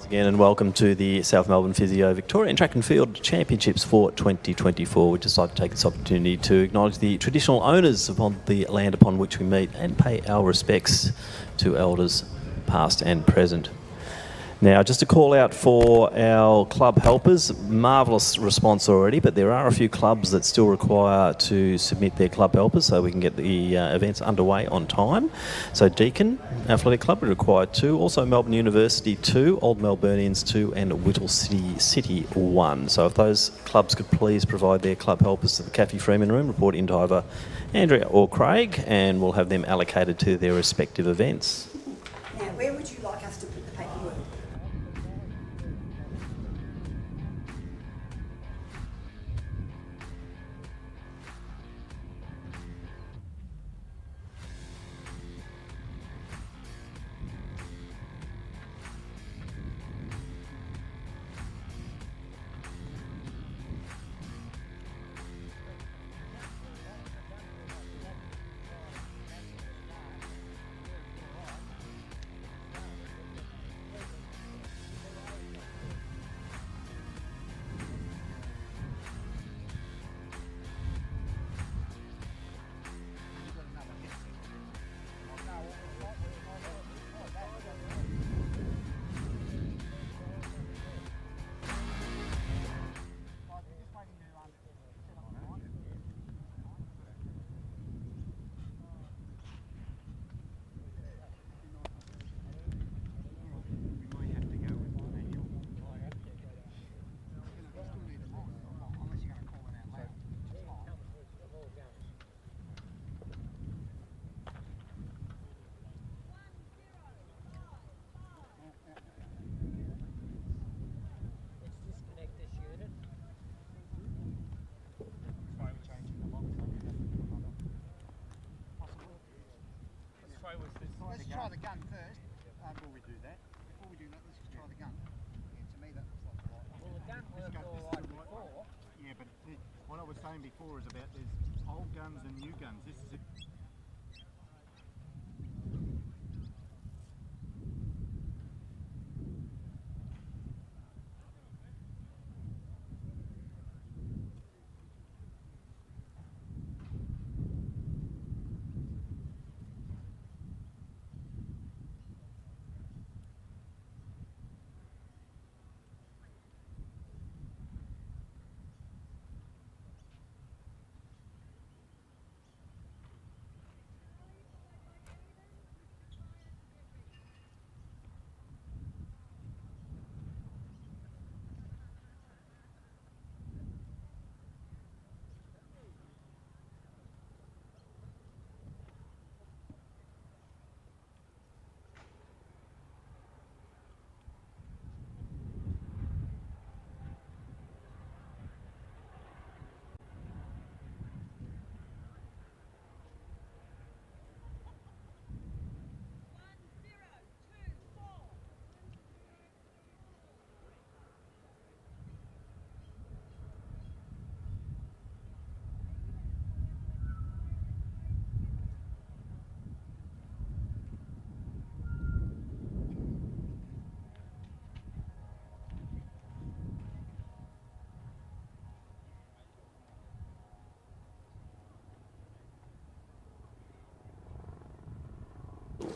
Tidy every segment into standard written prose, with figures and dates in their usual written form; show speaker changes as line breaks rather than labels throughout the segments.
Once again, and welcome to the South Melbourne Physio Victorian Track and Field Championships for 2024. We decided to take this opportunity to acknowledge the traditional owners upon the land upon which we meet and pay our respects to elders past and present. Now, just a call out for our club helpers. Marvellous response already, but there are a few clubs that still require to submit their club helpers so we can get the events underway on time. So Deakin Athletic Club required 2, also Melbourne University 2, Old Melburnians 2 and Whittle City 1. So if those clubs could please provide their club helpers to the Kathy Freeman room, report into either Andrea or Craig, and we'll have them allocated to their respective events.
Now, where would you like us to put the paperwork?
Let's try the gun first before we do that. Before we do that, let's just try the gun. Yeah, to me that looks like the right one.
Well, the gun worked all right before.
Yeah, but what I was saying before is about there's old guns and new guns. This is it.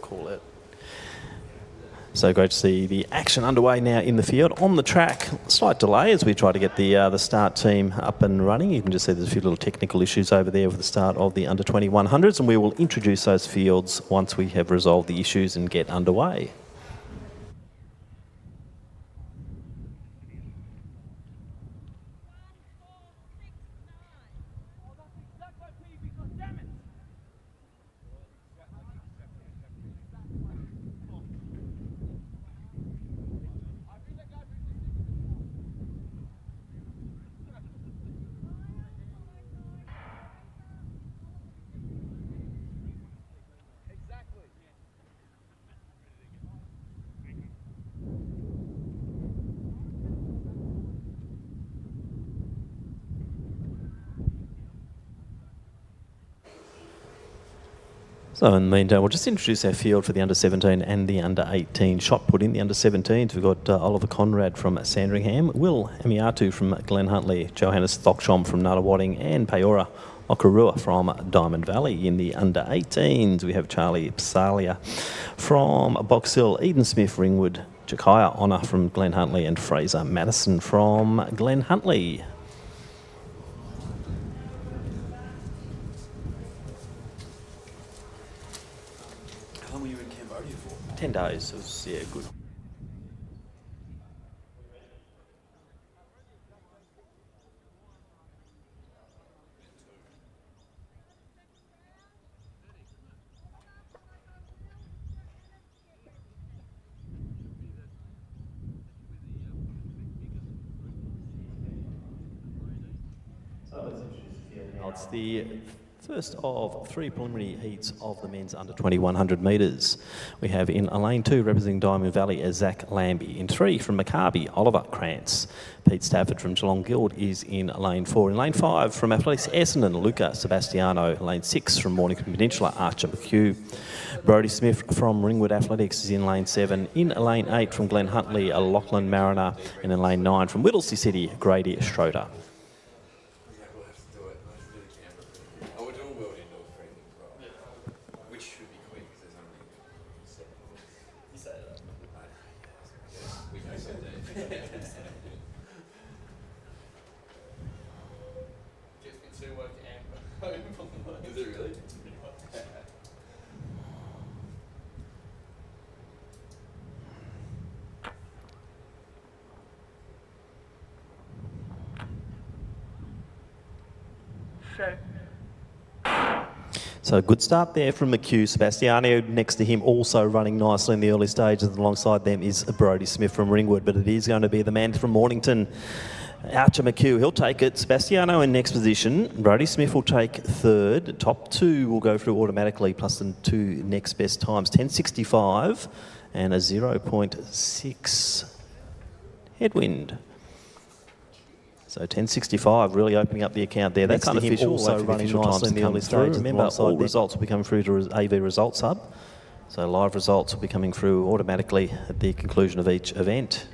Call it. So great to see the action underway now in the field. On the track, slight delay as we try to get the start team up and running. You can just see there's a few little technical issues over there with the start of the under 2100s, and we will introduce those fields once we have resolved the issues and get underway. So in the meantime, we'll just introduce our field for the under-17 and the under-18 shot put in. The under-17s, we've got Oliver Conrad from Sandringham, Will Amiatu from Glen Huntly, Johannes Thockshom from Nuttawading, and Peora Okarua from Diamond Valley. In the under-18s, we have Charlie Psalia from Box Hill, Eden Smith, Ringwood, Jakaya Honour from Glen Huntly, and Fraser Madison from Glen Huntly. How long were you in Cambodia for? 10 days. It was, yeah, good. It's the first of three preliminary heats of the men's under 2100 metres. We have in lane 2 representing Diamond Valley as Zach Lambie. In 3 from Maccabi, Oliver Krantz. Pete Stafford from Geelong Guild is in lane 4. In lane 5 from Athletics Essendon, Luca Sebastiano. Lane 6 from Mornington Peninsula, Archer McHugh. Brody Smith from Ringwood Athletics is in lane 7. In lane 8 from Glen Huntly, Lachlan Mariner. And in lane 9 from Whittlesea City, Grady Schroeder. So good start there from McHugh. Sebastiano next to him also running nicely in the early stages. Alongside them is Brody Smith from Ringwood, but it is going to be the man from Mornington, Archer McHugh. He'll take it. Sebastiano in next position. Brody Smith will take third. Top two will go through automatically, plus the two next best times. 10.65 and a 0.6 headwind. So 10.65 really opening up the account there. That's unofficial, also running nicely in the early stage. Remember, all results will be coming through to AV Results Hub. So live results will be coming through automatically at the conclusion of each event.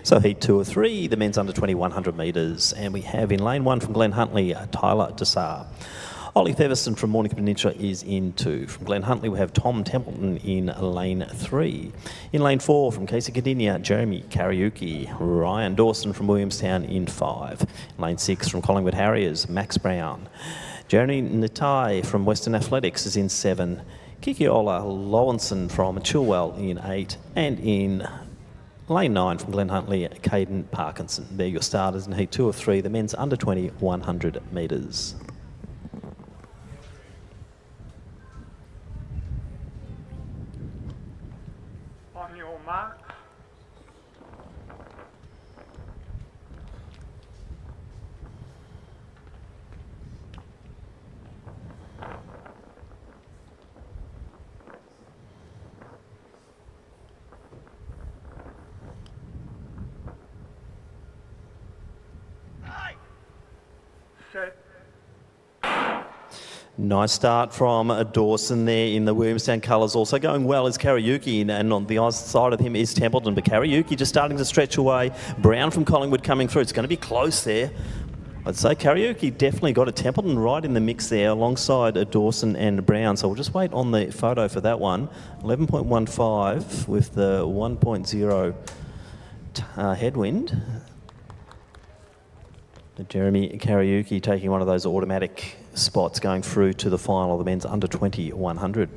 So heat 2 of 3, the men's under 2100 metres. And we have in lane 1 from Glen Huntly, Tyler Dessar. Ollie Feverson from Mornington Peninsula is in 2. From Glen Huntly, we have Tom Templeton in lane 3. In lane 4 from Casey Cadinia, Jeremy Karaoke. Ryan Dawson from Williamstown in 5. In lane 6 from Collingwood Harriers, Max Brown. Jeremy Natai from Western Athletics is in 7. Kikiola Lowenson from Chilwell in 8. And in lane 9 from Glen Huntly, Caden Parkinson. They're your starters in heat 2 of 3, the men's under 2100 metres.
On your mark. Set.
Nice start from Dawson there in the Williamstown colours. Also going well is Kariuki, and on the other side of him is Templeton. But Kariuki just starting to stretch away. Brown from Collingwood coming through. It's going to be close there. I'd say Kariuki definitely got a Templeton right in the mix there alongside Dawson and Brown. So we'll just wait on the photo for that one. 11.15 with the 1.0 headwind. Jeremy Kariuki taking one of those automatic spots going through to the final of the men's under 20 100.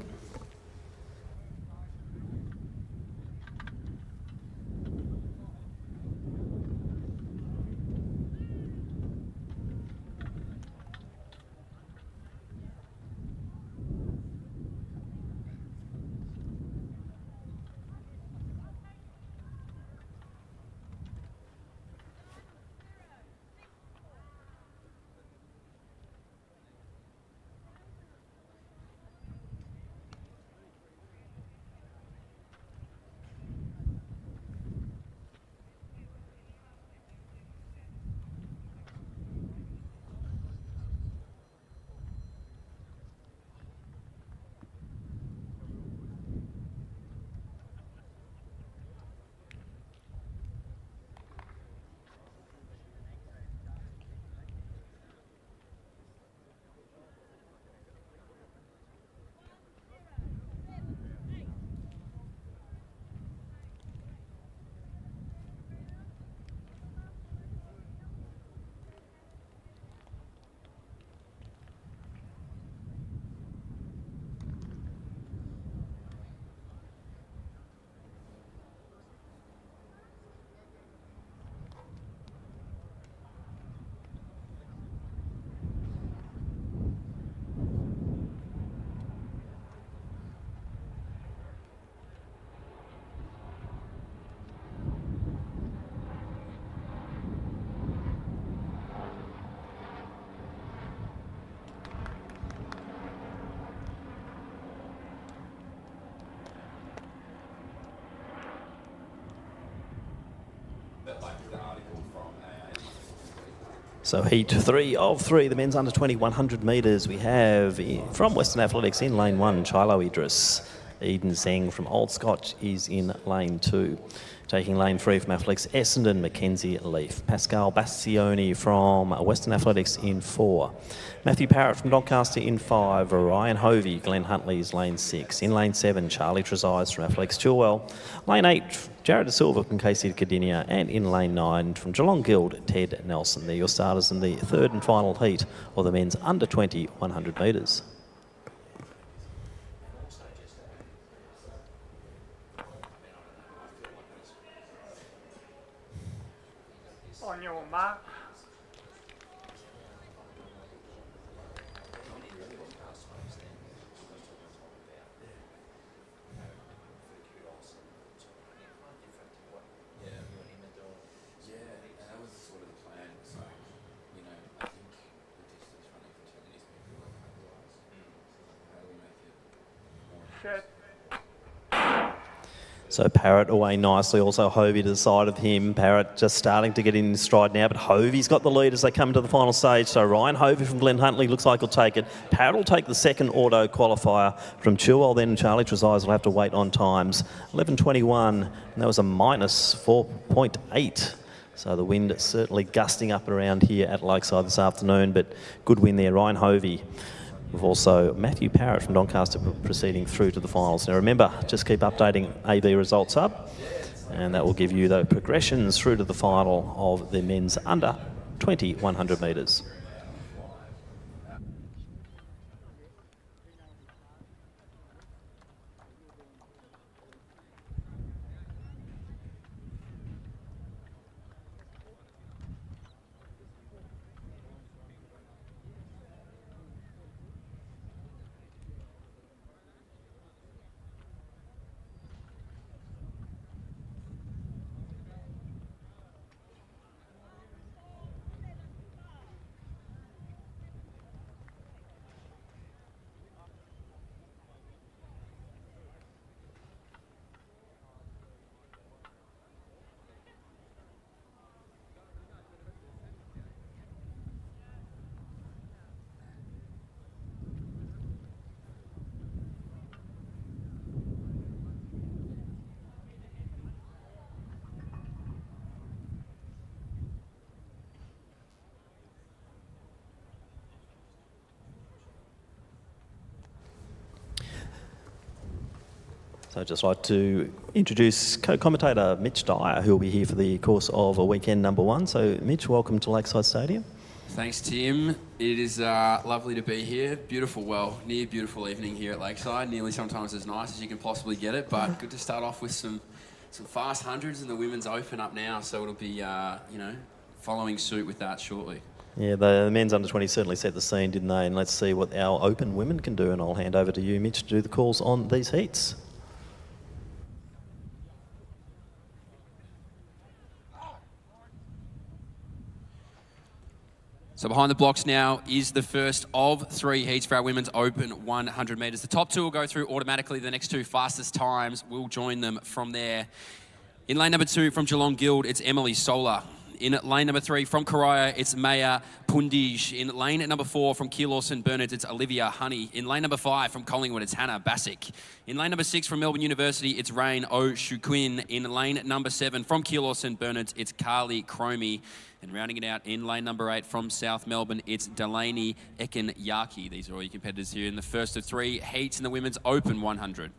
So heat 3 of 3, the men's under 20 100 metres. We have from Western Athletics in lane 1, Chilo Idris. Eden Zeng from Old Scotch is in lane 2. Taking lane 3 from Athletics, Essendon, Mackenzie Leaf. Pascal Bastioni from Western Athletics in 4. Matthew Parrott from Doncaster in 5. Ryan Hovey, Glenn Huntley's lane 6. In lane 7, Charlie Trezise from Athletics Chilwell. Lane 8, Jared De Silva from KC Cardinia. And in lane 9, from Geelong Guild, Ted Nelson. They're your starters in the third and final heat of the men's under 20 100 metres.
On your mark. Set.
So Parrott away nicely, also Hovey to the side of him. Parrott just starting to get in his stride now, but Hovey's got the lead as they come to the final stage. So Ryan Hovey from Glenn Huntley looks like he'll take it. Parrott will take the second auto qualifier from Chilwell, then Charlie Trezise will have to wait on times. 11.21, and that was a minus 4.8. So the wind certainly gusting up around here at Lakeside this afternoon, but good win there, Ryan Hovey. We've also Matthew Parrott from Doncaster proceeding through to the finals. Now remember, just keep updating AB Results Hub, and that will give you the progressions through to the final of the men's under 20 100 metres. So I'd just like to introduce co-commentator Mitch Dyer, who will be here for the course of a weekend number one. So Mitch, welcome to Lakeside Stadium.
Thanks, Tim. It is lovely to be here. Near beautiful evening here at Lakeside. Nearly sometimes as nice as you can possibly get it, but good to start off with some fast hundreds and the Women's Open up now. So it'll be, following suit with that shortly.
Yeah, the men's under 20 certainly set the scene, didn't they? And let's see what our Open women can do. And I'll hand over to you, Mitch, to do the calls on these heats.
So behind the blocks now is the first of 3 heats for our Women's Open 100 metres. The top 2 will go through automatically. The next 2 fastest times will join them from there. In lane number 2 from Geelong Guild, it's Emily Solar. In lane number 3 from Karaya, it's Maya Pundij. In lane number 4 from Keilor St Bernard, it's Olivia Honey. In lane number 5 from Collingwood, it's Hannah Bassick. In lane number 6 from Melbourne University, it's Rain O'Shuquin. In lane number 7 from Keilor St Bernard, it's Carly Cromie. And rounding it out in lane number 8 from South Melbourne, it's Delaney Ekenyaki. These are all your competitors here in the first of 3 heats in the Women's Open 100.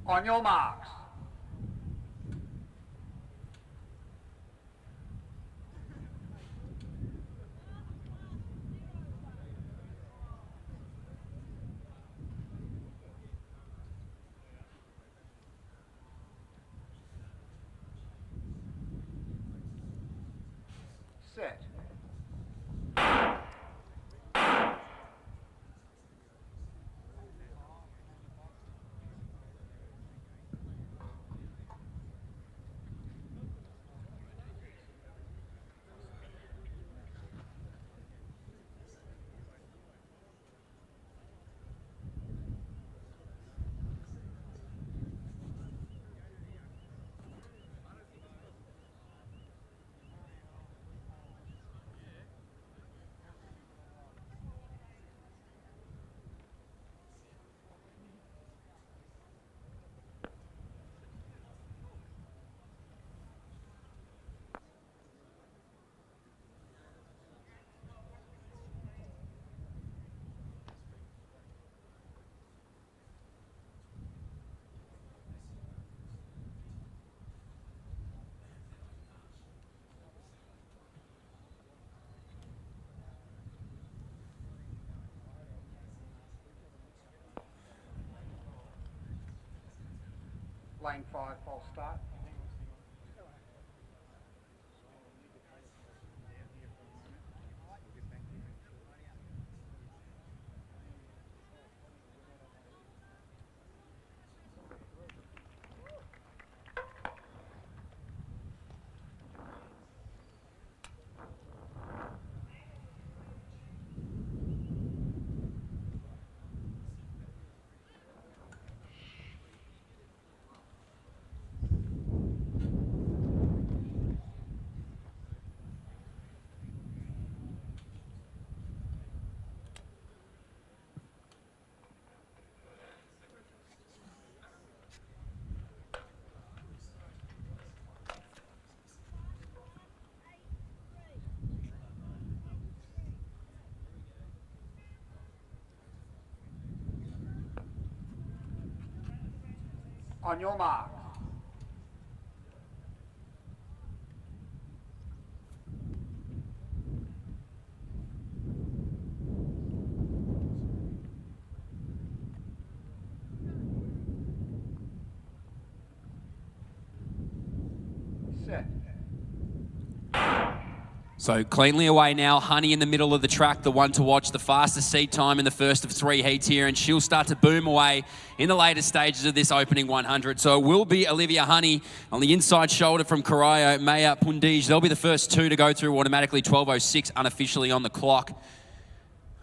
On your marks. Set. Lane 5, false start. On your mark. Set.
So cleanly away now, Honey in the middle of the track, the one to watch, the fastest seat time in the first of 3 heats here, and she'll start to boom away in the later stages of this opening 100. So it will be Olivia Honey on the inside shoulder from Karayo, Maya Pundij. They'll be the first 2 to go through automatically, 12:06 unofficially on the clock.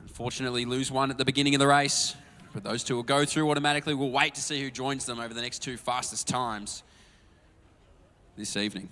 Unfortunately, lose one at the beginning of the race, but those 2 will go through automatically. We'll wait to see who joins them over the next 2 fastest times. this evening.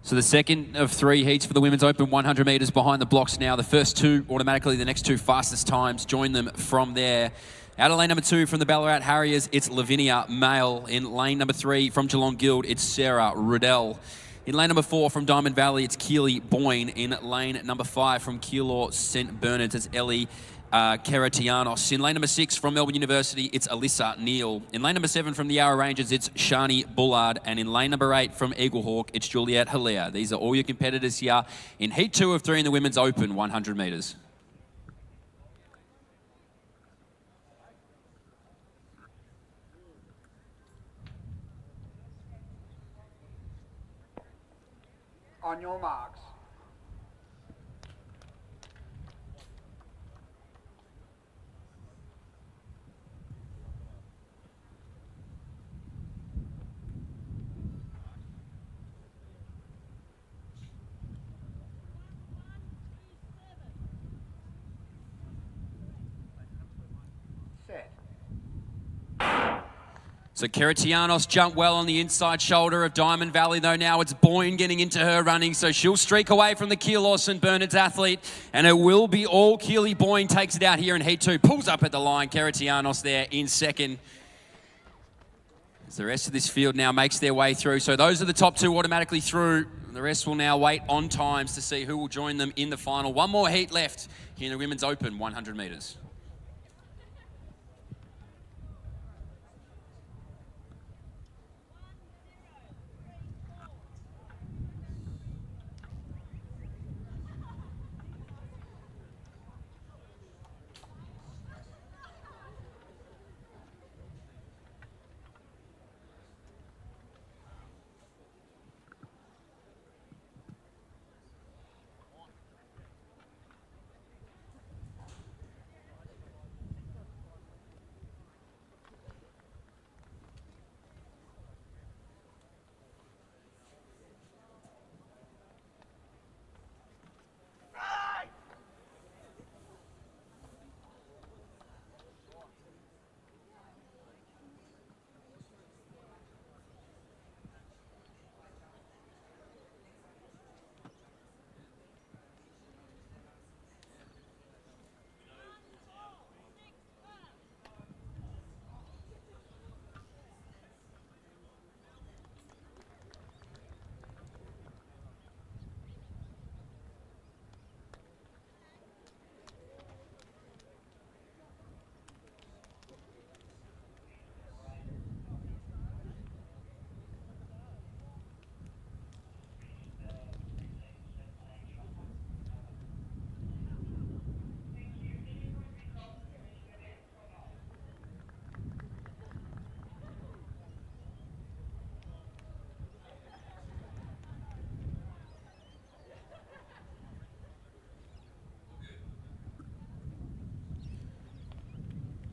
So the second of 3 heats for the Women's Open, 100 metres behind the blocks now. The first 2 automatically, the next 2 fastest times. Join them from there. Out of lane number 2 from the Ballarat Harriers, it's Lavinia Mail. In lane number 3 from Geelong Guild, it's Sarah Riddell. In lane number 4 from Diamond Valley, it's Keely Boyne. In lane number 5 from Keilor St Bernard's, it's Ellie Keratianos. In lane number 6 from Melbourne University, it's Alyssa Neal. In lane number 7 from the Yarra Rangers, it's Shani Bullard. And in lane number 8 from Eaglehawk, it's Juliette Hilaire. These are all your competitors here in Heat 2 of 3 in the Women's Open, 100 metres.
On your marks.
So Keratianos jumped well on the inside shoulder of Diamond Valley, though now it's Boyne getting into her running, so she'll streak away from the Keilor St Bernard's athlete, and it will be all Keely Boyne takes it out here in Heat 2. Pulls up at the line, Keratianos there in second. As the rest of this field now makes their way through. So those are the top 2 automatically through. The rest will now wait on times to see who will join them in the final. One more heat left here in the Women's Open, 100 metres.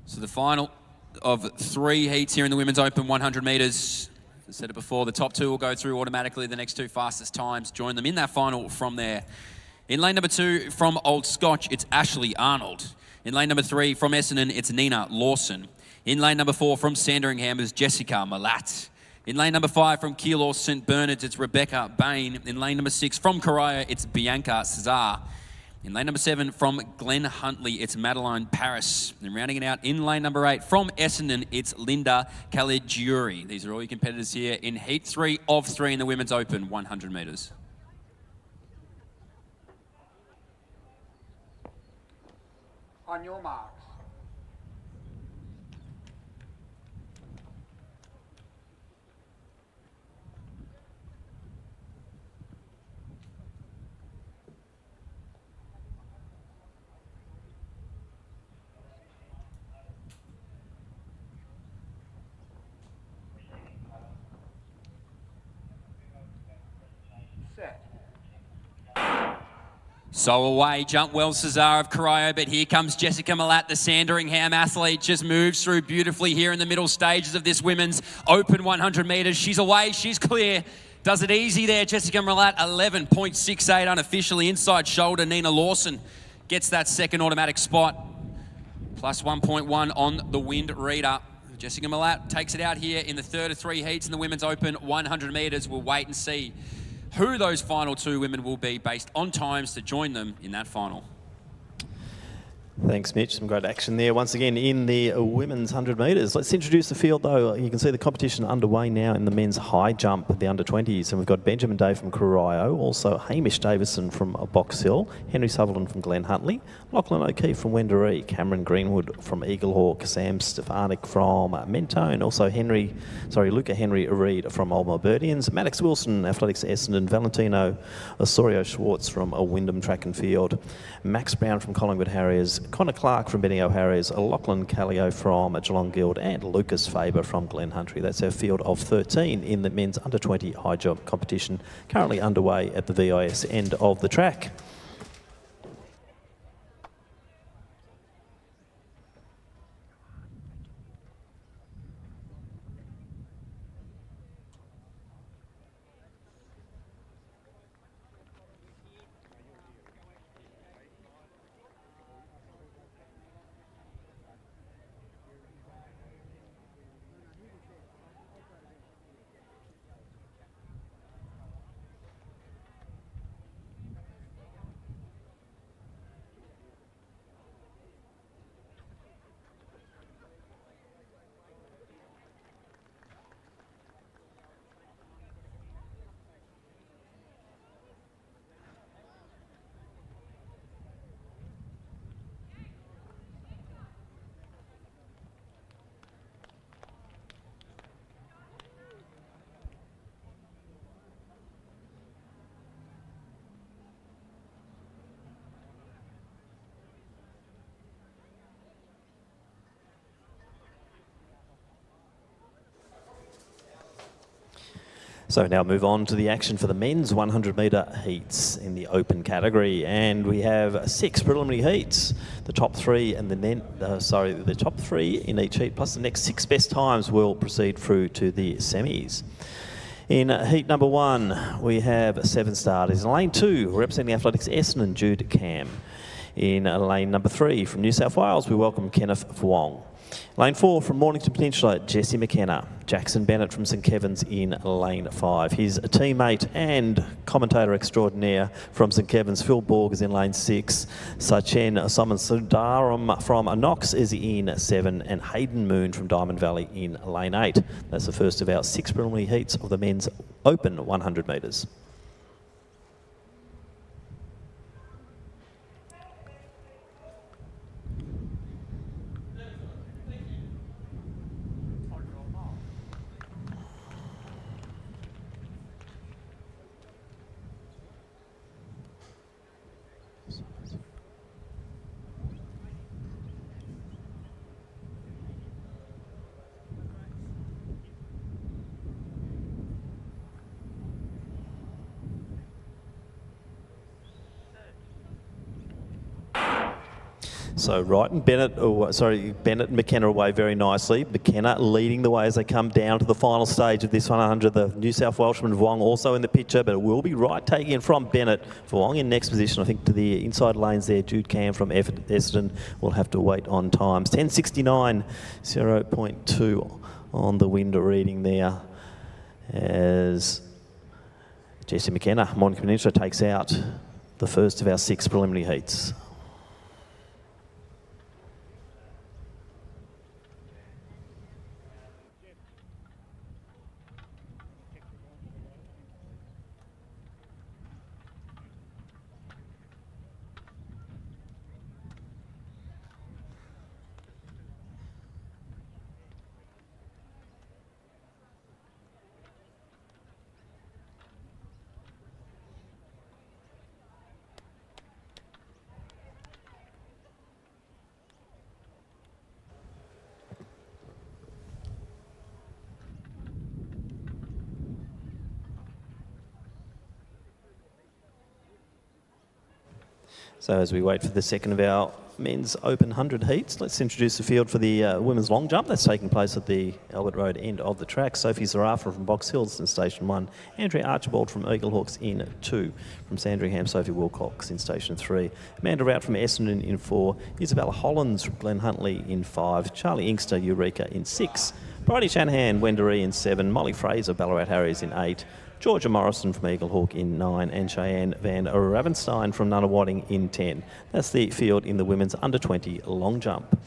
So the final of 3 heats here in the Women's Open 100 metres. As I said it before, the top 2 will go through automatically. The next 2 fastest times join them in that final from there. In lane number 2 from Old Scotch, it's Ashley Arnold. In lane number 3 from Essendon, it's Nina Lawson. In lane number 4 from Sandringham is Jessica Malat. In lane number 5 from Keilor St Bernard's, it's Rebecca Bain. In lane number 6 from Correa, it's Bianca Cesar. In lane number 7 from Glen Huntley, it's Madeline Paris. And rounding it out in lane number 8 from Essendon, it's Linda Caligiuri. These are all your competitors here in Heat 3 of 3 in the Women's Open 100 metres.
On your marks. Set.
So away, jump well Cesar of Correa, but here comes Jessica Malat, the Sandringham athlete, just moves through beautifully here in the middle stages of this Women's Open 100 metres. She's away, she's clear. Does it easy there, Jessica Malat, 11.68 unofficially. Inside shoulder, Nina Lawson gets that second automatic spot. Plus 1.1 on the wind reader. Jessica Malat takes it out here in the third of 3 heats in the Women's Open 100 metres. We'll wait and see who those final 2 women will be based on times to join them in that final.
Thanks, Mitch. Some great action there once again in the women's 100 metres. Let's introduce the field, though. You can see the competition underway now in the men's high jump, the under-20s. And we've got Benjamin Day from Corio, also Hamish Davison from Box Hill, Henry Sutherland from Glen Huntley, Lachlan O'Keefe from Wendouree, Cameron Greenwood from Eaglehawk, Sam Stefanik from Mentone, also Luca Henry Reid from Old Melburnians, Maddox Wilson, Athletics Essendon, Valentino Osorio Schwartz from Wyndham Track and Field, Max Brown from Collingwood Harriers, Connor Clark from Bendigo Harriers, Lachlan Callio from Geelong Guild, and Lucas Faber from Glen Huntly. That's our field of 13 in the men's under-20 high jump competition, currently underway at the VIS end of the track. So now move on to the action for the men's 100 metre heats in the open category, and we have 6 preliminary heats. The top 3 and the top 3 in each heat, plus the next 6 best times will proceed through to the semis. In heat number 1, we have 7 starters. In lane 2, representing Athletics Essendon, Jude Cam. In lane number 3, from New South Wales, we welcome Kenneth Fwong. Lane 4 from Mornington Peninsula, Jesse McKenna. Jackson Bennett from St Kevin's in lane 5. His teammate and commentator extraordinaire from St Kevin's, Phil Borg, is in lane 6. Sachen Somansundaram from Knox is in 7. And Hayden Moon from Diamond Valley in lane 8. That's the first of our 6 preliminary heats of the men's open 100 metres. So Wright and Bennett and McKenna away very nicely. McKenna leading the way as they come down to the final stage of this 100. The New South Welshman Vuong also in the picture, but it will be Wright taking it from Bennett. Vuong in next position, I think, to the inside lanes there. Jude Cam from Essendon will have to wait on times. 10.69, 0.2 on the wind reading there as Jessie McKenna, Monica Peninsula, takes out the first of our 6 preliminary heats. So as we wait for the second of our men's open 100 heats, let's introduce the field for the women's long jump. That's taking place at the Albert Road end of the track. Sophie Zarafa from Box Hills in Station 1. Andrea Archibald from Eaglehawks in 2. From Sandringham, Sophie Wilcox in Station 3. Amanda Rout from Essendon in 4. Isabella Hollins from Glen Huntley in 5. Charlie Inkster, Eureka in 6. Bridie Shanahan, Wendouree in 7. Molly Fraser, Ballarat Harriers in 8. Georgia Morrison from Eaglehawk in 9 and Cheyenne Van Ravenstein from Nunawading in 10. That's the field in the women's under 20 long jump.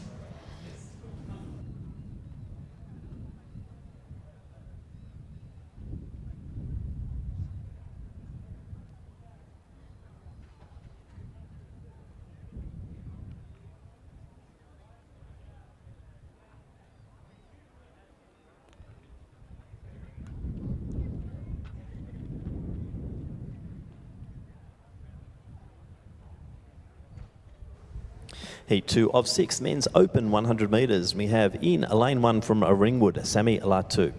Heat 2 of 6 men's open 100 metres. We have in lane 1 from Ringwood, Sammy Latu.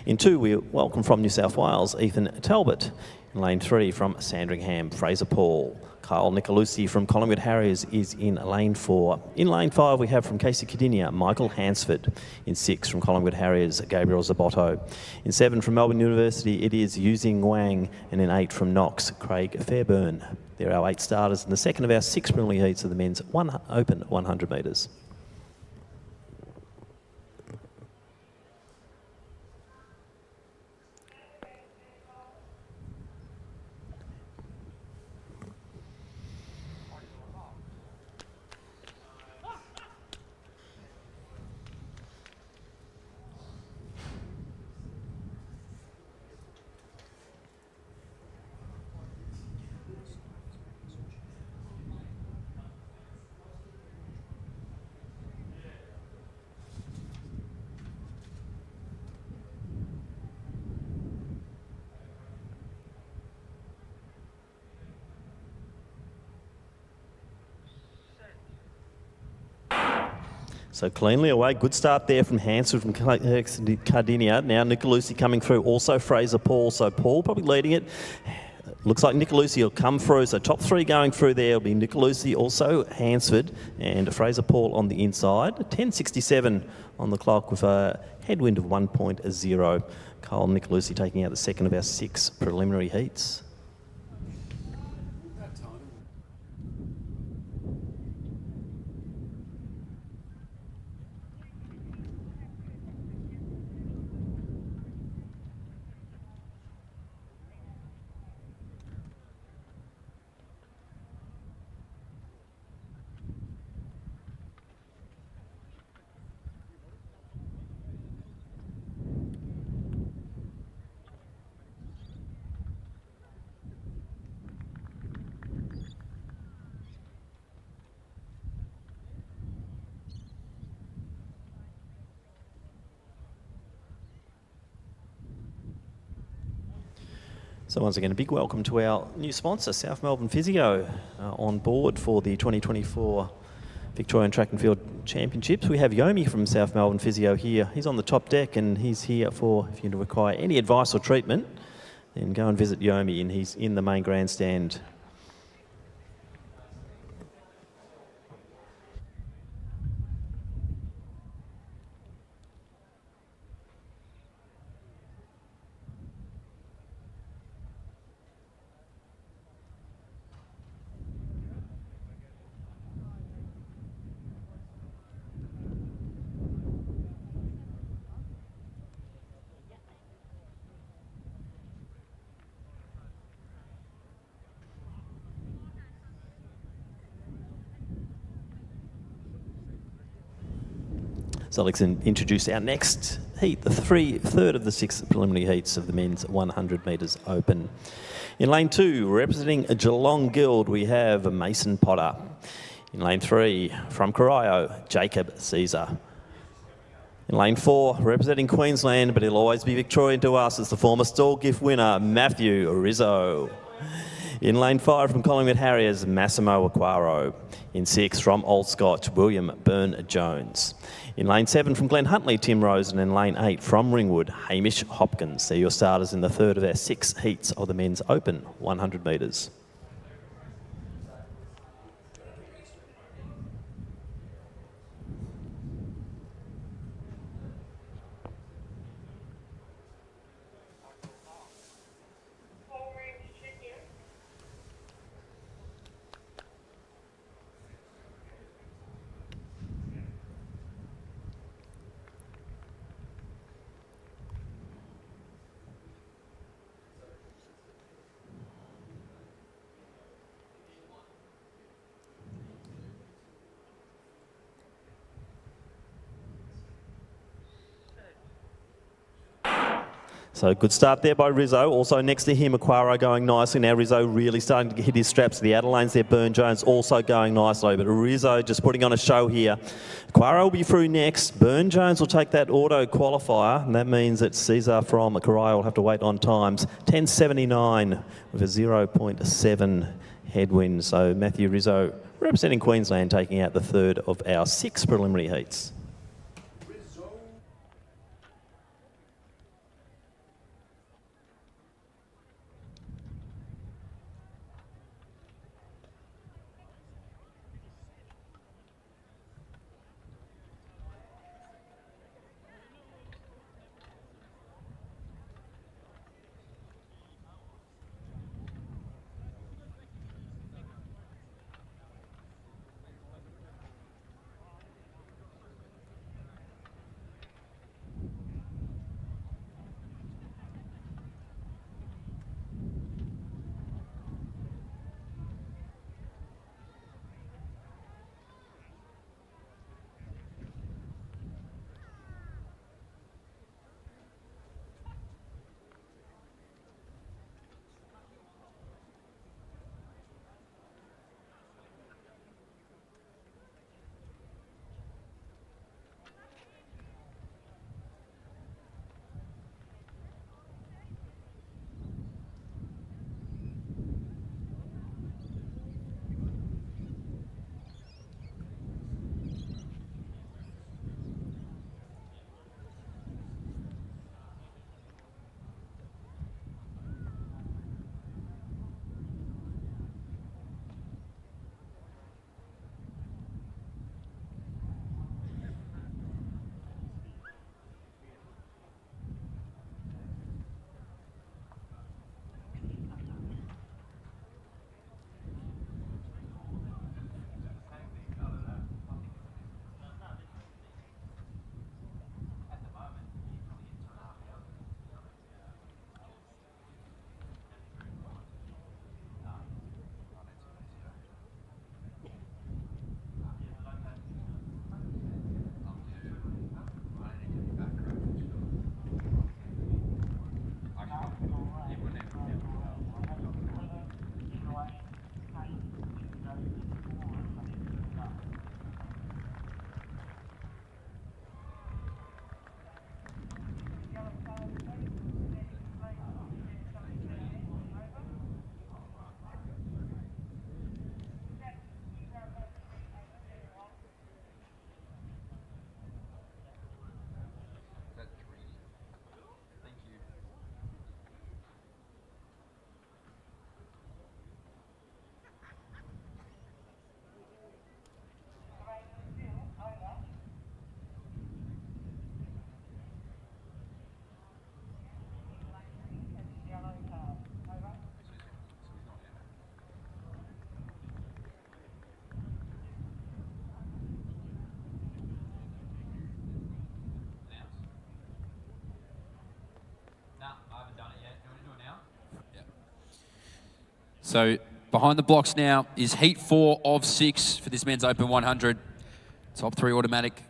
In 2, we welcome from New South Wales, Ethan Talbot. In lane 3 from Sandringham, Fraser Paul. Kyle Nicolucci from Collingwood Harriers is in lane 4. In lane 5, we have from Casey Cardinia, Michael Hansford. In 6, from Collingwood Harriers, Gabriel Zabotto. In 7, from Melbourne University, it is Yuzing Wang. And in 8, from Knox, Craig Fairburn. There are our 8 starters in the second of our 6 preliminary heats of the men's open 100 metres. So cleanly away, good start there from Hansford from Cardinia. Now Nicolucci coming through, also Fraser Paul. So Paul probably leading it. Looks like Nicolucci will come through. So top 3 going through there will be Nicolucci, also Hansford, and Fraser Paul on the inside. 10.67 on the clock with a headwind of 1.0. Kyle Nicolucci taking out the second of our 6 preliminary heats. So once again, a big welcome to our new sponsor, South Melbourne Physio, on board for the 2024 Victorian Track and Field Championships. We have Yomi from South Melbourne Physio here. He's on the top deck and he's here for, if you require any advice or treatment, then go and visit Yomi, and he's in the main grandstand. So let's introduce our next heat, the third of the 6 preliminary heats of the men's 100 metres open. In lane 2, representing Geelong Guild, we have Mason Potter. In lane 3, from Corio, Jacob Caesar. In lane 4, representing Queensland, but he'll always be Victorian to us, as the former Stall Gift winner, Matthew Rizzo. In lane 5, from Collingwood Harriers, Massimo Aquaro. In 6, from Old Scotch, William Byrne-Jones. In lane 7, from Glen Huntley, Tim Rose. And in lane 8, from Ringwood, Hamish Hopkins. They're your starters in the third of our 6 heats of the men's open 100 metres. So good start there by Rizzo. Also next to him, Aquaro going nicely. Now Rizzo really starting to hit his straps. The outer lanes there, Byrne-Jones also going nicely. But Rizzo just putting on a show here. Aquaro will be through next. Byrne-Jones will take that auto qualifier. And that means that Caesar from Corio will have to wait on times. 10.79 with a 0.7 headwind. So Matthew Rizzo representing Queensland taking out the third of our 6 preliminary heats.
So behind the blocks now is heat 4 of 6 for this men's open 100. Top 3 automatic.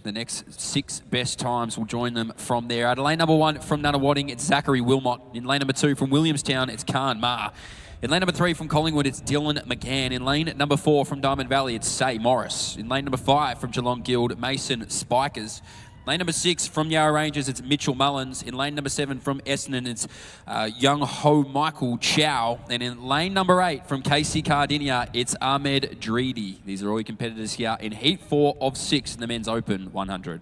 The next 6 best times will join them from there. At lane number 1 from Nunawading, it's Zachary Wilmot. In lane number 2 from Williamstown, it's Khan Ma. In lane number 3 from Collingwood, it's Dylan McGann. In lane number 4 from Diamond Valley, it's Say Morris. In lane number 5 from Geelong Guild, Mason Spikers. Lane number 6 from Yarra Rangers, it's Mitchell Mullins. In lane number 7 from Essendon, it's Young Ho Michael Chow. And in lane number 8 from KC Cardinia, it's Ahmed Dreedy. These are all your competitors here in Heat 4 of 6 in the Men's Open 100.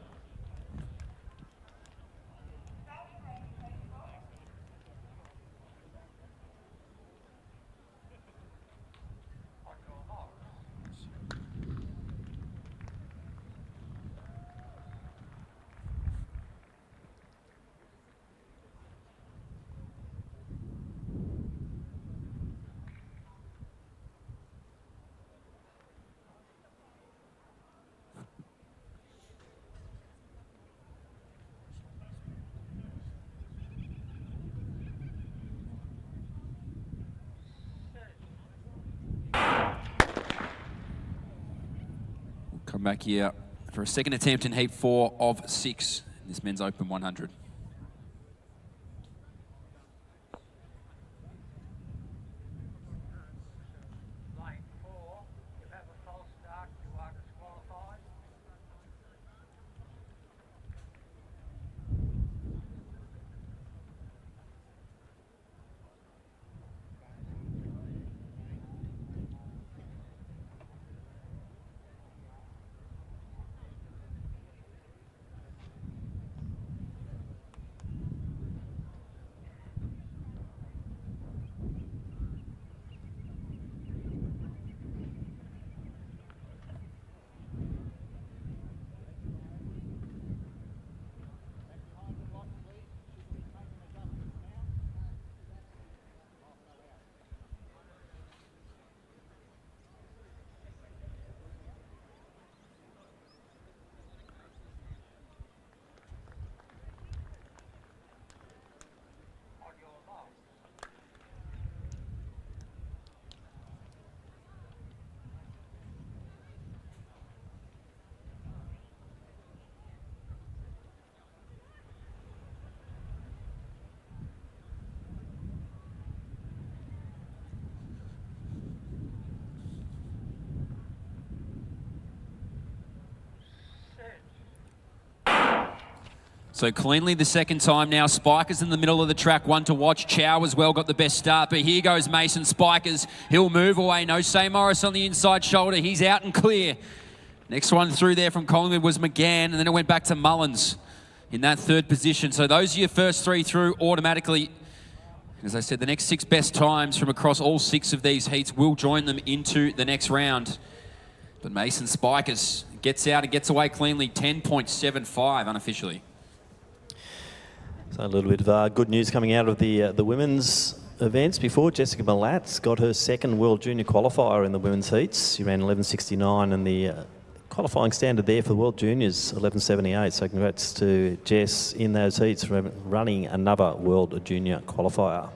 Come back here for a second attempt in Heat 4 of 6 in this Men's Open 100.
Lane 4, you have a false start, you are disqualified.
So cleanly the second time now. Spikers in the middle of the track, one to watch. Chow as well got the best start, but here goes Mason Spikers. He'll move away. No Say Morris on the inside shoulder. He's out and clear. Next one through there from Collingwood was McGann, and then it went back to Mullins in that third position. So those are your first 3 through automatically. As I said, the next 6 best times from across all 6 of these heats will join them into the next round. But Mason Spikers gets out and gets away cleanly, 10.75 unofficially.
So a little bit of good news coming out of the women's events before. Jessica Malatz got her second World Junior qualifier in the women's heats. She ran 11.69 and the qualifying standard there for the World Juniors, 11.78. So congrats to Jess in those heats for running another World Junior qualifier.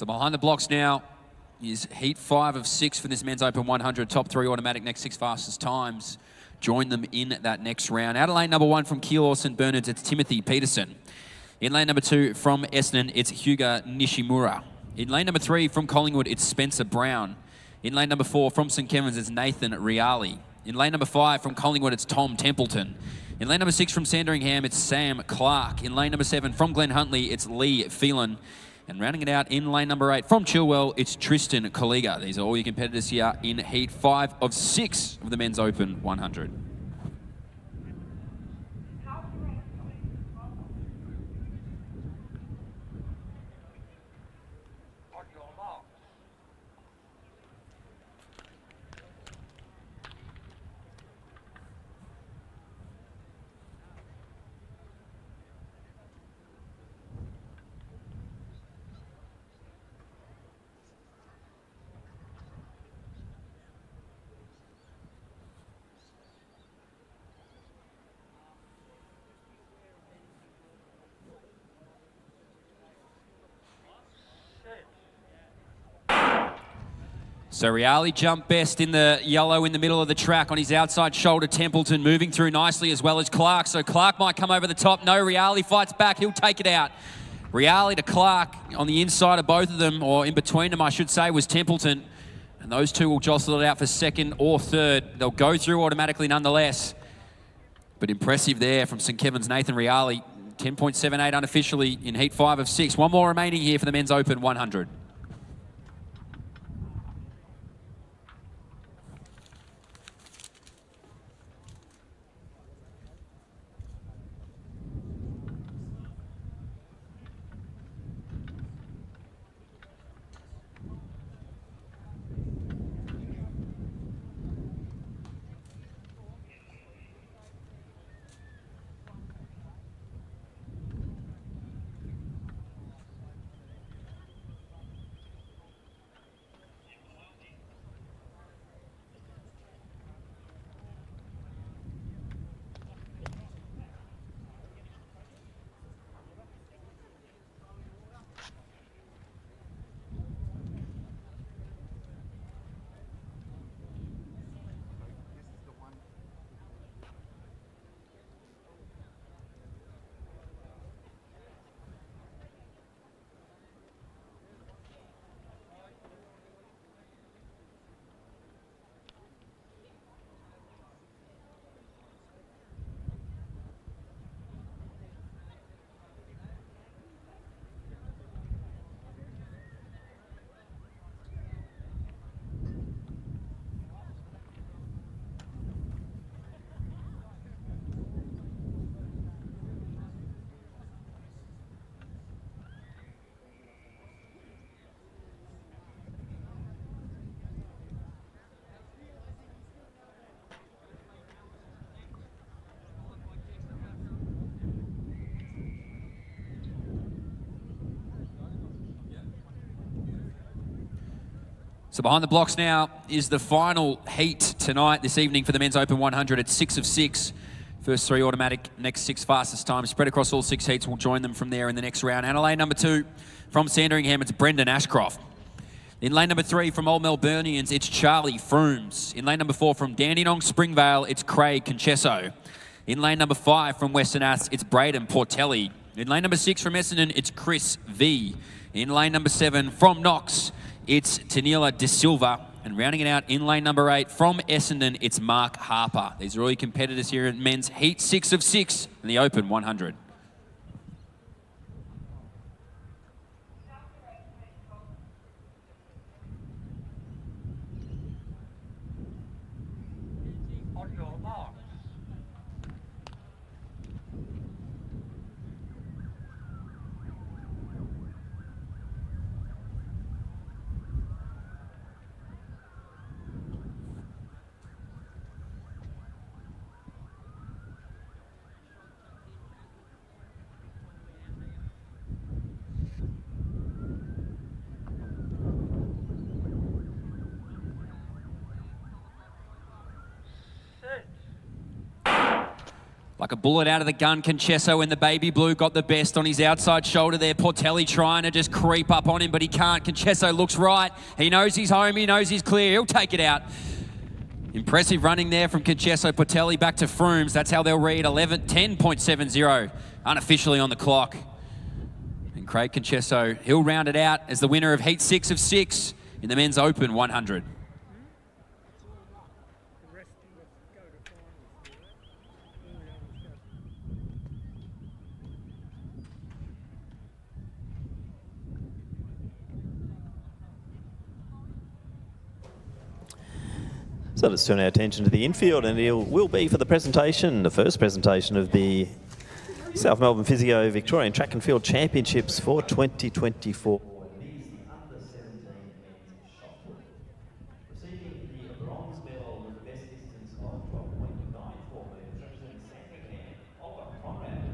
So behind the blocks now is heat 5 of 6 for this men's open 100. Top 3 automatic, next 6 fastest times. Join them in that next round. Out of lane number 1 from Keilor St Bernard's, it's Timothy Peterson. In lane number 2 from Essendon, it's Hugo Nishimura. In lane number 3 from Collingwood, it's Spencer Brown. In lane number 4 from St Kevin's, it's Nathan Riali. In lane number 5 from Collingwood, it's Tom Templeton. In lane number 6 from Sandringham, it's Sam Clark. In lane number 7 from Glen Huntley, it's Lee Phelan. And rounding it out in lane number 8 from Chilwell, it's Tristan Colliga. These are all your competitors here in heat 5 of 6 of the men's open 100.
On your mark.
So Riali jumped best in the yellow in the middle of the track on his outside shoulder. Templeton moving through nicely as well as Clark. So Clark might come over the top. No, Riali fights back. He'll take it out. Riali to Clark on the inside of both of them, or in between them, I should say, was Templeton. And those two will jostle it out for second or third. They'll go through automatically nonetheless. But impressive there from St Kevin's Nathan Riali. 10.78 unofficially in heat 5 of 6. One more remaining here for the men's open 100. So behind the blocks now is the final heat tonight, this evening for the men's open 100 at 6 of 6. First 3 automatic, next 6 fastest times. Spread across all 6 heats. We'll join them from there in the next round. And lane number 2 from Sandringham, it's Brendan Ashcroft. In lane number 3 from Old Melburnians, it's Charlie Froomes. In lane number 4 from Dandenong Springvale, it's Craig Conchesso. In lane number 5 from Western Aths, it's Braden Portelli. In lane number 6 from Essendon, it's Chris V. In lane number 7 from Knox, it's Tanila De Silva. And rounding it out in lane number 8 from Essendon, it's Mark Harper. These are all your competitors here at men's heat 6 of 6 in the Open 100.
On your marks.
Like a bullet out of the gun, Concesso in the baby blue got the best on his outside shoulder there. Portelli trying to just creep up on him, but he can't. Concesso looks right. He knows he's home. He knows he's clear. He'll take it out. Impressive running there from Concesso. Portelli back to Froomes. That's how they'll read 10.70 unofficially on the clock. And Craig Concesso, he'll round it out as the winner of Heat 6 of 6 in the Men's Open 100.
So let's turn our attention to the infield, and it will be for the presentation, the first presentation of the South Melbourne Physio Victorian Track and Field Championships for 2024. Receiving the bronze medal with the best distance of 12.94 metres, representing Oliver Conrad.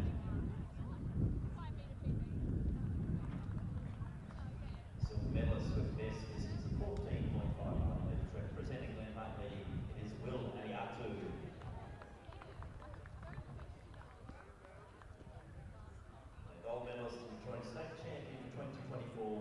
Silver medalist with the best distance of 14.51 metres, representing is Will Ayatu. The gold medalist and Victorian State Champion for 2024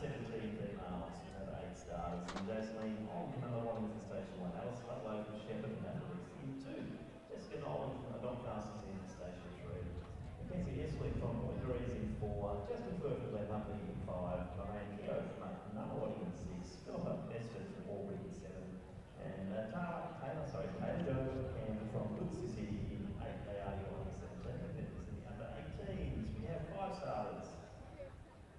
17 females who have 8 starters. And Jasmine on number 1 is the station 1. Alice Ludlow from Shepherd and Natalie in 2. Jessica Nolan from Doncaster in station 3. Mackenzie Esley from Windorees in 4. Jasmine Fur from Glenhuntly in 5. Lorraine Keogh from Nunawading in 6. Philippa Desford from Albury in 7. And Taylor Joe Campbell from Good City in 8. They are your under 17. And then in the under 18s, we have 5 starters.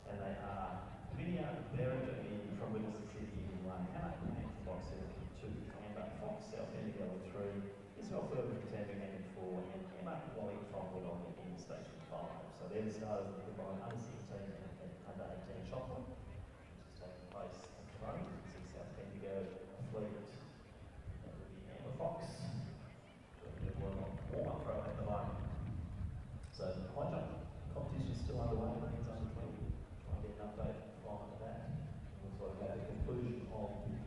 And they are Vinia Berger from Wilson City in 1. Hannah Kane from Box 7 in 2. Amber Fox, South Bendigo in 3. Isabel Furber from Tanvingham in 4. And Emma Wally from Woodon in station 5. So they're the starters that combine under 16 and under 18 shot point, which is taking place at the moment. You can see South Bendigo Fleet. That would be Amber Fox. Doing a warm-up throw at the moment. So high jump competition is still underway. I think it's under 20. Try and get an update on that. Looks like at the conclusion of the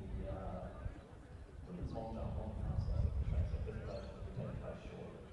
women's long jump on the outside of the track. So presentation will be taking place shortly.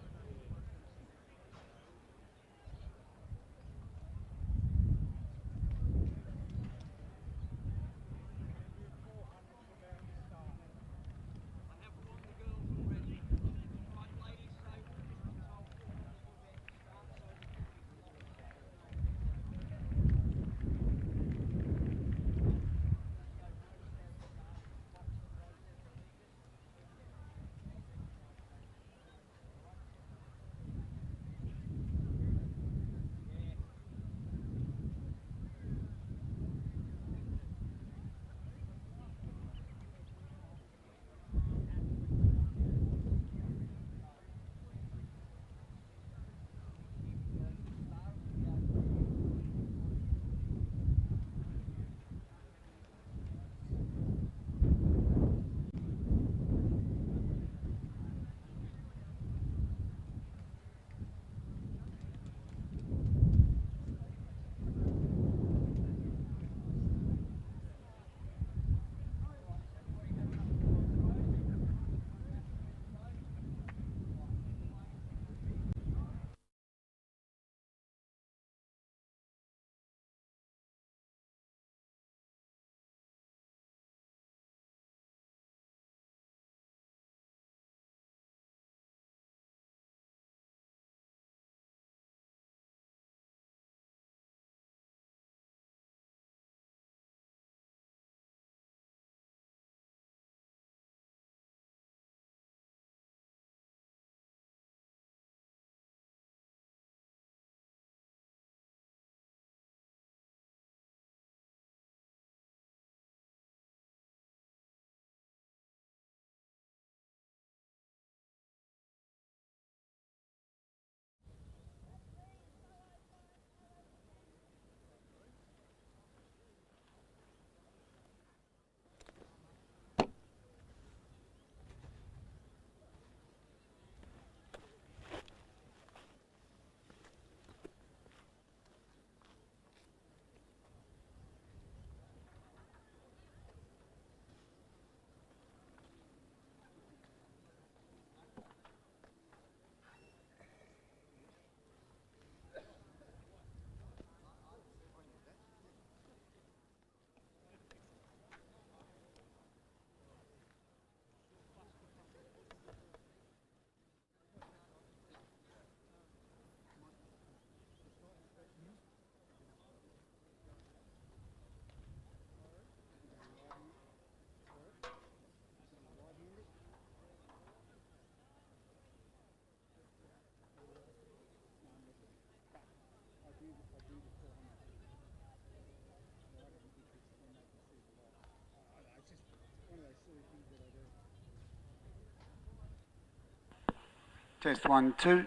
Test 1, 2.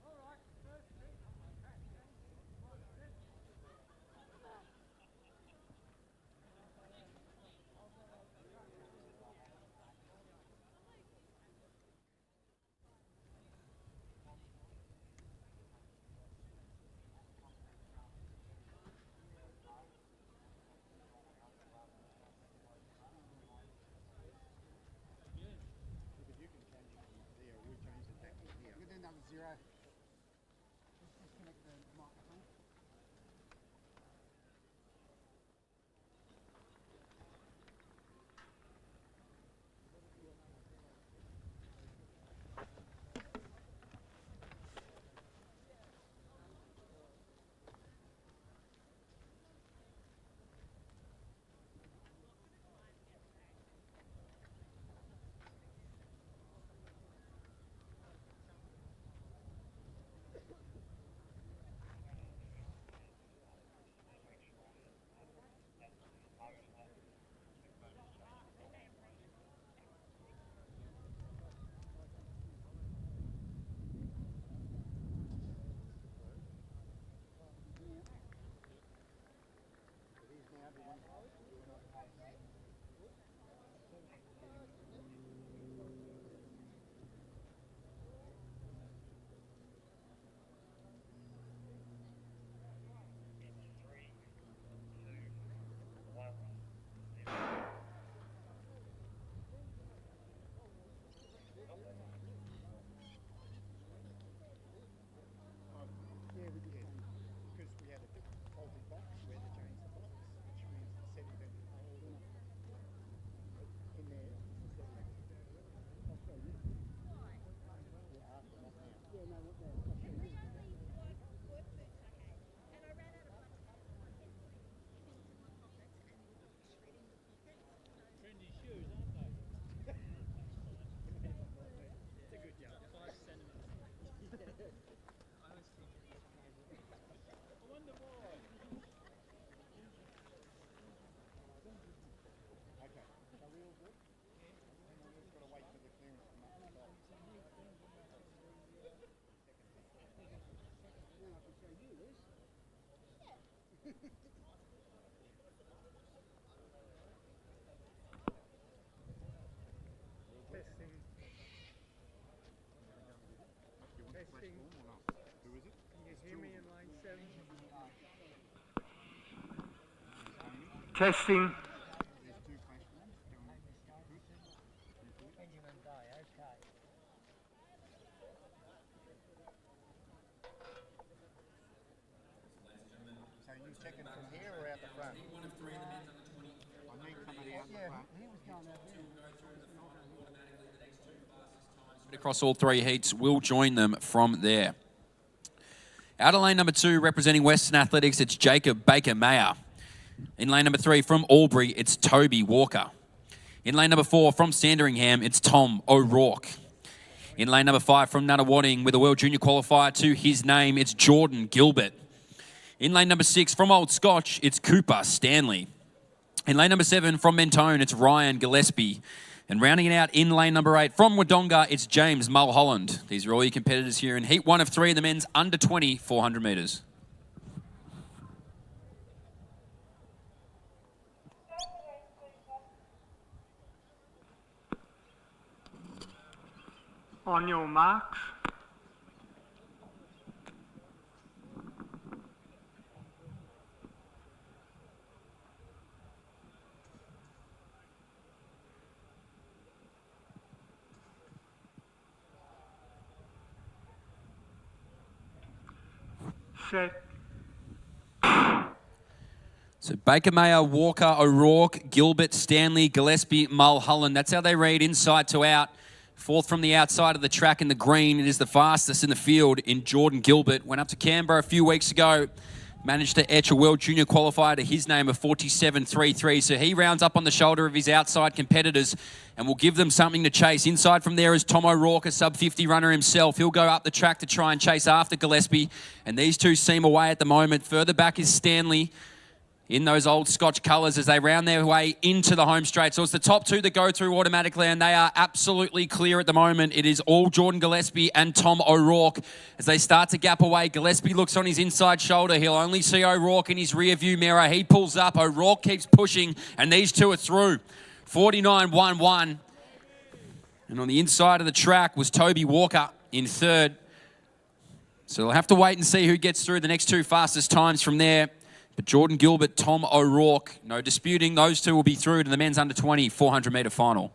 All right. Testing. Testing.
Who is it?
Can you hear me in line 7?
Testing. There's two questions.
Benjamin Day, okay.
So you checking from here or out the front? One of three in the men's under 20. I need somebody out the front.
He was going out there.
Across all three heats, will join them from there. Out of lane number 2, representing Western Athletics, it's Jacob Baker-Mayer. In lane number 3, from Albury, it's Toby Walker. In lane number 4, from Sandringham, it's Tom O'Rourke. In lane number 5, from Nunawading, with a World Junior qualifier to his name, it's Jordan Gilbert. In lane number 6, from Old Scotch, it's Cooper Stanley. In lane number 7, from Mentone, it's Ryan Gillespie. And rounding it out in lane number 8, from Wodonga, it's James Mulholland. These are all your competitors here in heat 1 of 3 of the men's under 20, 400 metres.
On your marks. Set.
So Baker-Mayer, Walker, O'Rourke, Gilbert, Stanley, Gillespie, Mulholland. That's how they read inside to out. Fourth from the outside of the track in the green. It is the fastest in the field in Jordan Gilbert. Went up to Canberra a few weeks ago. Managed to etch a World Junior qualifier to his name of 47.33. So he rounds up on the shoulder of his outside competitors and will give them something to chase. Inside from there is Tom O'Rourke, a sub-50 runner himself. He'll go up the track to try and chase after Gillespie. And these two seem away at the moment. Further back is Stanley in those Old Scotch colours as they round their way into the home straight. So it's the top two that go through automatically, and they are absolutely clear at the moment. It is all Jordan Gillespie and Tom O'Rourke as they start to gap away. Gillespie looks on his inside shoulder. He'll only see O'Rourke in his rear view mirror. He pulls up. O'Rourke keeps pushing, and these two are through. 49.11. And on the inside of the track was Toby Walker in third. So they'll have to wait and see who gets through the next two fastest times from there. But Jordan Gilbert, Tom O'Rourke, no disputing. Those two will be through to the men's under 20 400 metre final.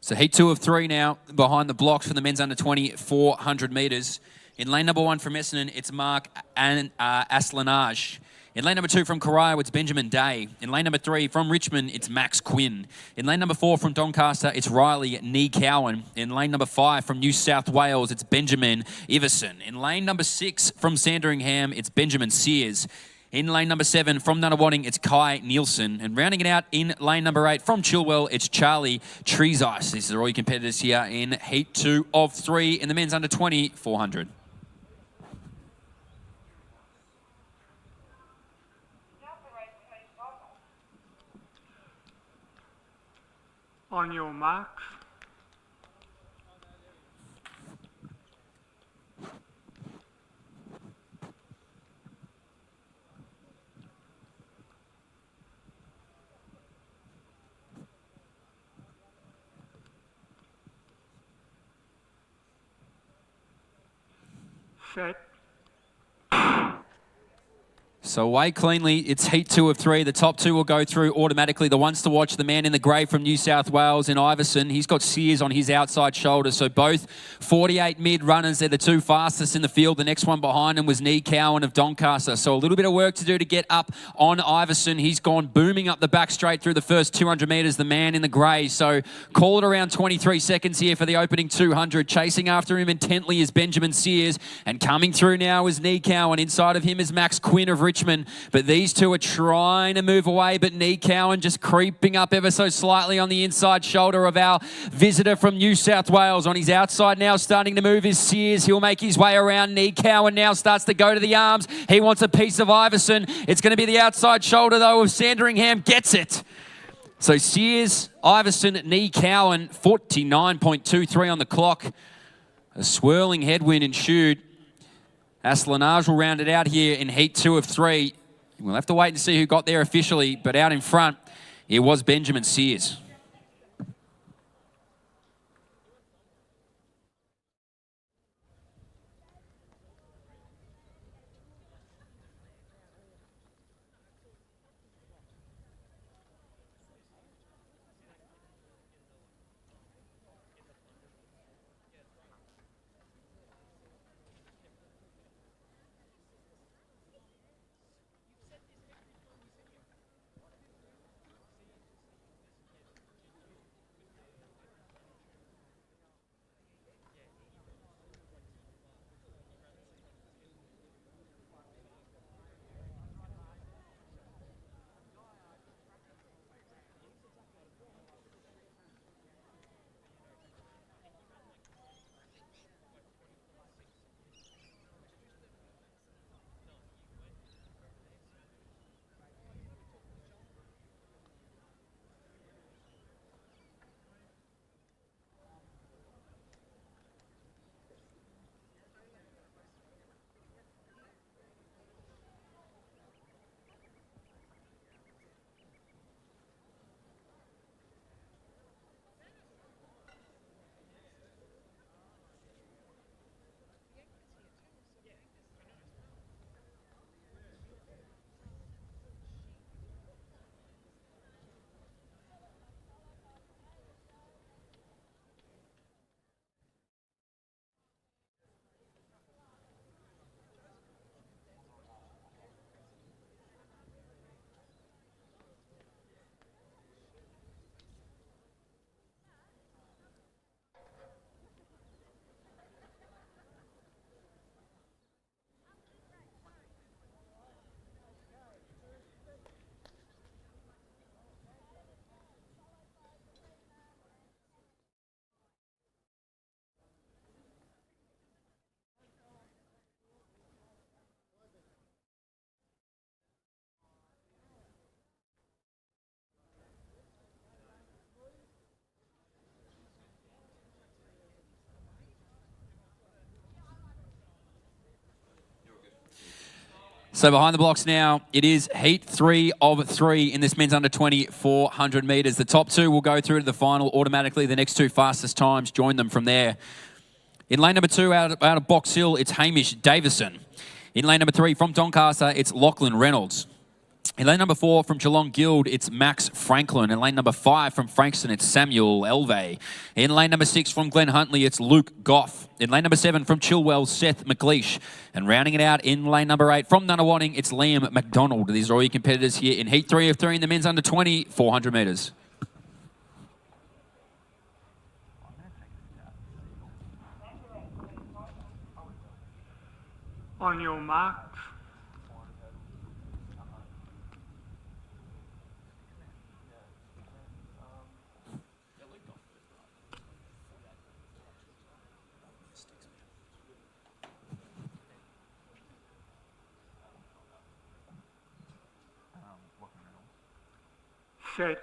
So heat 2 of 3 now behind the blocks for the men's under 20 400 metres. In lane number 1 from Essendon, it's Mark Aslanage. In lane number 2 from Corio, it's Benjamin Day. In lane number 3 from Richmond, it's Max Quinn. In lane number 4 from Doncaster, it's Riley Nee Cowan. In lane number 5 from New South Wales, it's Benjamin Iverson. In lane number 6 from Sandringham, it's Benjamin Sears. In lane number 7 from Nunawading, it's Kai Nielsen. And rounding it out in lane number 8 from Chilwell, it's Charlie Treesice. These are all your competitors here in Heat 2 of 3 in the men's under 20 400.
On your marks. Set.
So away cleanly, it's Heat 2 of 3. The top 2 will go through automatically. The ones to watch, the man in the grey from New South Wales in Iverson. He's got Sears on his outside shoulder. So both 48 mid runners. They're the 2 fastest in the field. The next one behind him was Nee Cowan of Doncaster. So a little bit of work to do to get up on Iverson. He's gone booming up the back straight through the first 200 metres, the man in the grey. So call it around 23 seconds here for the opening 200. Chasing after him intently is Benjamin Sears. And coming through now is Nee Cowan. Inside of him is Max Quinn of Richmond. But these two are trying to move away, but Nee Cowan just creeping up ever so slightly on the inside shoulder of our visitor from New South Wales. On his outside now, starting to move is Sears. He'll make his way around. Nee Cowan now starts to go to the arms. He wants a piece of Iverson. It's going to be the outside shoulder, though, of Sandringham. Gets it. So Sears, Iverson, Nee Cowan, 49.23 on the clock. A swirling headwind ensued. Aslanage will round it out here in Heat 2 of 3. We'll have to wait and see who got there officially, but out in front, it was Benjamin Sears. So behind the blocks now, it is Heat 3 of 3 in this men's under 20 400 metres. The top 2 will go through to the final automatically. The next 2 fastest times join them from there. In lane number 2 out of Box Hill, it's Hamish Davison. In lane number 3 from Doncaster, it's Lachlan Reynolds. In lane number 4 from Geelong Guild, it's Max Franklin. In lane number 5 from Frankston, it's Samuel Elvey. In lane number 6 from Glen Huntley, it's Luke Goff. In lane number 7 from Chilwell, Seth McLeish. And rounding it out in lane number 8 from Nunawading, it's Liam McDonald. These are all your competitors here in Heat 3 of 3 in the men's under 20, 400 metres.
On your marks. Set.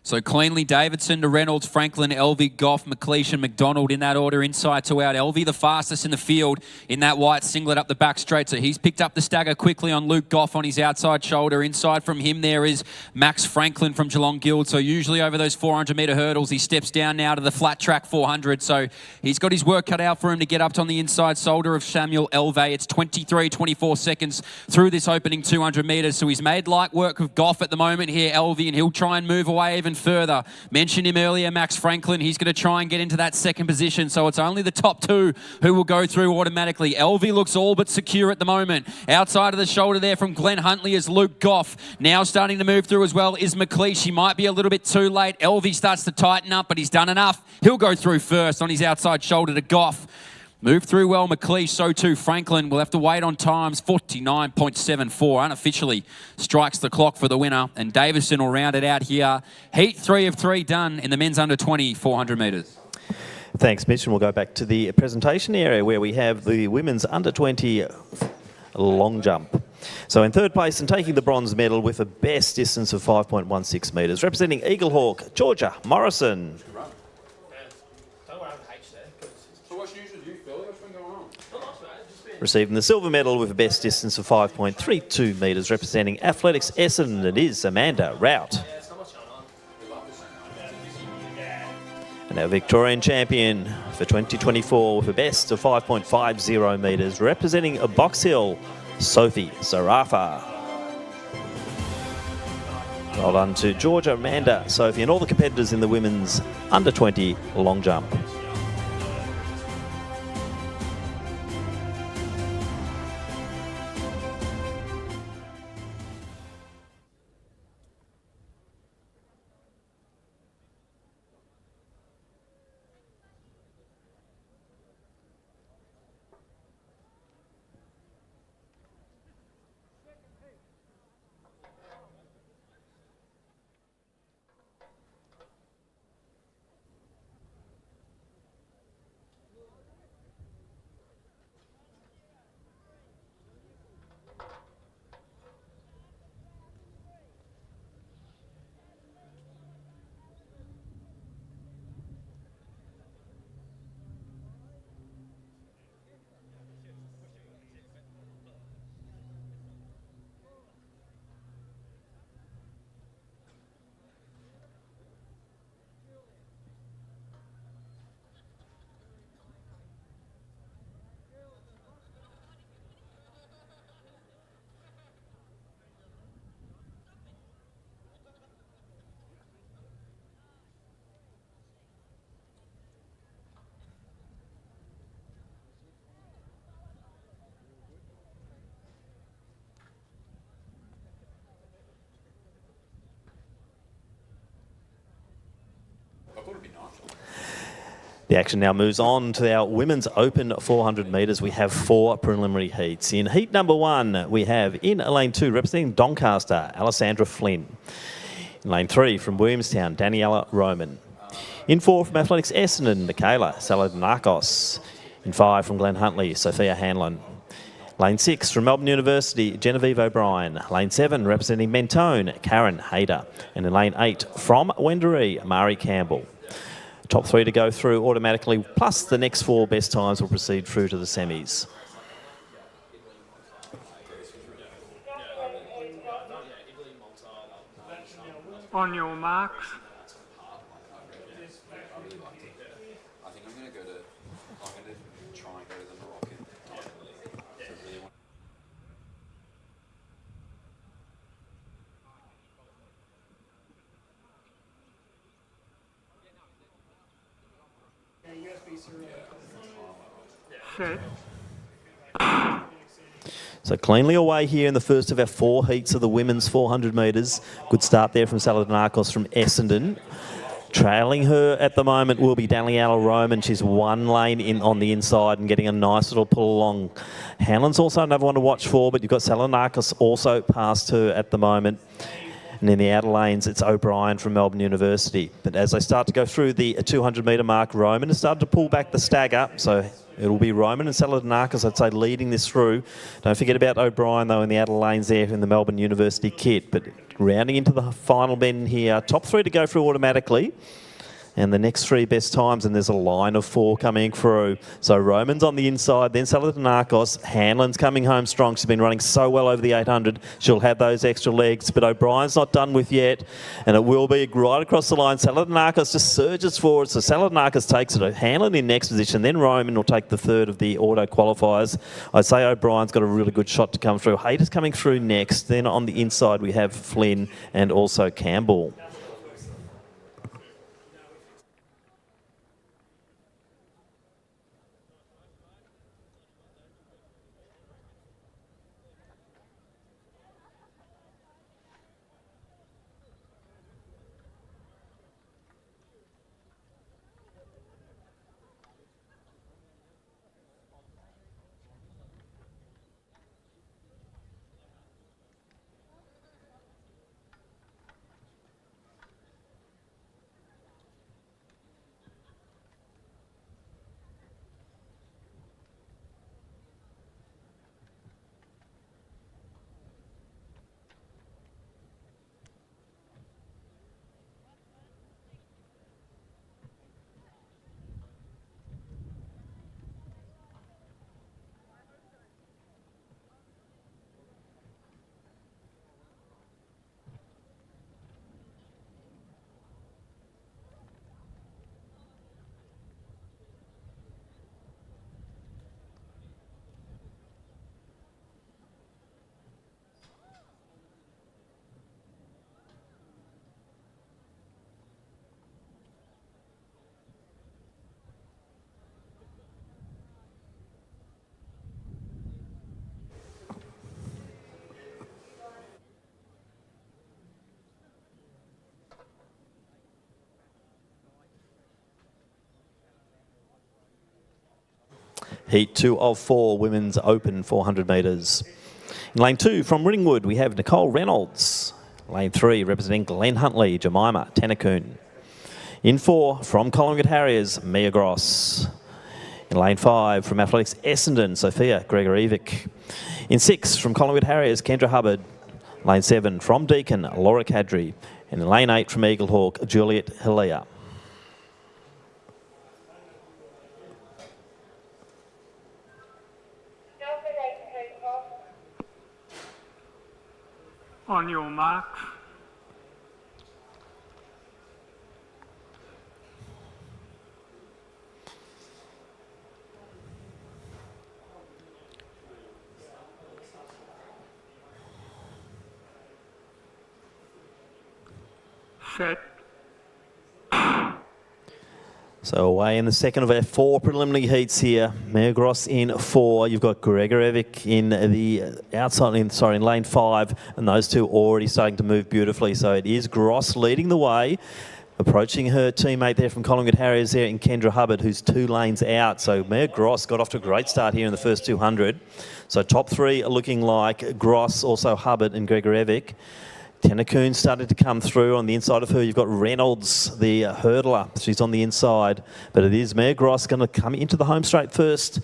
So cleanly, Davidson to Reynolds, Franklin, Elvey, Goff, McLeish and McDonald in that order, inside to out. Elvey the fastest in the field in that white singlet up the back straight. So he's picked up the stagger quickly on Luke Goff on his outside shoulder. Inside from him there is Max Franklin from Geelong Guild. So usually over those 400-metre hurdles, he steps down now to the flat track 400. So he's got his work cut out for him to get up on the inside shoulder of Samuel Elvey. It's 23-24 seconds through this opening 200 metres. So he's made light work of Goff at the moment here, Elvey, and he'll try and move away even further. Mentioned him earlier, Max Franklin. He's going to try and get into that second position. So it's only the top 2 who will go through automatically. Elvey looks all but secure at the moment. Outside of the shoulder there from Glen Huntley is Luke Goff. Now starting to move through as well is McLeish. He might be a little bit too late. Elvey starts to tighten up, but he's done enough. He'll go through first on his outside shoulder to Goff. Move through well, McLeish, so too Franklin. We'll have to wait on times. 49.74 unofficially strikes the clock for the winner. And Davison will round it out here. Heat 3 of 3 done in the men's under 20, 400 metres.
Thanks, Mitch. And we'll go back to the presentation area where we have the women's under 20 long jump. So in third place and taking the bronze medal with a best distance of 5.16 metres, representing Eaglehawk, Georgia Morrison. Receiving the silver medal with a best distance of 5.32 metres, representing Athletics Essendon, it is Amanda Rout. And our Victorian champion for 2024 with a best of 5.50 metres, representing Box Hill, Sophie Sarafa. Well done to Georgia, Amanda, Sophie and all the competitors in the women's under 20 long jump. The action now moves on to our women's open 400 metres. We have 4 preliminary heats. In heat number 1, we have in lane 2, representing Doncaster, Alessandra Flynn. In lane 3, from Williamstown, Daniela Roman. In 4, from Athletics Essendon, Michaela Saladinakos. In 5, from Glen Huntley, Sophia Hanlon. Lane 6, from Melbourne University, Genevieve O'Brien. Lane 7, representing Mentone, Karen Hayder. And in lane 8, from Wendouree, Mari Campbell. Top 3 to go through automatically, plus the next 4 best times will proceed through to the semis.
On your marks.
I think I'm going to try and go to the Moroccan.
Set.
So cleanly away here in the first of our 4 heats of the women's 400 metres. Good start there from Saladinakos from Essendon. Trailing her at the moment will be Daniela Roman. She's 1 lane in on the inside and getting a nice little pull along. Hanlon's also another one to watch for, but you've got Saladinakos also past her at the moment. And in the outer lanes, it's O'Brien from Melbourne University. But as they start to go through the 200 metre mark, Roman has started to pull back the stagger. So it'll be Roman and Saladinakos, I'd say, leading this through. Don't forget about O'Brien, though, in the outer lanes there in the Melbourne University kit. But rounding into the final bend here, top 3 to go through automatically. And the next 3 best times, and there's a line of 4 coming through. So Roman's on the inside, then Saladinakos. Hanlon's coming home strong. She's been running so well over the 800. She'll have those extra legs, but O'Brien's not done with yet. And it will be right across the line. Saladinakos just surges forward. So Saladinakos takes it. Hanlon in next position. Then Roman will take the 3rd of the auto qualifiers. I'd say O'Brien's got a really good shot to come through. Hayter's coming through next. Then on the inside, we have Flynn and also Campbell. Heat 2 of 4, women's open 400 metres. In lane 2, from Ringwood, we have Nicole Reynolds. Lane 3, representing Glen Huntley, Jemima Tanakun. In 4, from Collingwood Harriers, Mia Gross. In lane 5, from Athletics Essendon, Sophia Gregorevic. In 6, from Collingwood Harriers, Kendra Hubbard. Lane 7, from Deakin, Laura Kadri. And in lane 8, from Eaglehawk, Juliet Hilia.
On your marks. Set.
So away in the second of our 4 preliminary heats here. Mia Gross in 4. You've got Gregorevic in the outside, in lane 5, and those two already starting to move beautifully. So it is Gross leading the way, approaching her teammate there from Collingwood Harriers there in Kendra Hubbard, who's 2 lanes out. So Mia Gross got off to a great start here in the first 200. So top 3 are looking like Gross, also Hubbard and Gregorevic. Tanakun started to come through. On the inside of her, you've got Reynolds, the hurdler. She's on the inside. But it is Mia Gross going to come into the home straight first.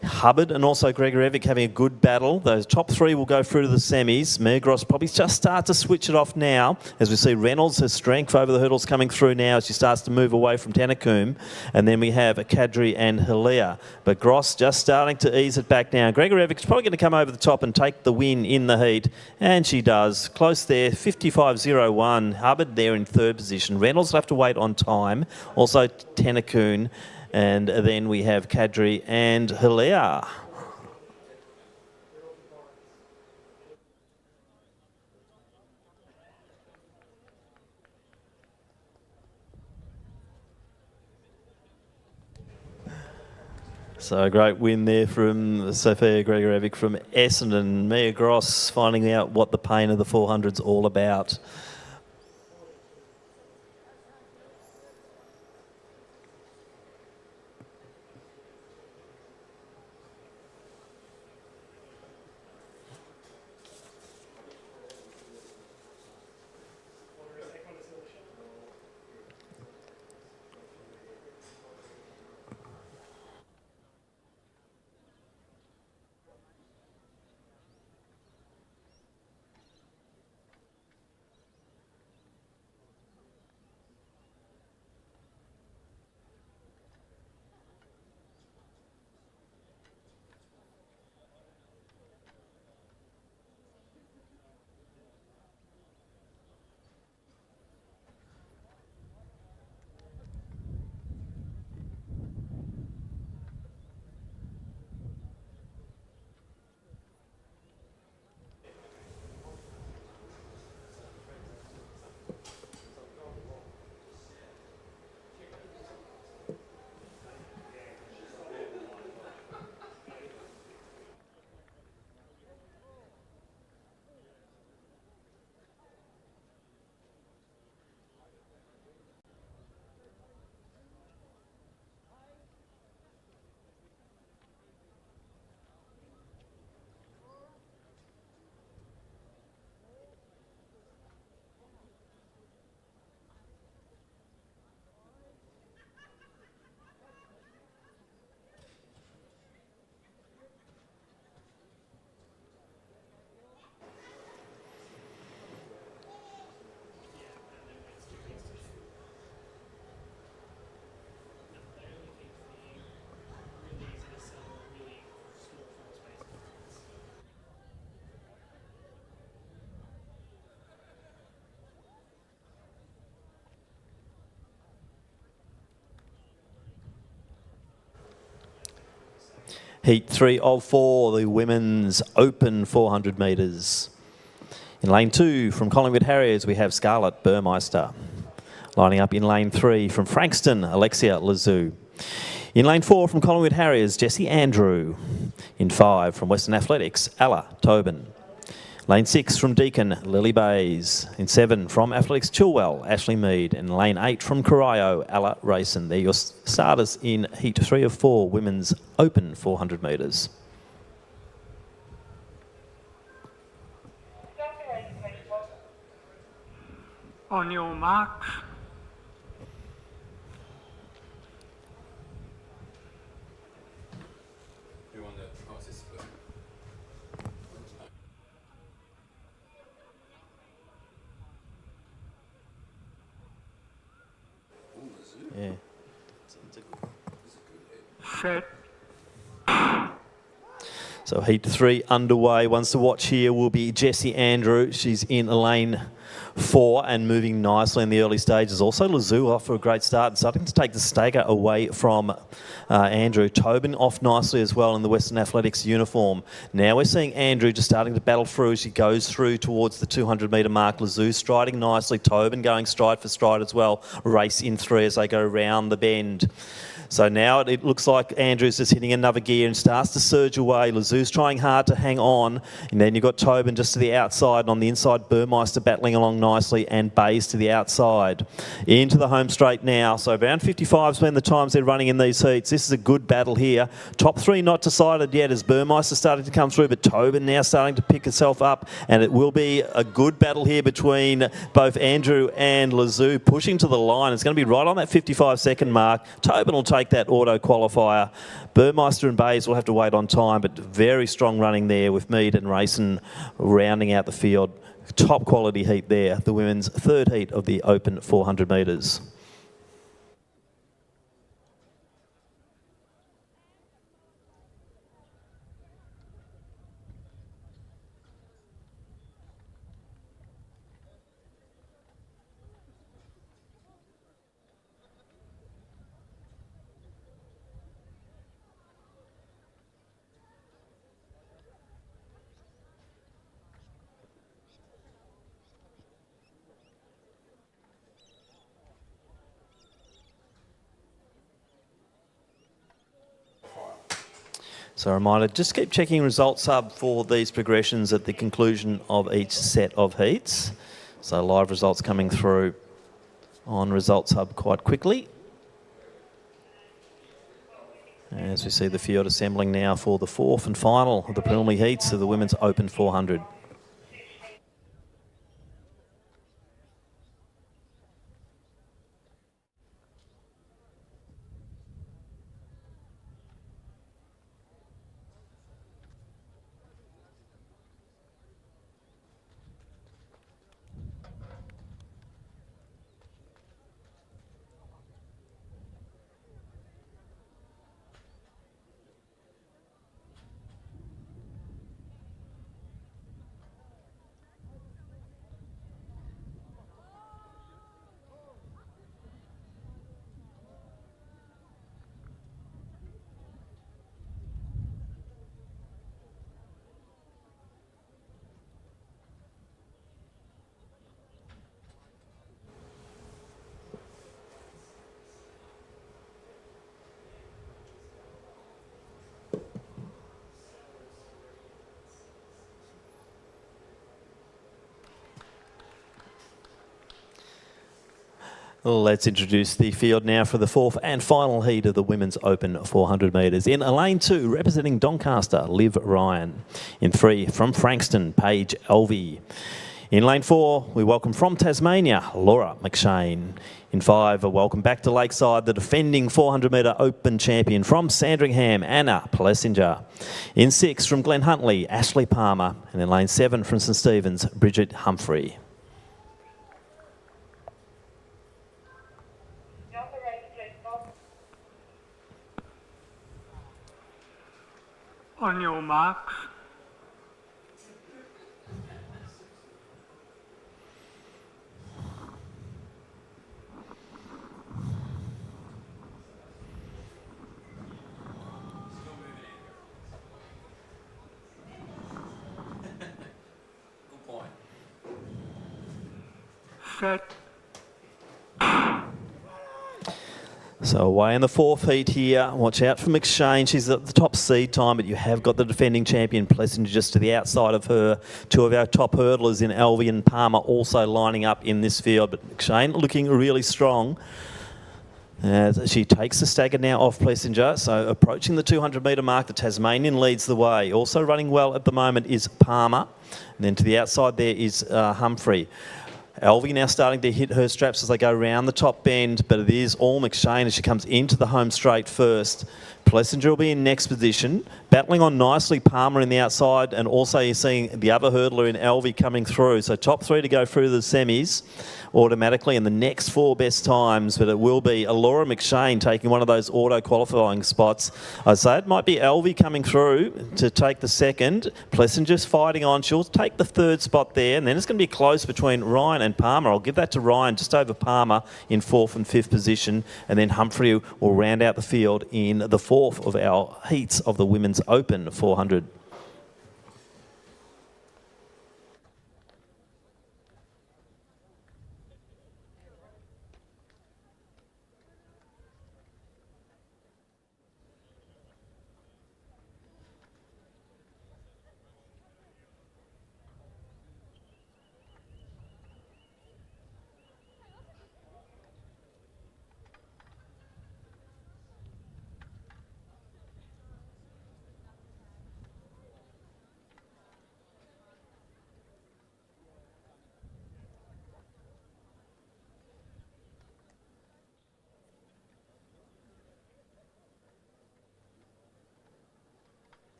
Hubbard and also Gregorevic having a good battle. Those top 3 will go through to the semis. Mia Gross probably just start to switch it off now. As we see Reynolds, her strength over the hurdles coming through now as she starts to move away from Tanakun. And then we have Kadri and Hilia. But Gross just starting to ease it back now. Gregorevic's probably going to come over the top and take the win in the heat. And she does. Close there, 55.01. Hubbard there in 3rd position. Reynolds will have to wait on time. Also Tanakun. And then we have Kadri and Hilia. So a great win there from Sofia Gregorevic from Essendon. Mia Gross finding out what the pain of the 400's all about. Heat 3 of 4, the women's open 400 metres. In lane 2 from Collingwood Harriers, we have Scarlett Burmeister. Lining up in lane 3 from Frankston, Alexia Lazou. In lane 4 from Collingwood Harriers, Jessie Andrew. In 5 from Western Athletics, Ella Tobin. Lane 6 from Deakin, Lily Bays. In 7 from Athletics Chilwell, Ashley Mead. In lane 8 from Corio, Ella Rayson. They're your starters in Heat 3 of 4, women's open 400 metres.
On your marks.
Yeah.
Set.
So Heat 3 underway. Ones to watch here will be Jessie Andrew. She's in lane 4 and moving nicely in the early stages. Also Lazou off for a great start and starting to take the stagger away from Andrew. Tobin off nicely as well in the Western Athletics uniform. Now we're seeing Andrew just starting to battle through as she goes through towards the 200 metre mark. Lazou striding nicely. Tobin going stride for stride as well. Race in 3 as they go round the bend. So now it looks like Andrews just hitting another gear and starts to surge away. Lazou's trying hard to hang on. And then you've got Tobin just to the outside. And on the inside, Burmeister battling along nicely and Bays to the outside. Into the home straight now. So around 55's been the times they're running in these heats. This is a good battle here. Top 3 not decided yet as Burmeister starting to come through, but Tobin now starting to pick herself up. And it will be a good battle here between both Andrew and Lazou pushing to the line. It's going to be right on that 55-second mark. Tobin will take that auto qualifier. Burmeister and Bays will have to wait on time, but very strong running there with Mead and Rayson rounding out the field. Top quality heat there, the women's 3rd heat of the open 400 metres. So a reminder, just keep checking Results Hub for these progressions at the conclusion of each set of heats. So live results coming through on Results Hub quite quickly. As we see the field assembling now for the fourth and final of the preliminary heats of the Women's Open 400. Let's introduce the field now for the fourth and final heat of the Women's Open 400 metres. In lane 2, representing Doncaster, Liv Ryan. In 3, from Frankston, Paige Elvey. In lane 4, we welcome from Tasmania, Laura McShane. In 5, a welcome back to Lakeside, the defending 400 metre Open champion from Sandringham, Anna Plessinger. In 6, from Glen Huntly, Ashley Palmer. And in lane 7, from St Stephen's, Bridget Humphrey.
On your marks.
Good point.
Set.
So away in the fourth heat here, watch out for McShane. She's at the top seed time, but you have got the defending champion Plessinger just to the outside of her. Two of our top hurdlers in Elvey and Palmer also lining up in this field, but McShane looking really strong. As she takes the stagger now off Plessinger, so approaching the 200 metre mark, the Tasmanian leads the way. Also running well at the moment is Palmer, and then to the outside there is Humphrey. Elvey now starting to hit her straps as they go round the top bend, but it is all McShane as she comes into the home straight first. Plessinger will be in next position, battling on nicely Palmer in the outside, and also you're seeing the other hurdler in Elvey coming through. So top 3 to go through the semis automatically in the next 4 best times, but it will be Laura McShane taking one of those auto qualifying spots. I'd say it might be Elvey coming through to take the second. Plessinger's fighting on. She'll take the 3rd spot there, and then it's going to be close between Ryan and Palmer. I'll give that to Ryan, just over Palmer in 4th and 5th position, and then Humphrey will round out the field in the 4th of our heats of the Women's Open 400.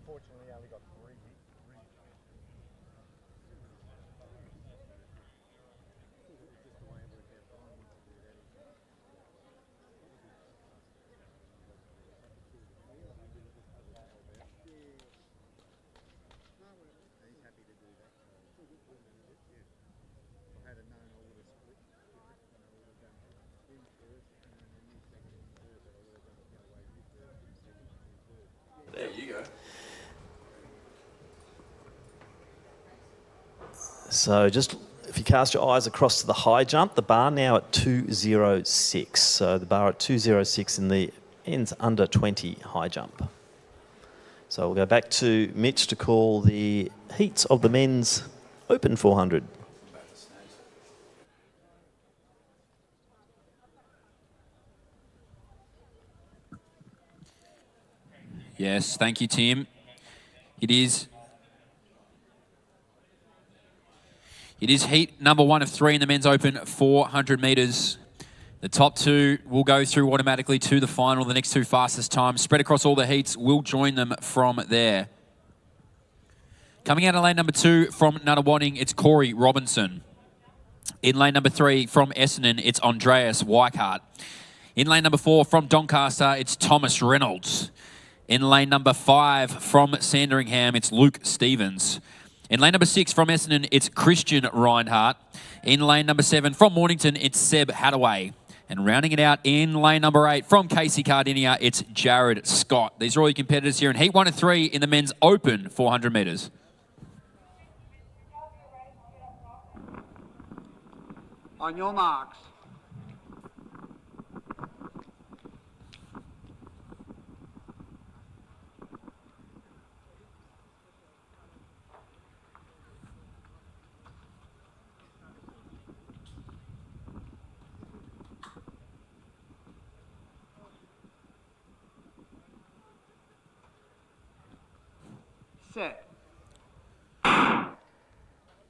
Unfortunately, I only got three.
So just if you cast your eyes across to the high jump, the bar now at 2:06. So the bar at 2:06 in the ends under 20 high jump. So we'll go back to Mitch to call the heats of the men's open 400.
Yes, thank you, Tim. It is heat number 1 of 3 in the men's open 400 metres. The top 2 will go through automatically to the final. The next 2 fastest times spread across all the heats will join them from there. Coming out of lane number 2 from Nunawading, it's Corey Robinson. In lane number 3 from Essendon, it's Andreas Weichart. In lane number 4 from Doncaster, it's Thomas Reynolds. In lane number 5 from Sandringham, it's Luke Stevens. In lane number 6 from Essendon, it's Christian Reinhardt. In lane number 7 from Mornington, it's Seb Hadaway. And rounding it out in lane number 8 from Casey Cardinia, it's Jared Scott. These are all your competitors here in heat 1 of 3 in the men's open 400 metres.
On your marks. Set.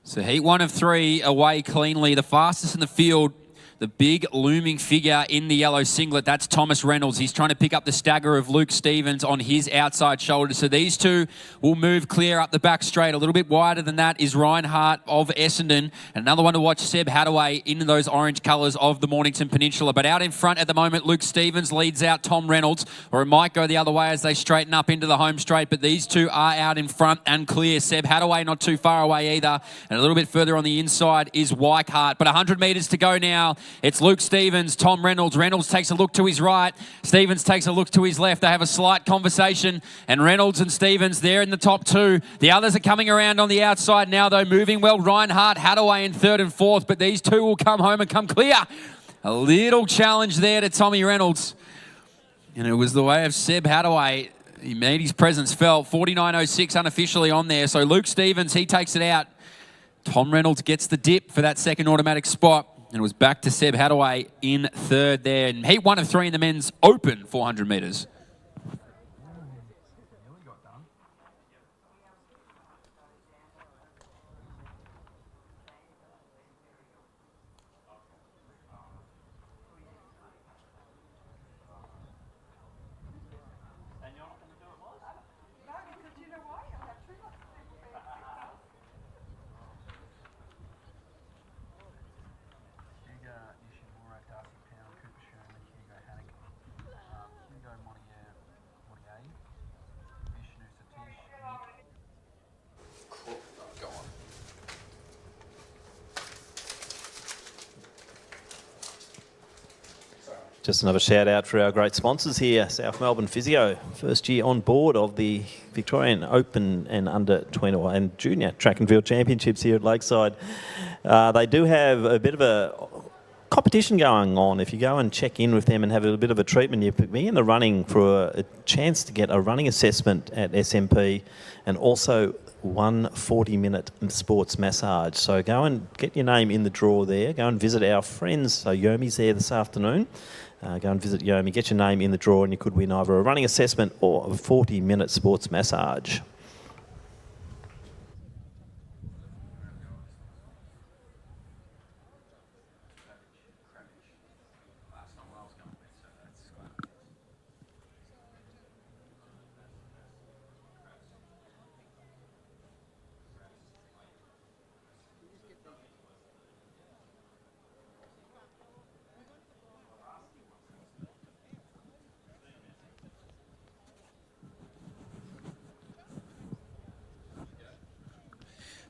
So heat 1 of 3 away cleanly. The fastest in the field, the big looming figure in the yellow singlet, that's Thomas Reynolds. He's trying to pick up the stagger of Luke Stevens on his outside shoulder. So these two will move clear up the back straight. A little bit wider than that is Reinhardt of Essendon. Another one to watch, Seb Hadaway in those orange colours of the Mornington Peninsula. But out in front at the moment, Luke Stevens leads out Tom Reynolds, or it might go the other way as they straighten up into the home straight. But these two are out in front and clear. Seb Hadaway not too far away either. And a little bit further on the inside is Weichart. But 100 metres to go now. It's Luke Stevens, Tom Reynolds. Reynolds takes a look to his right. Stevens takes a look to his left. They have a slight conversation. And Reynolds and Stevens, they're in the top 2. The others are coming around on the outside now, though, moving well. Reinhardt, Hadaway in 3rd and 4th. But these two will come home and come clear. A little challenge there to Tommy Reynolds. And it was the way of Seb Hadaway. He made his presence felt. 49.06 unofficially on there. So Luke Stevens, he takes it out. Tom Reynolds gets the dip for that second automatic spot. And it was back to Seb Hadaway in 3rd there. And heat 1 of 3 in the men's open 400 metres.
Just another shout out for our great sponsors here, South Melbourne Physio, first year on board of the Victorian Open and under 21 and Junior Track and Field Championships here at Lakeside. They do have a bit of a competition going on. If you go and check in with them and have a bit of a treatment, you put me in the running for a chance to get a running assessment at SMP and also 1 40-minute sports massage. So go and get your name in the draw there. Go and visit our friends. So Yomi's there this afternoon. Go and visit Yomi, get your name in the draw, and you could win either a running assessment or a 40-minute sports massage.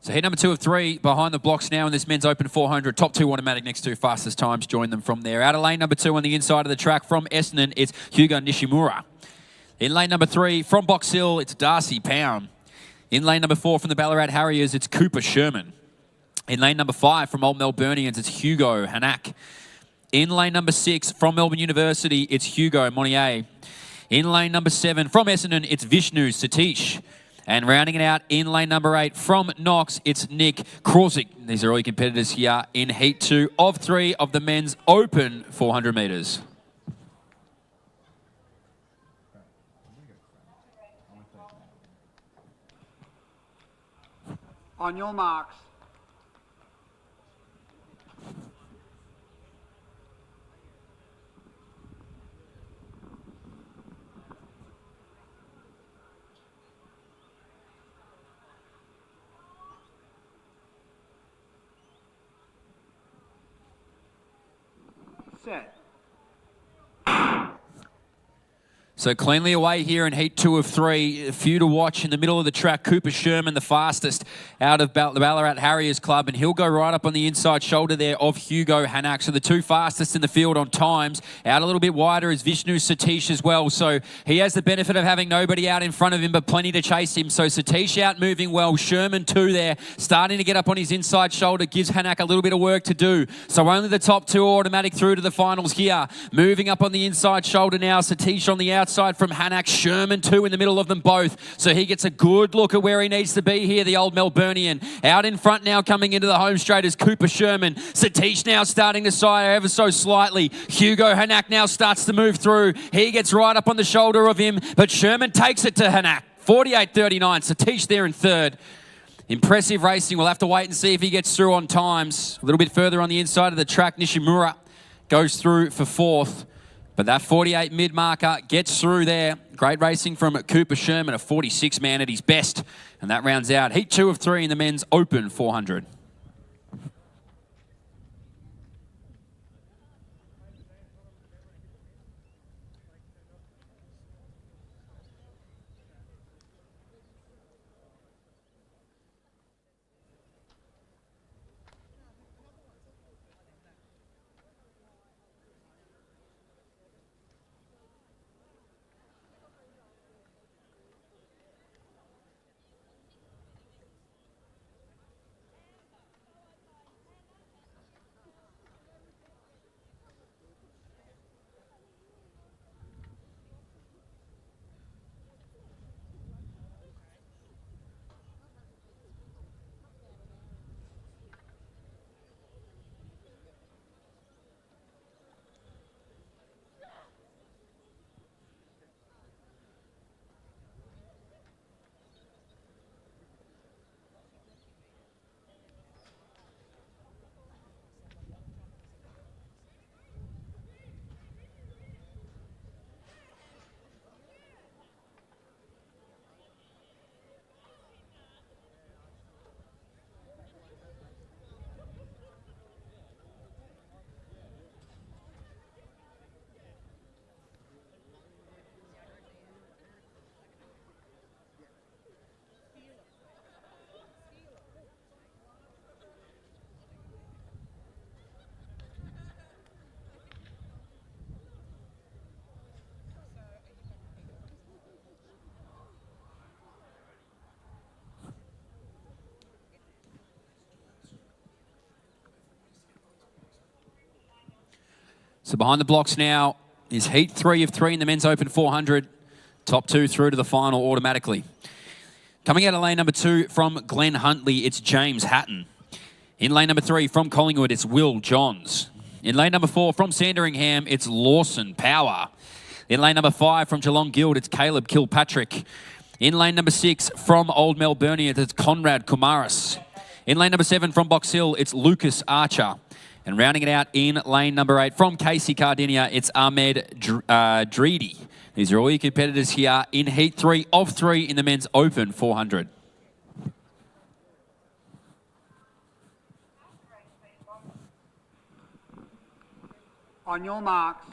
So heat number 2 of 3 behind the blocks now in this men's open 400. Top 2 automatic, next 2 fastest times. Join them from there. Out of lane number 2 on the inside of the track from Essendon, it's Hugo Nishimura. In lane number 3 from Box Hill, it's Darcy Pound. In lane number 4 from the Ballarat Harriers, it's Cooper Sherman. In lane number 5 from Old Melburnians, it's Hugo Hanak. In lane number 6 from Melbourne University, it's Hugo Monnier. In lane number 7 from Essendon, it's Vishnu Satish. And rounding it out in lane number 8 from Knox, it's Nick Krosick. These are all your competitors here in Heat 2 of 3 of the men's open 400 metres.
On your marks. Set.
So cleanly away here in Heat 2 of 3. A few to watch in the middle of the track. Cooper Sherman, the fastest out of the Ballarat Harriers Club. And he'll go right up on the inside shoulder there of Hugo Hanak. So the 2 fastest in the field on times. Out a little bit wider is Vishnu Satish as well. So he has the benefit of having nobody out in front of him, but plenty to chase him. So Satish out moving well. Sherman 2 there. Starting to get up on his inside shoulder. Gives Hanak a little bit of work to do. So only the top 2 are automatic through to the finals here. Moving up on the inside shoulder now. Satish on the outside from Hanak. Sherman 2 in the middle of them both. So he gets a good look at where he needs to be here, the Old Melburnian. Out in front now coming into the home straight is Cooper Sherman. Satish now starting to side ever so slightly. Hugo Hanak now starts to move through. He gets right up on the shoulder of him, but Sherman takes it to Hanak. 48.39. Satish there in third. Impressive racing. We'll have to wait and see if he gets through on times. A little bit further on the inside of the track, Nishimura goes through for fourth. But that 48 mid-marker gets through there. Great racing from Cooper Sherman, a 46 man at his best. And that rounds out Heat 2 of 3 in the men's open 400. So behind the blocks now is Heat 3 of 3 in the men's open 400. Top 2 through to the final automatically. Coming out of lane number 2 from Glen Huntley, it's James Hatton. In lane number 3 from Collingwood, it's Will Johns. In lane number 4 from Sandringham, it's Lawson Power. In lane number 5 from Geelong Guild, it's Caleb Kilpatrick. In lane number 6 from Old Melburnians, it's Conrad Kumaris. In lane number 7 from Box Hill, it's Lucas Archer. And rounding it out in lane number 8 from Casey Cardinia, it's Ahmed Dreedy. These are all your competitors here in Heat 3 of 3 in the men's open 400.
On your marks.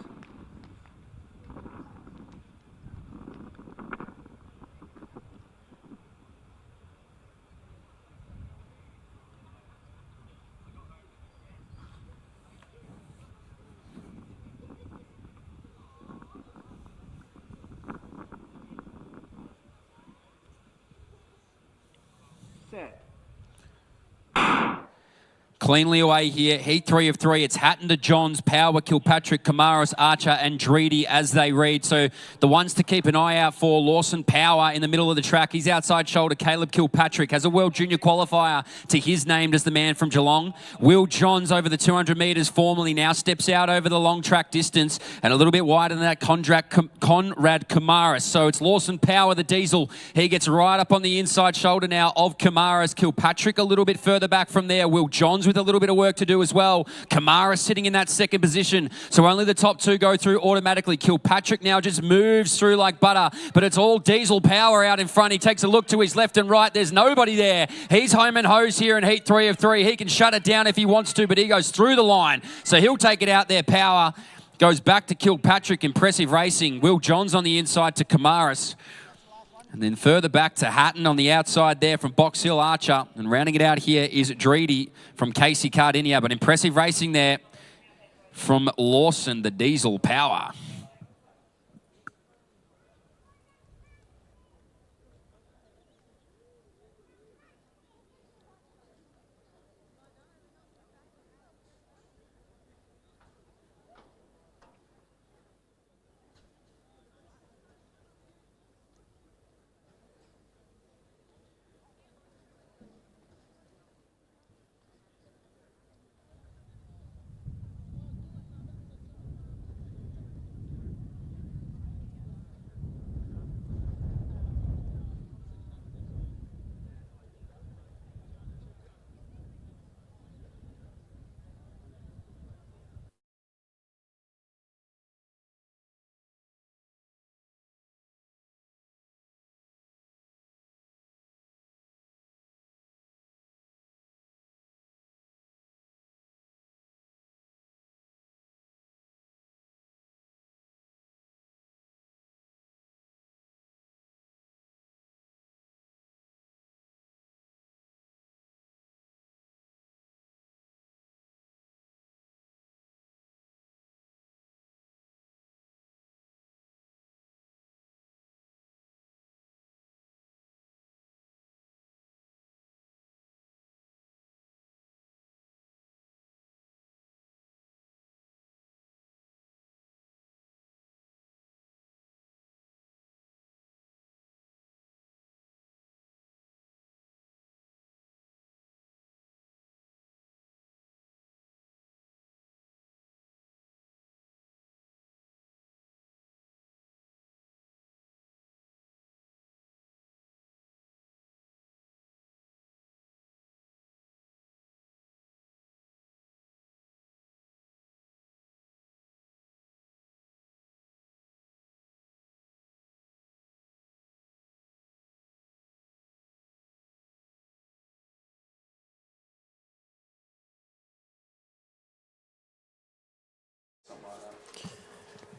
cleanly away here. Heat 3 of 3. It's Hatton to Johns, Power, Kilpatrick, Kamaris, Archer, and Dreedy as they read. So the ones to keep an eye out for, Lawson Power in the middle of the track. He's outside shoulder. Caleb Kilpatrick has a World Junior qualifier to his name as the man from Geelong. Will Johns over the 200 metres formally now steps out over the long track distance and a little bit wider than that Conrad Kamaris. So it's Lawson Power, the diesel. He gets right up on the inside shoulder now of Kamaris. Kilpatrick a little bit further back from there. Will Johns with a little bit of work to do as well. Kamaris sitting in that second position. So only the top two go through automatically. Kilpatrick now just moves through like butter, but it's all diesel Power out in front. He takes a look to his left and right. There's nobody there. He's home and hose here in Heat 3 of 3. He can shut it down if he wants to, but he goes through the line. So he'll take it out there. Power goes back to Kilpatrick. Impressive racing. Will Johns on the inside to Kamaris. And then further back to Hatton on the outside there from Box Hill Archer. And rounding it out here is Dreedy from Casey Cardinia. But impressive racing there from Lawson, the diesel Power.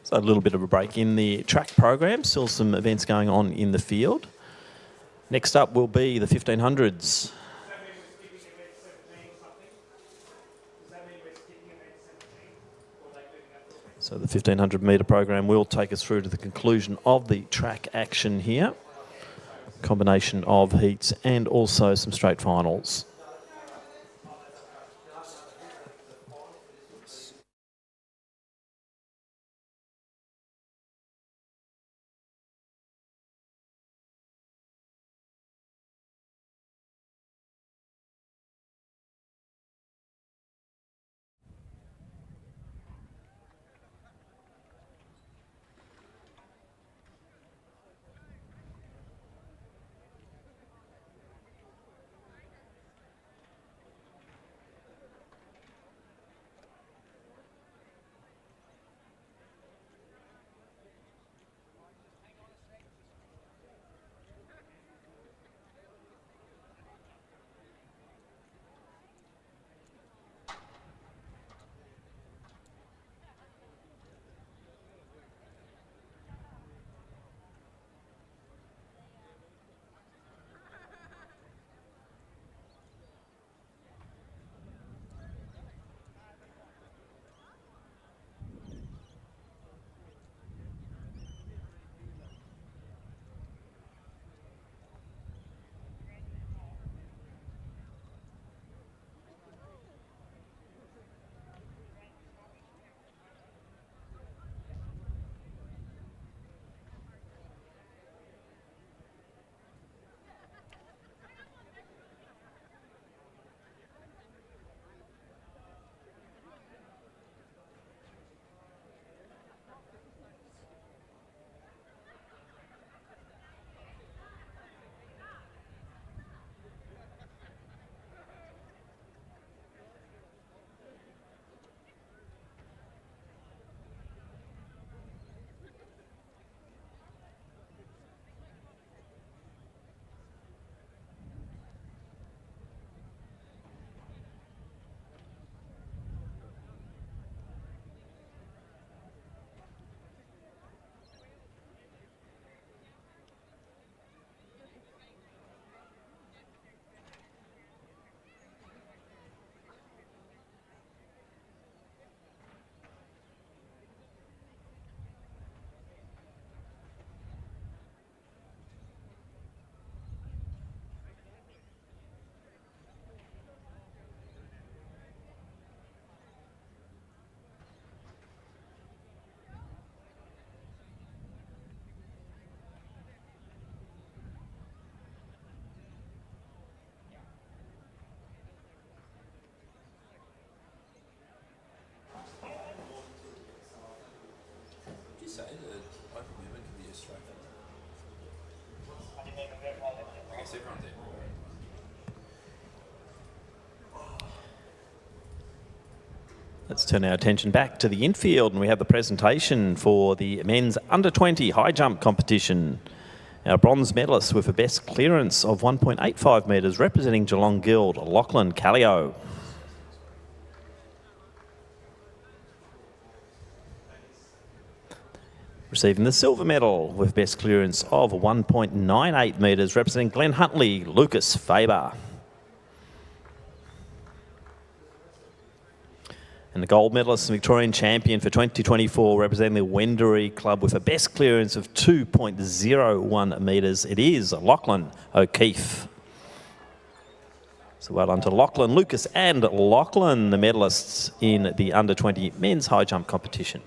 So a little bit of a break in the track program. Still some events going on in the field. Next up will be the 1500s. So the 1500 metre program will take us through to the conclusion of the track action here. Combination of heats and also some straight finals. Let's turn our attention back to the infield, and we have the presentation for the men's under-20 high jump competition. Our bronze medalist with a best clearance of 1.85 metres, representing Geelong Guild, Lachlan Callio. Receiving the silver medal with best clearance of 1.98 metres, representing Glen Huntley, Lucas Faber. And the gold medalist and Victorian champion for 2024, representing the Wendouree Club with a best clearance of 2.01 metres. It is Lachlan O'Keefe. So well done to Lachlan, Lucas and Lachlan, the medalists in the under-20 men's high jump competition.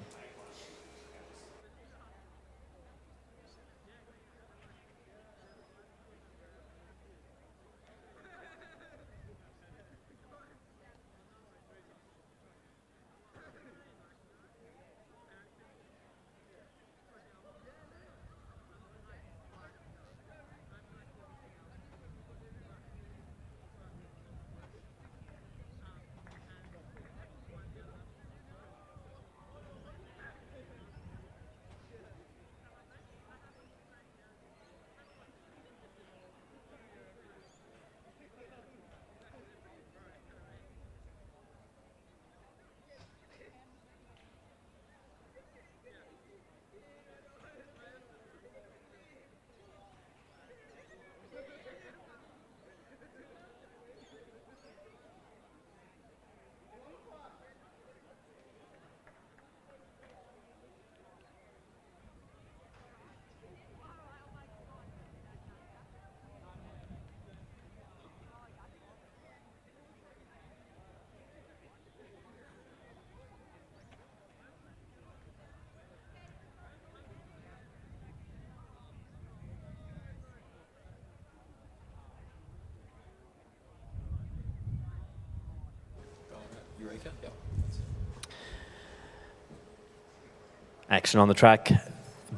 Action on the track.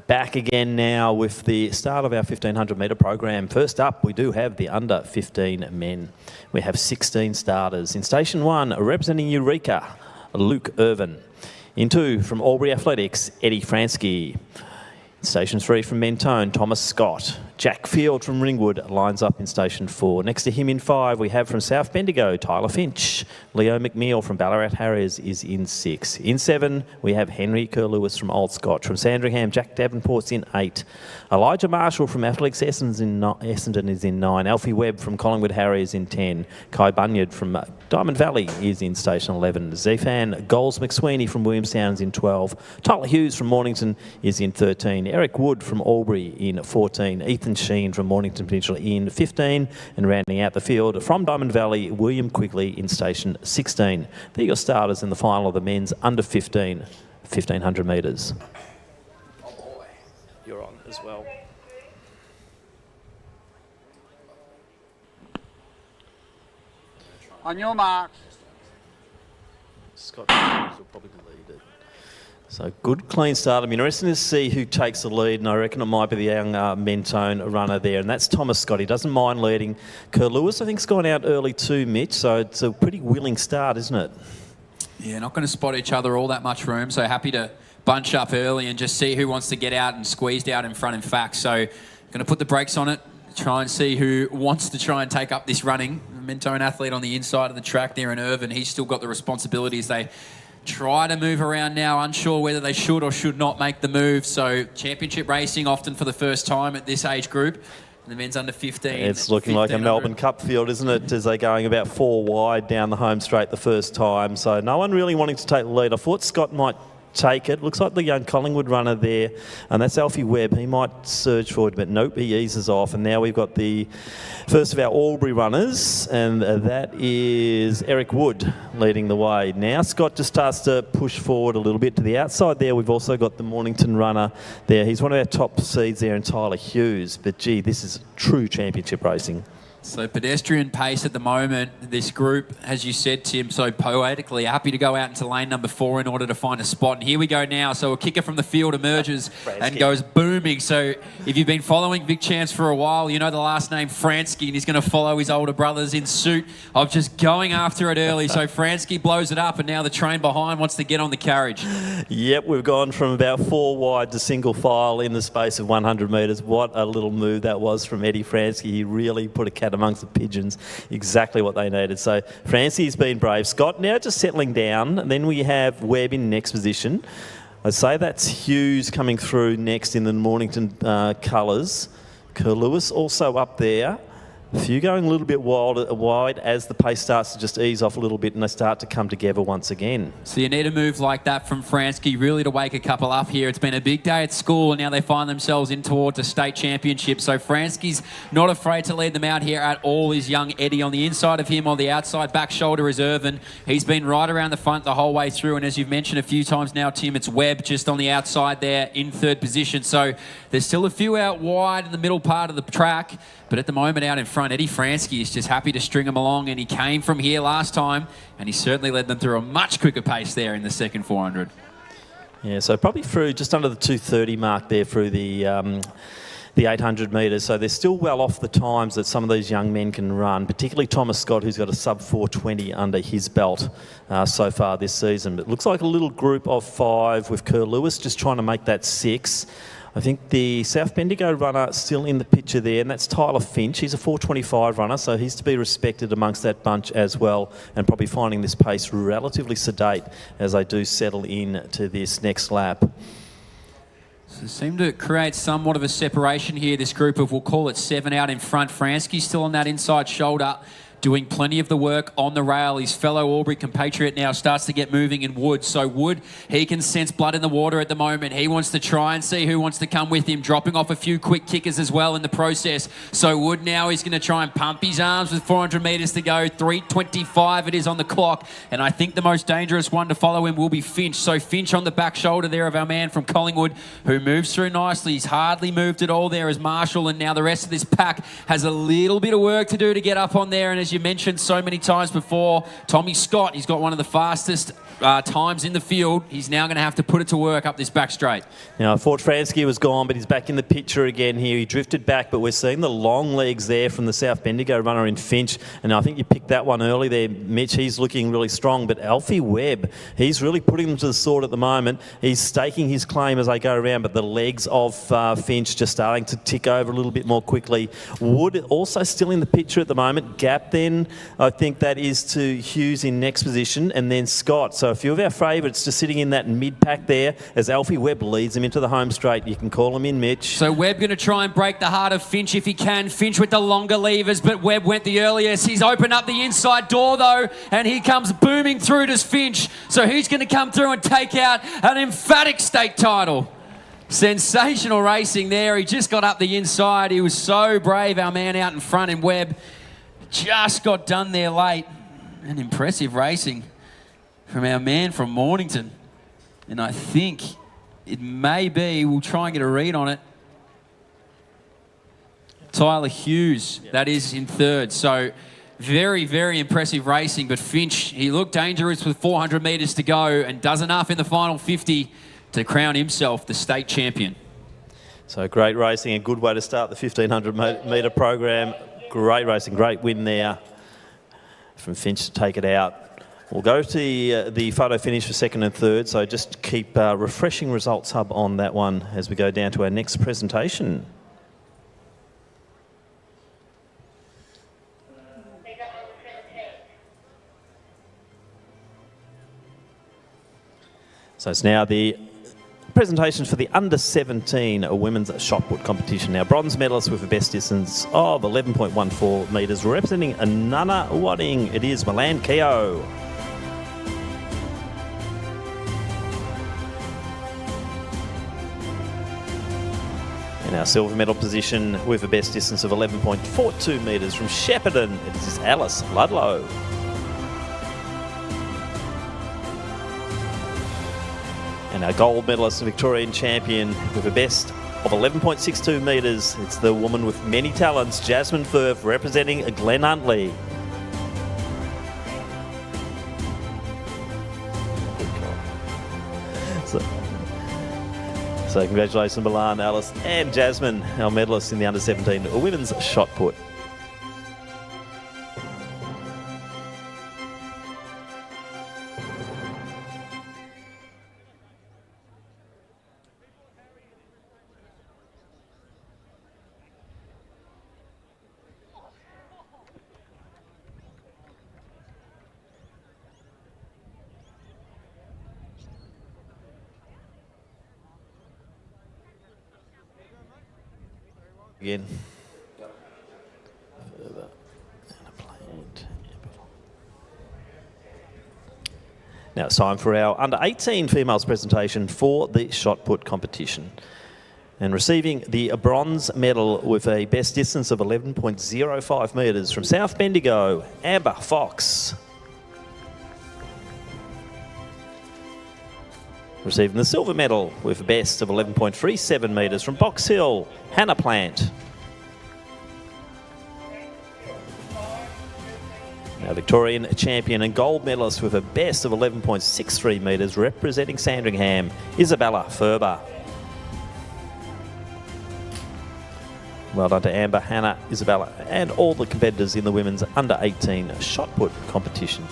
Back again now with the start of our 1500 metre program. First up, we do have the under 15 men. We have 16 starters. In station 1, representing Eureka, Luke Irvin. In 2, from Albury Athletics, Eddie Fransky. In station 3, from Mentone, Thomas Scott. Jack Field from Ringwood lines up in station 4. Next to him in 5, we have from South Bendigo, Tyler Finch. Leo McNeil from Ballarat Harriers is in 6. In 7, we have Henry Kerr-Lewis from Old Scotch. From Sandringham, Jack Davenport's in 8. Elijah Marshall from Athletics Essendon is in 9. Alfie Webb from Collingwood Harriers in 10. Kai Bunyard from Diamond Valley is in station 11. Zefan Goals McSweeney from Williamstown is in 12. Tyler Hughes from Mornington is in 13. Eric Wood from Albury in 14. Ethan Sheen from Mornington Peninsula in 15. And rounding out the field from Diamond Valley, William Quigley in station 16. They're your starters in the final of the men's under 15, 1500 metres. Oh boy, you're on as well.
On your marks.
Scott Hughes will probably lead it. So good, clean start. I'm interested to see who takes the lead, and I reckon it might be the young Mentone runner there, and that's Thomas Scott. He doesn't mind leading. Kerr-Lewis, I think, has gone out early too, Mitch, so it's a pretty willing start, isn't it?
Yeah, not going to spot each other all that much room, so happy to bunch up early and just see who wants to get out and squeezed out in front, in fact. So going to put the brakes on it, try and see who wants to try and take up this running. Mentone athlete on the inside of the track there in Irvin. He's still got the responsibilities. They try to move around now, unsure whether they should or should not make the move. So championship racing often for the first time at this age group. And the men's under 15.
It's looking like a Melbourne Cup field, isn't it, as they're going about 4 wide down the home straight the first time. So no one really wanting to take the lead. I thought Scott might take it. Looks like the young Collingwood runner there, and that's Alfie Webb. He might surge forward, but nope, he eases off. And now we've got the first of our Albury runners, and that is Eric Wood leading the way. Now Scott just starts to push forward a little bit to the outside there. We've also got the Mornington runner there. He's one of our top seeds there, and Tyler Hughes. But gee, this is true championship racing.
So pedestrian pace at the moment. This group, as you said, Tim, so poetically happy to go out into lane number 4 in order to find a spot. And here we go now. So a kicker from the field emerges and goes booming. So if you've been following Vic Chance for a while, you know the last name Fransky, and he's going to follow his older brothers in suit of just going after it early. So Fransky blows it up, and now the train behind wants to get on the carriage.
Yep, we've gone from about 4 wide to single file in the space of 100 metres. What a little move that was from Eddie Fransky. He really put a cat amongst the pigeons, exactly what they needed. So Fransky's been brave. Scott now just settling down. And then we have Webb in next position. I'd say that's Hughes coming through next in the Mornington colours. Kerr Lewis also up there. A few going a little bit wide as the pace starts to just ease off a little bit and they start to come together once again.
So you need a move like that from Fransky really to wake a couple up here. It's been a big day at school and now they find themselves in towards a state championship. So Fransky's not afraid to lead them out here at all. Is young Eddie on the inside of him. On the outside back shoulder is Irvin. He's been right around the front the whole way through, and as you've mentioned a few times now, Tim, it's Webb just on the outside there in 3rd position. So there's still a few out wide in the middle part of the track, but at the moment out in front, Eddie Fransky is just happy to string them along, and he came from here last time, and he certainly led them through a much quicker pace there in the second 400.
Yeah, so probably through just under the 2:30 mark there through the 800 metres. So they're still well off the times that some of these young men can run, particularly Thomas Scott, who's got a sub 4:20 under his belt so far this season. But it looks like a little group of 5 with Kerr Lewis just trying to make that 6. I think the South Bendigo runner still in the picture there, and that's Tyler Finch. He's a 4:25 runner, so he's to be respected amongst that bunch as well, and probably finding this pace relatively sedate as they do settle in to this next lap.
So seem to create somewhat of a separation here, this group of, we'll call it 7 out in front. Fransky still on that inside shoulder, doing plenty of the work on the rail. His fellow Albury compatriot now starts to get moving in Wood. So Wood, he can sense blood in the water at the moment. He wants to try and see who wants to come with him, dropping off a few quick kickers as well in the process. So Wood now is going to try and pump his arms with 400 metres to go. 3:25 it is on the clock. And I think the most dangerous one to follow him will be Finch. So Finch on the back shoulder there of our man from Collingwood, who moves through nicely. He's hardly moved at all there as Marshall. And now the rest of this pack has a little bit of work to do to get up on there. And as you mentioned so many times before, Tommy Scott, he's got one of the fastest times in the field. He's now going to have to put it to work up this back straight.
Now, I thought Fransky was gone, but he's back in the picture again here. He drifted back, but we're seeing the long legs there from the South Bendigo runner in Finch. And I think you picked that one early there, Mitch. He's looking really strong. But Alfie Webb, he's really putting them to the sword at the moment. He's staking his claim as they go around, but the legs of Finch just starting to tick over a little bit more quickly. Wood also still in the picture at the moment. Gap then, I think that is to Hughes in next position, and then Scott. So a few of our favourites just sitting in that mid-pack there as Alfie Webb leads them into the home straight. You can call him in, Mitch.
So Webb going to try and break the heart of Finch if he can. Finch with the longer levers, but Webb went the earliest. He's opened up the inside door, though, and he comes booming through to Finch. So he's going to come through and take out an emphatic state title. Sensational racing there. He just got up the inside. He was so brave, our man out in front in Webb. Just got done there late. And impressive racing from our man from Mornington. And I think it may be, we'll try and get a read on it, Tyler Hughes, that is in 3rd. So very, very impressive racing. But Finch, he looked dangerous with 400 metres to go and does enough in the final 50 to crown himself the state champion.
So great racing, a good way to start the 1500 metre program. Great racing, great win there from Finch to take it out. We'll go to the photo finish for 2nd and 3rd, so just keep refreshing results hub on that one as we go down to our next presentation. So it's now the presentations for the under-17 women's shot put competition. Now, bronze medalist with a best distance of 11.14 metres, representing Nunna Wadding. It is Milan Keogh. In our silver medal position with a best distance of 11.42 metres from Shepparton, it is Alice Ludlow. And our gold medalist and Victorian champion with a best of 11.62 metres. It's the woman with many talents, Jasmine Firth, representing Glen Huntley. So congratulations, Milan, Alice and Jasmine, our medalists in the under-17 women's shot put. Again. Further and a plant. Now it's time for our under-18 females presentation for the shot put competition. And receiving the bronze medal with a best distance of 11.05 metres from South Bendigo, Amber Fox. Receiving the silver medal with a best of 11.37 metres from Box Hill, Hannah Plant. Now Victorian champion and gold medalist with a best of 11.63 metres representing Sandringham, Isabella Ferber. Well done to Amber, Hannah, Isabella and all the competitors in the women's under-18 shot put competition.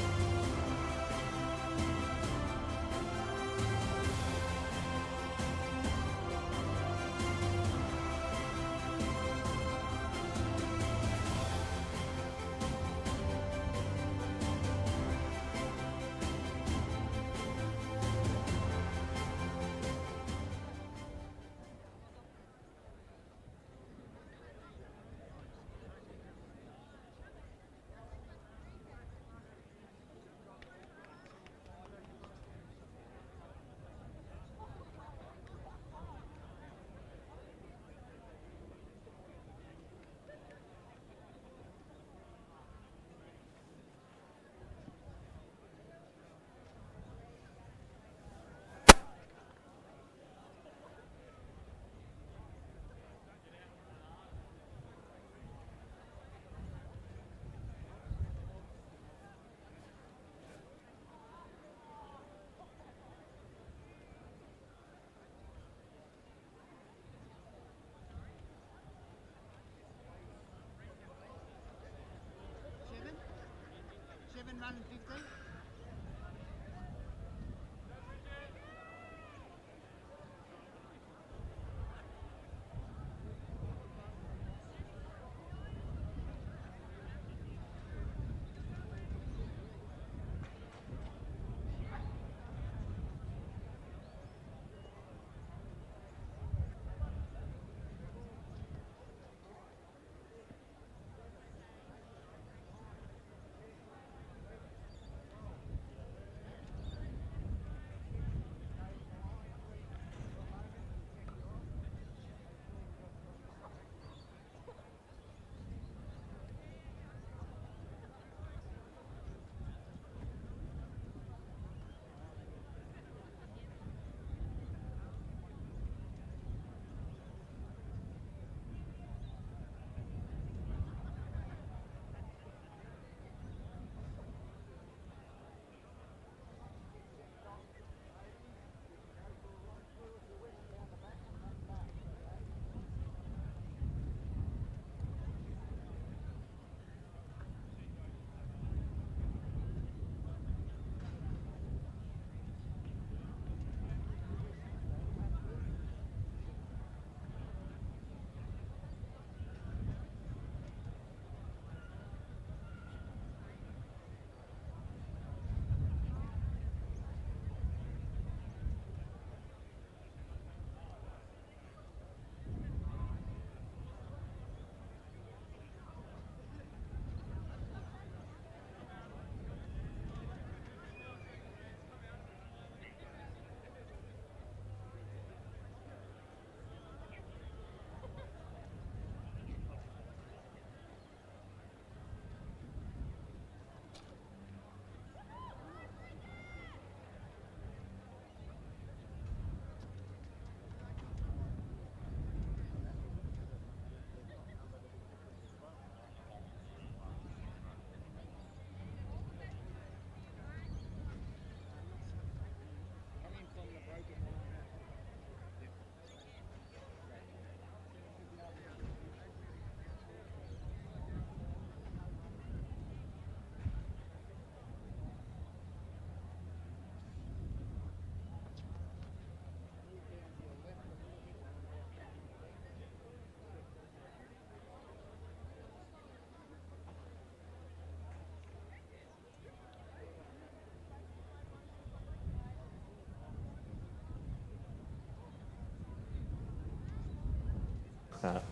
Seven running 15.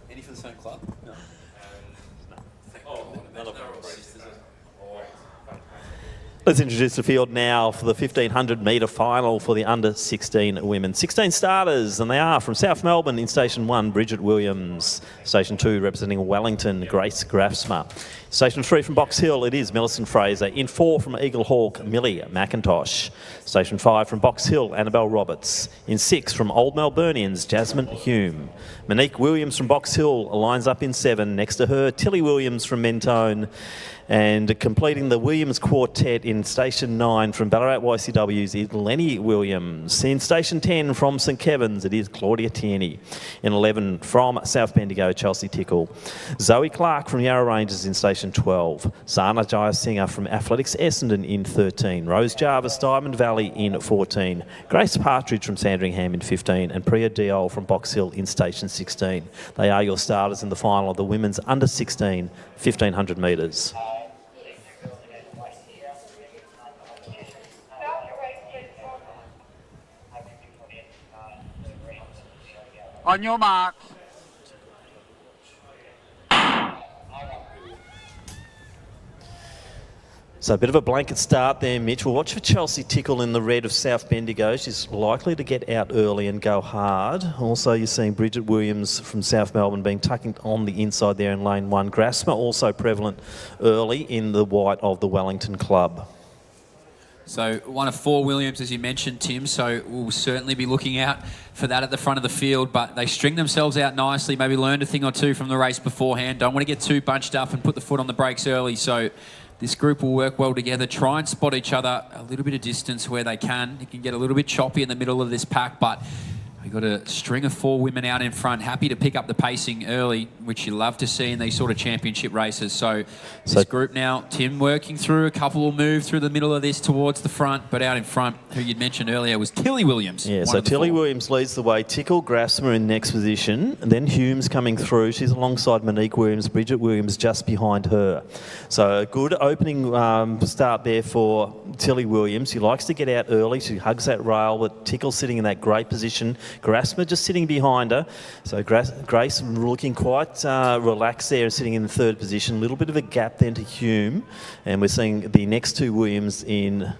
Any for the same club? No.
Let's introduce the field now for the 1500 metre final for the under 16 women. 16 starters, and they are from South Melbourne in Station 1, Bridget Williams. Station 2, representing Wellington, Grace Grafsma. Station 3 from Box Hill, it is Millicent Fraser. In 4 from Eagle Hawk, Millie McIntosh. Station 5 from Box Hill, Annabelle Roberts. In 6 from Old Melburnians, Jasmine Hume. Monique Williams from Box Hill lines up in 7. Next to her, Tilly Williams from Mentone. And completing the Williams quartet in Station 9 from Ballarat YCW's is Lenny Williams. In Station 10 from St Kevin's, it is Claudia Tierney. In 11 from South Bendigo, Chelsea Tickle. Zoe Clark from Yarra Rangers in Station 12. Sana Jayasinger from Athletics Essendon in 13. Rose Jarvis, Diamond Valley in 14. Grace Partridge from Sandringham in 15. And Priya Diol from Box Hill in Station 16. They are your starters in the final of the women's under 16 1500 metres.
On your marks.
So a bit of a blanket start there, Mitch. We'll watch for Chelsea Tickle in the red of South Bendigo. She's likely to get out early and go hard. Also, you're seeing Bridget Williams from South Melbourne being tucking on the inside there in lane 1. Grasma also prevalent early in the white of the Wellington club.
So one of 4 Williams, as you mentioned, Tim, so we'll certainly be looking out for that at the front of the field, but they string themselves out nicely, maybe learned a thing or two from the race beforehand. Don't want to get too bunched up and put the foot on the brakes early, so this group will work well together, try and spot each other a little bit of distance where they can. It can get a little bit choppy in the middle of this pack, but we've got a string of 4 women out in front, happy to pick up the pacing early, which you love to see in these sort of championship races. So this group now, Tim working through, a couple will move through the middle of this towards the front, but out in front, who you'd mentioned earlier, was Tilly Williams.
Yeah, so Tilly Williams leads the way. Tickle, Grasma in next position, and then Hume's coming through. She's alongside Monique Williams, Bridget Williams just behind her. So a good opening start there for Tilly Williams. She likes to get out early. She hugs that rail, but Tickle sitting in that great position. Grasma just sitting behind her. So Grace looking quite relaxed there and sitting in the 3rd position. A little bit of a gap then to Hume. And we're seeing the next 2 Williams in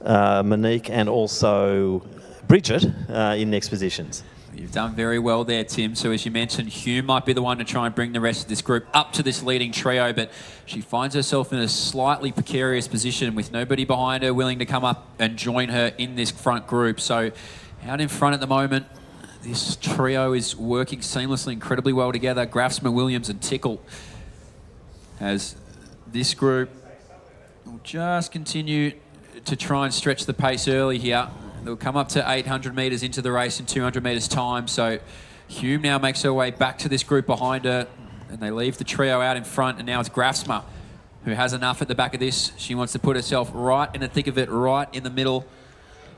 Monique and also Bridget in next positions.
You've done very well there, Tim. So as you mentioned, Hume might be the one to try and bring the rest of this group up to this leading trio, but she finds herself in a slightly precarious position with nobody behind her willing to come up and join her in this front group. So out in front at the moment, this trio is working seamlessly, incredibly well together. Grafsma, Williams and Tickle. As this group will just continue to try and stretch the pace early here. They'll come up to 800 metres into the race in 200 metres time. So Hume now makes her way back to this group behind her, and they leave the trio out in front, and now it's Grafsma who has enough at the back of this. She wants to put herself right in the thick of it, right in the middle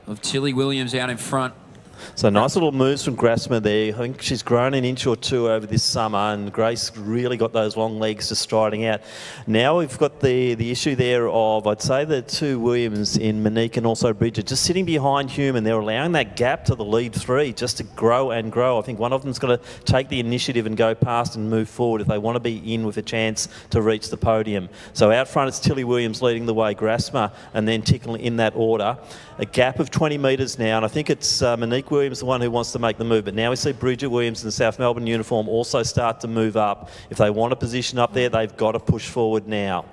of Tilly Williams out in front.
So nice little moves from Grasma there. I think she's grown an inch or 2 over this summer, and Grace really got those long legs just striding out. Now we've got the issue there of, I'd say, the 2 Williams in Monique and also Bridget just sitting behind Hume, and they're allowing that gap to the lead 3 just to grow and grow. I think one of them's got to take the initiative and go past and move forward if they want to be in with a chance to reach the podium. So out front it's Tilly Williams leading the way, Grasma and then Tickle in that order. A gap of 20 metres now, and I think it's Monique Williams the one who wants to make the move, but now we see Bridget Williams in the South Melbourne uniform also start to move up. If they want a position up there, they've got to push forward now.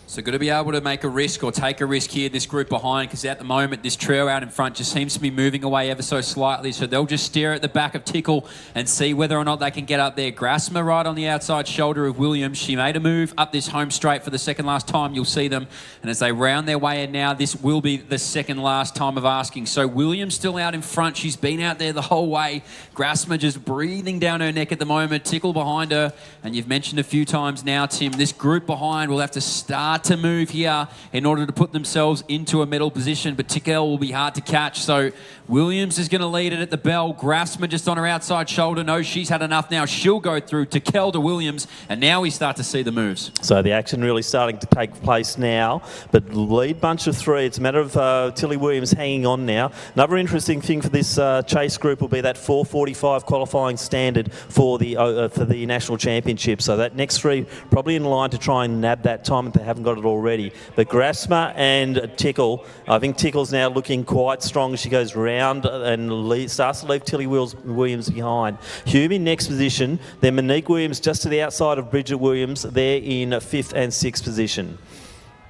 So got to be able to make a risk or take a risk here, this group behind, because at the moment this trio out in front just seems to be moving away ever so slightly. So they'll just stare at the back of Tickle and see whether or not they can get up there. Grasma right on the outside shoulder of Williams. She made a move up this home straight for the second last time. You'll see them. And as they round their way in now, this will be the second last time of asking. So Williams still out in front. She's been out there the whole way. Grasma just breathing down her neck at the moment. Tickle behind her. And you've mentioned a few times now, Tim, this group behind will have to start start to move here in order to put themselves into a medal position, but Tickell will be hard to catch. So Williams is going to lead it at the bell. Grafsma just on her outside shoulder. No, she's had enough now. She'll go through. Tickell to Williams, and now we start to see the moves.
So the action really starting to take place now, but lead bunch of three. It's a matter of Tilly Williams hanging on now. Another interesting thing for this chase group will be that 4:45 qualifying standard for the national championship. So that next three probably in line to try and nab that time if they haven't got it already. But Grasma and Tickle, I think Tickle's now looking quite strong as she goes round and starts to leave Tilly Williams behind. Hume in next position, then Monique Williams just to the outside of Bridget Williams. They're in 5th and 6th position.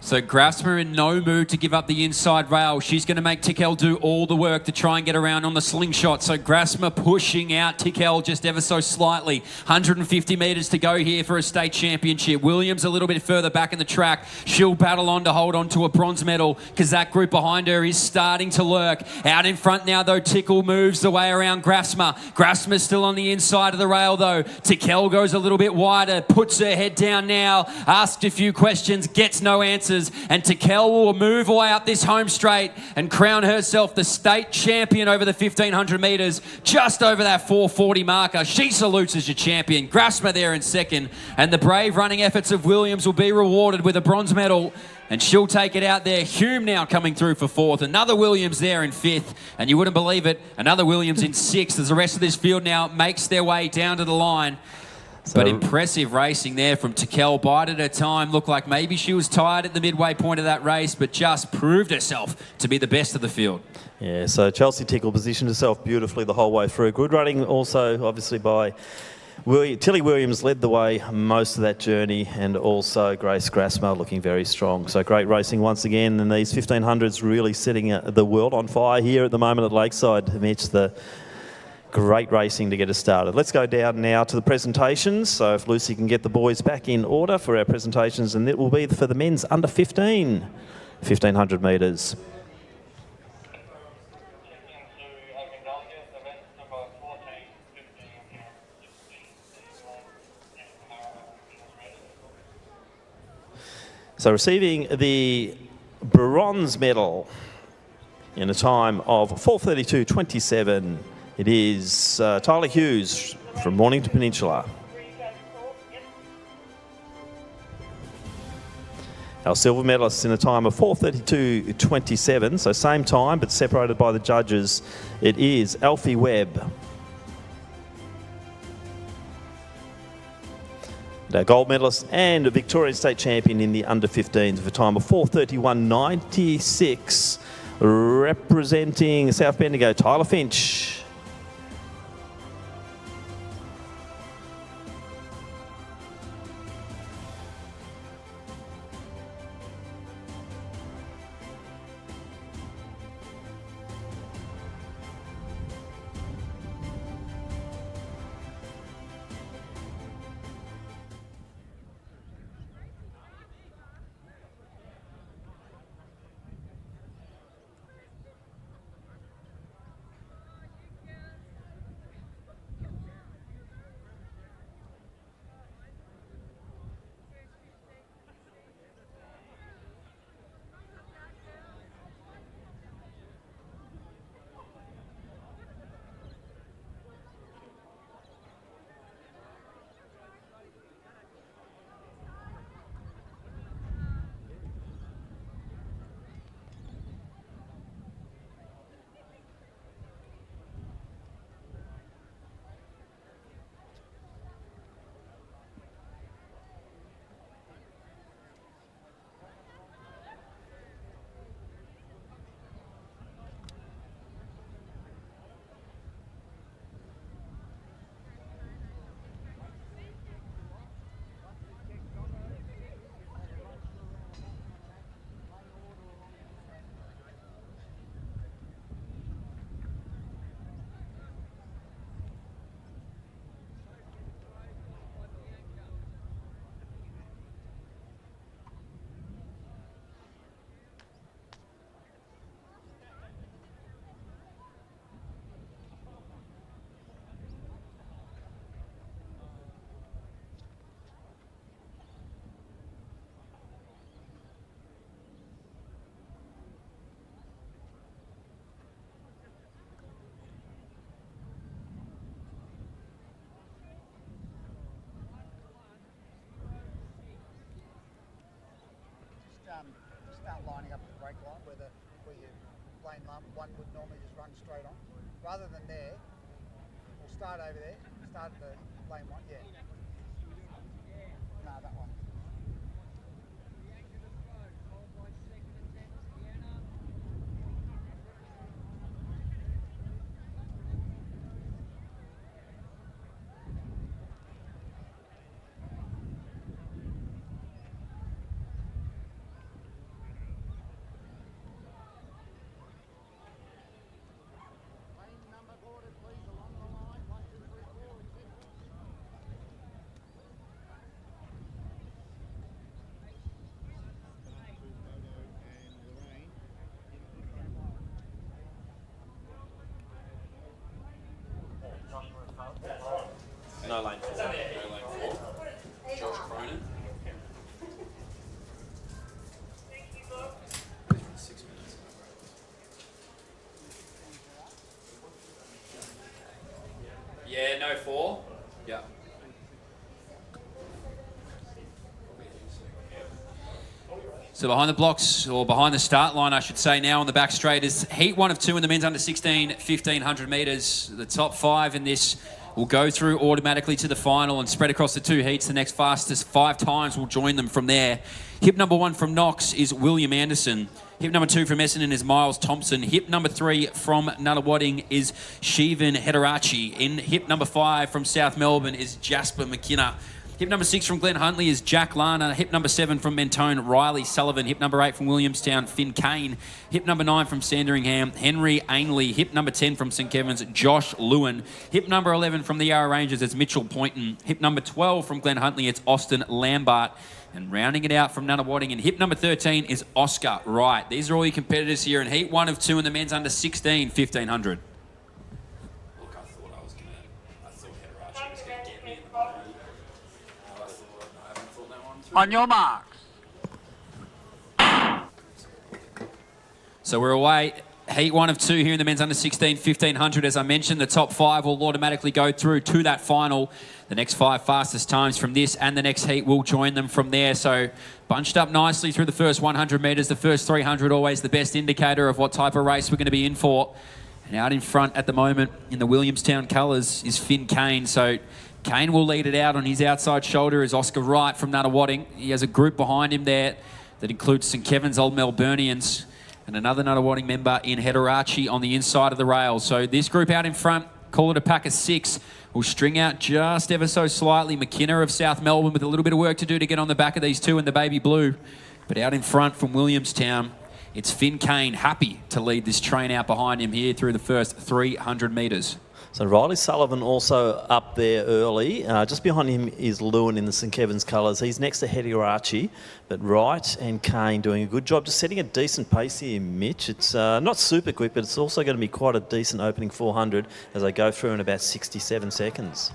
So Grasma in no mood to give up the inside rail. She's going to make Tickell do all the work to try and get around on the slingshot. So Grasma pushing out Tickell just ever so slightly. 150 metres to go here for a state championship. Williams a little bit further back in the track. She'll battle on to hold on to a bronze medal because that group behind her is starting to lurk. Out in front now though, Tickle moves the way around Grasma. Grasma's still on the inside of the rail though. Tickell goes a little bit wider, puts her head down now, asked a few questions, gets no answers. And Tickell will move away up this home straight and crown herself the state champion over the 1,500 metres, just over that 4:40 marker. She salutes as your champion. Grasma there in second, and the brave running efforts of Williams will be rewarded with a bronze medal, and she'll take it out there. Hume now coming through for 4th. Another Williams there in 5th, and you wouldn't believe it, another Williams in 6th as the rest of this field now makes their way down to the line. But impressive racing there from Tickell. Bided her time. Looked like maybe she was tired at the midway point of that race, but just proved herself to be the best of the field.
Yeah, so Chelsea Tickle positioned herself beautifully the whole way through. Good running also, obviously, by Tilly Williams led the way most of that journey, and also Grace Grasma looking very strong. So great racing once again, and these 1500s really setting the world on fire here at the moment at Lakeside amidst the great racing to get us started. Let's go down now to the presentations. So if Lucy can get the boys back in order for our presentations, and it will be for the men's under 15, 1500 metres. So receiving the bronze medal in a time of 4:32.27. It is Tyler Hughes from Mornington Peninsula. Our silver medalists in a time of 4:32.27, so same time but separated by the judges. It is Alfie Webb. Our gold medalist and a Victorian state champion in the under 15s with a time of 4:31.96, representing South Bendigo, Tyler Finch.
start lining up at the brake line where your lane one would normally just run straight on. Rather than there, we'll start over there, start at the lane one, yeah. No, that one.
No lane 4.
Josh Cronin. Yeah, no 4. Yeah. So behind the blocks, or behind the start line, I should say now on the back straight, is heat 1 of 2 in the men's under 16, 1,500 metres. The top 5 in this will go through automatically to the final and spread across the 2 heats. The next fastest 5 times will join them from there. Hip number 1 from Knox is William Anderson. Hip number 2 from Essendon is Miles Thompson. Hip number 3 from Nunawading is Shivan Hederachi. In hip number 5 from South Melbourne is Jasper McKinnon. Hip number 6 from Glen Huntley is Jack Lana. Hip number 7 from Mentone, Riley Sullivan. Hip number 8 from Williamstown, Finn Kane. Hip number 9 from Sandringham, Henry Ainley. Hip number 10 from St Kevin's, Josh Lewin. Hip number 11 from the Yarra Rangers, it's Mitchell Poynton. Hip number 12 from Glen Huntley, it's Austin Lambert. And rounding it out from Nunawading in hip number 13 is Oscar Wright. These are all your competitors here in heat 1 of 2 in the men's under 16, 1,500.
On your marks.
So we're away. Heat 1 of 2 here in the men's under 16, 1,500. As I mentioned, the top 5 will automatically go through to that final. The next 5 fastest times from this and the next heat will join them from there. So bunched up nicely through the first 100 metres. The first 300 always the best indicator of what type of race we're going to be in for. And out in front at the moment in the Williamstown colours is Finn Kane. So Kane will lead it out. On his outside shoulder is Oscar Wright from Nunawading. He has a group behind him there that includes St Kevin's Old Melburnians and another Nunawading member in Hederachi on the inside of the rails. So this group out in front, call it a pack of 6, will string out just ever so slightly. McKinnon of South Melbourne with a little bit of work to do to get on the back of these 2 in the baby blue. But out in front from Williamstown, it's Finn Kane, happy to lead this train out behind him here through the first 300 metres.
So Riley Sullivan also up there early. Just behind him is Lewin in the St Kevin's colours. He's next to Hederachi, but Wright and Kane doing a good job, just setting a decent pace here, Mitch. It's not super quick, but it's also going to be quite a decent opening 400 as they go through in about 67 seconds.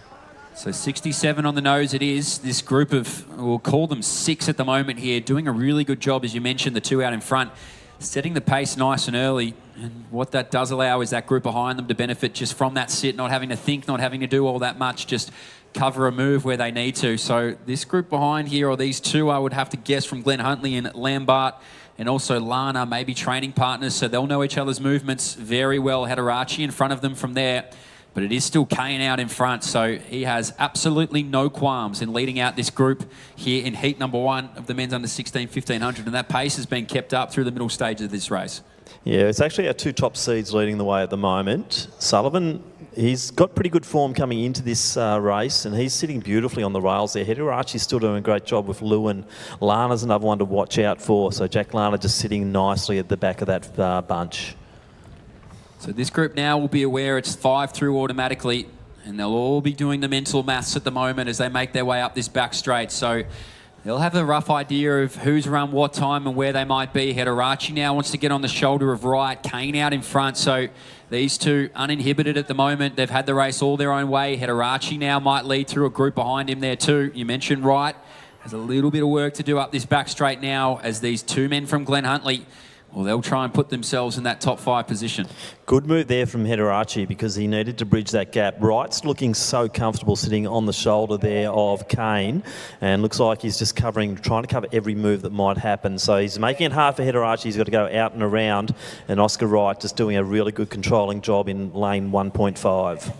So 67 on the nose it is. This group of, we'll call them 6 at the moment here, doing a really good job, as you mentioned, the 2 out in front, setting the pace nice and early. And what that does allow is that group behind them to benefit just from that sit, not having to think, not having to do all that much, just cover a move where they need to. So this group behind here, or these 2, I would have to guess from Glen Huntley and Lambert, and also Lana, maybe training partners, so they'll know each other's movements very well. Hederachi in front of them from there. But it is still Kane out in front, so he has absolutely no qualms in leading out this group here in heat number 1 of the men's under 16, 1,500, and that pace has been kept up through the middle stages of this race.
Yeah, it's actually our 2 top seeds leading the way at the moment. Sullivan, he's got pretty good form coming into this race, and he's sitting beautifully on the rails there. Hederachi's still doing a great job with Lewin. Lana's another one to watch out for, so Jack Lana just sitting nicely at the back of that bunch.
So this group now will be aware it's 5 through automatically, and they'll all be doing the mental maths at the moment as they make their way up this back straight. So they'll have a rough idea of who's run what time and where they might be. Hederachi now wants to get on the shoulder of Wright. Kane out in front. So these 2 uninhibited at the moment. They've had the race all their own way. Hederachi now might lead through a group behind him there too. You mentioned Wright has a little bit of work to do up this back straight now as these 2 men from Glen Huntley Well, they'll try and put themselves in that top 5 position.
Good move there from Hederachi because he needed to bridge that gap. Wright's looking so comfortable sitting on the shoulder there of Kane, and looks like he's just trying to cover every move that might happen. So he's making it hard for Hederachi. He's got to go out and around, and Oscar Wright just doing a really good controlling job in lane 1.5.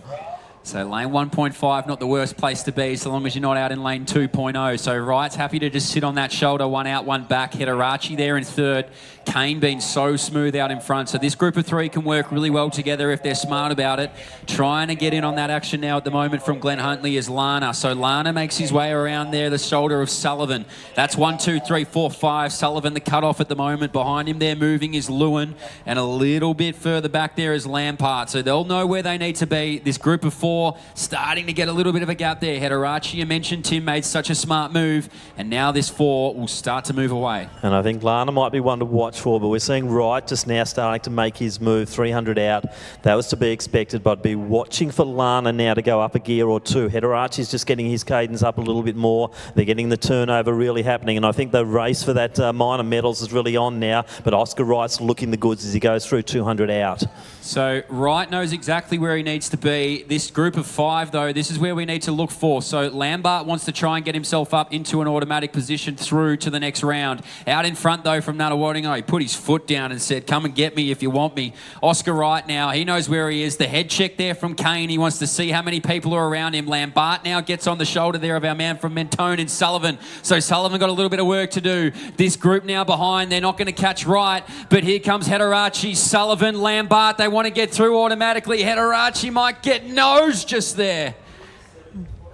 So lane 1.5, not the worst place to be, so long as you're not out in lane 2.0. So Wright's happy to just sit on that shoulder, one out, one back. Hederachi there in third. Kane being so smooth out in front. So this group of 3 can work really well together if they're smart about it. Trying to get in on that action now at the moment from Glenn Huntley is Lana. So Lana makes his way around there, the shoulder of Sullivan. That's 1, 2, 3, 4, 5. Sullivan the cutoff at the moment. Behind him there moving is Lewin. And a little bit further back there is Lampard. So they'll know where they need to be. This group of 4 starting to get a little bit of a gap there. Hederachi, you mentioned Tim made such a smart move. And now this 4 will start to move away.
And I think Lana might be one to watch for, but we're seeing Wright just now starting to make his move, 300 out. That was to be expected, but I'd be watching for Lana now to go up a gear or 2. Hederachi's just getting his cadence up a little bit more. They're getting the turnover really happening, and I think the race for that minor medals is really on now, but Oscar Wright's looking the goods as he goes through 200 out.
So Wright knows exactly where he needs to be. This group of 5, though, this is where we need to look for. So Lambert wants to try and get himself up into an automatic position through to the next round. Out in front, though, from Nunawadingo, he put his foot down and said, come and get me if you want me. Oscar Wright now, he knows where he is. The head check there from Kane. He wants to see how many people are around him. Lambert now gets on the shoulder there of our man from Mentone in Sullivan. So Sullivan got a little bit of work to do. This group now behind, they're not going to catch Wright, but here comes Hederachi, Sullivan, Lambert. They want to get through automatically. Hederachi might get nose just there.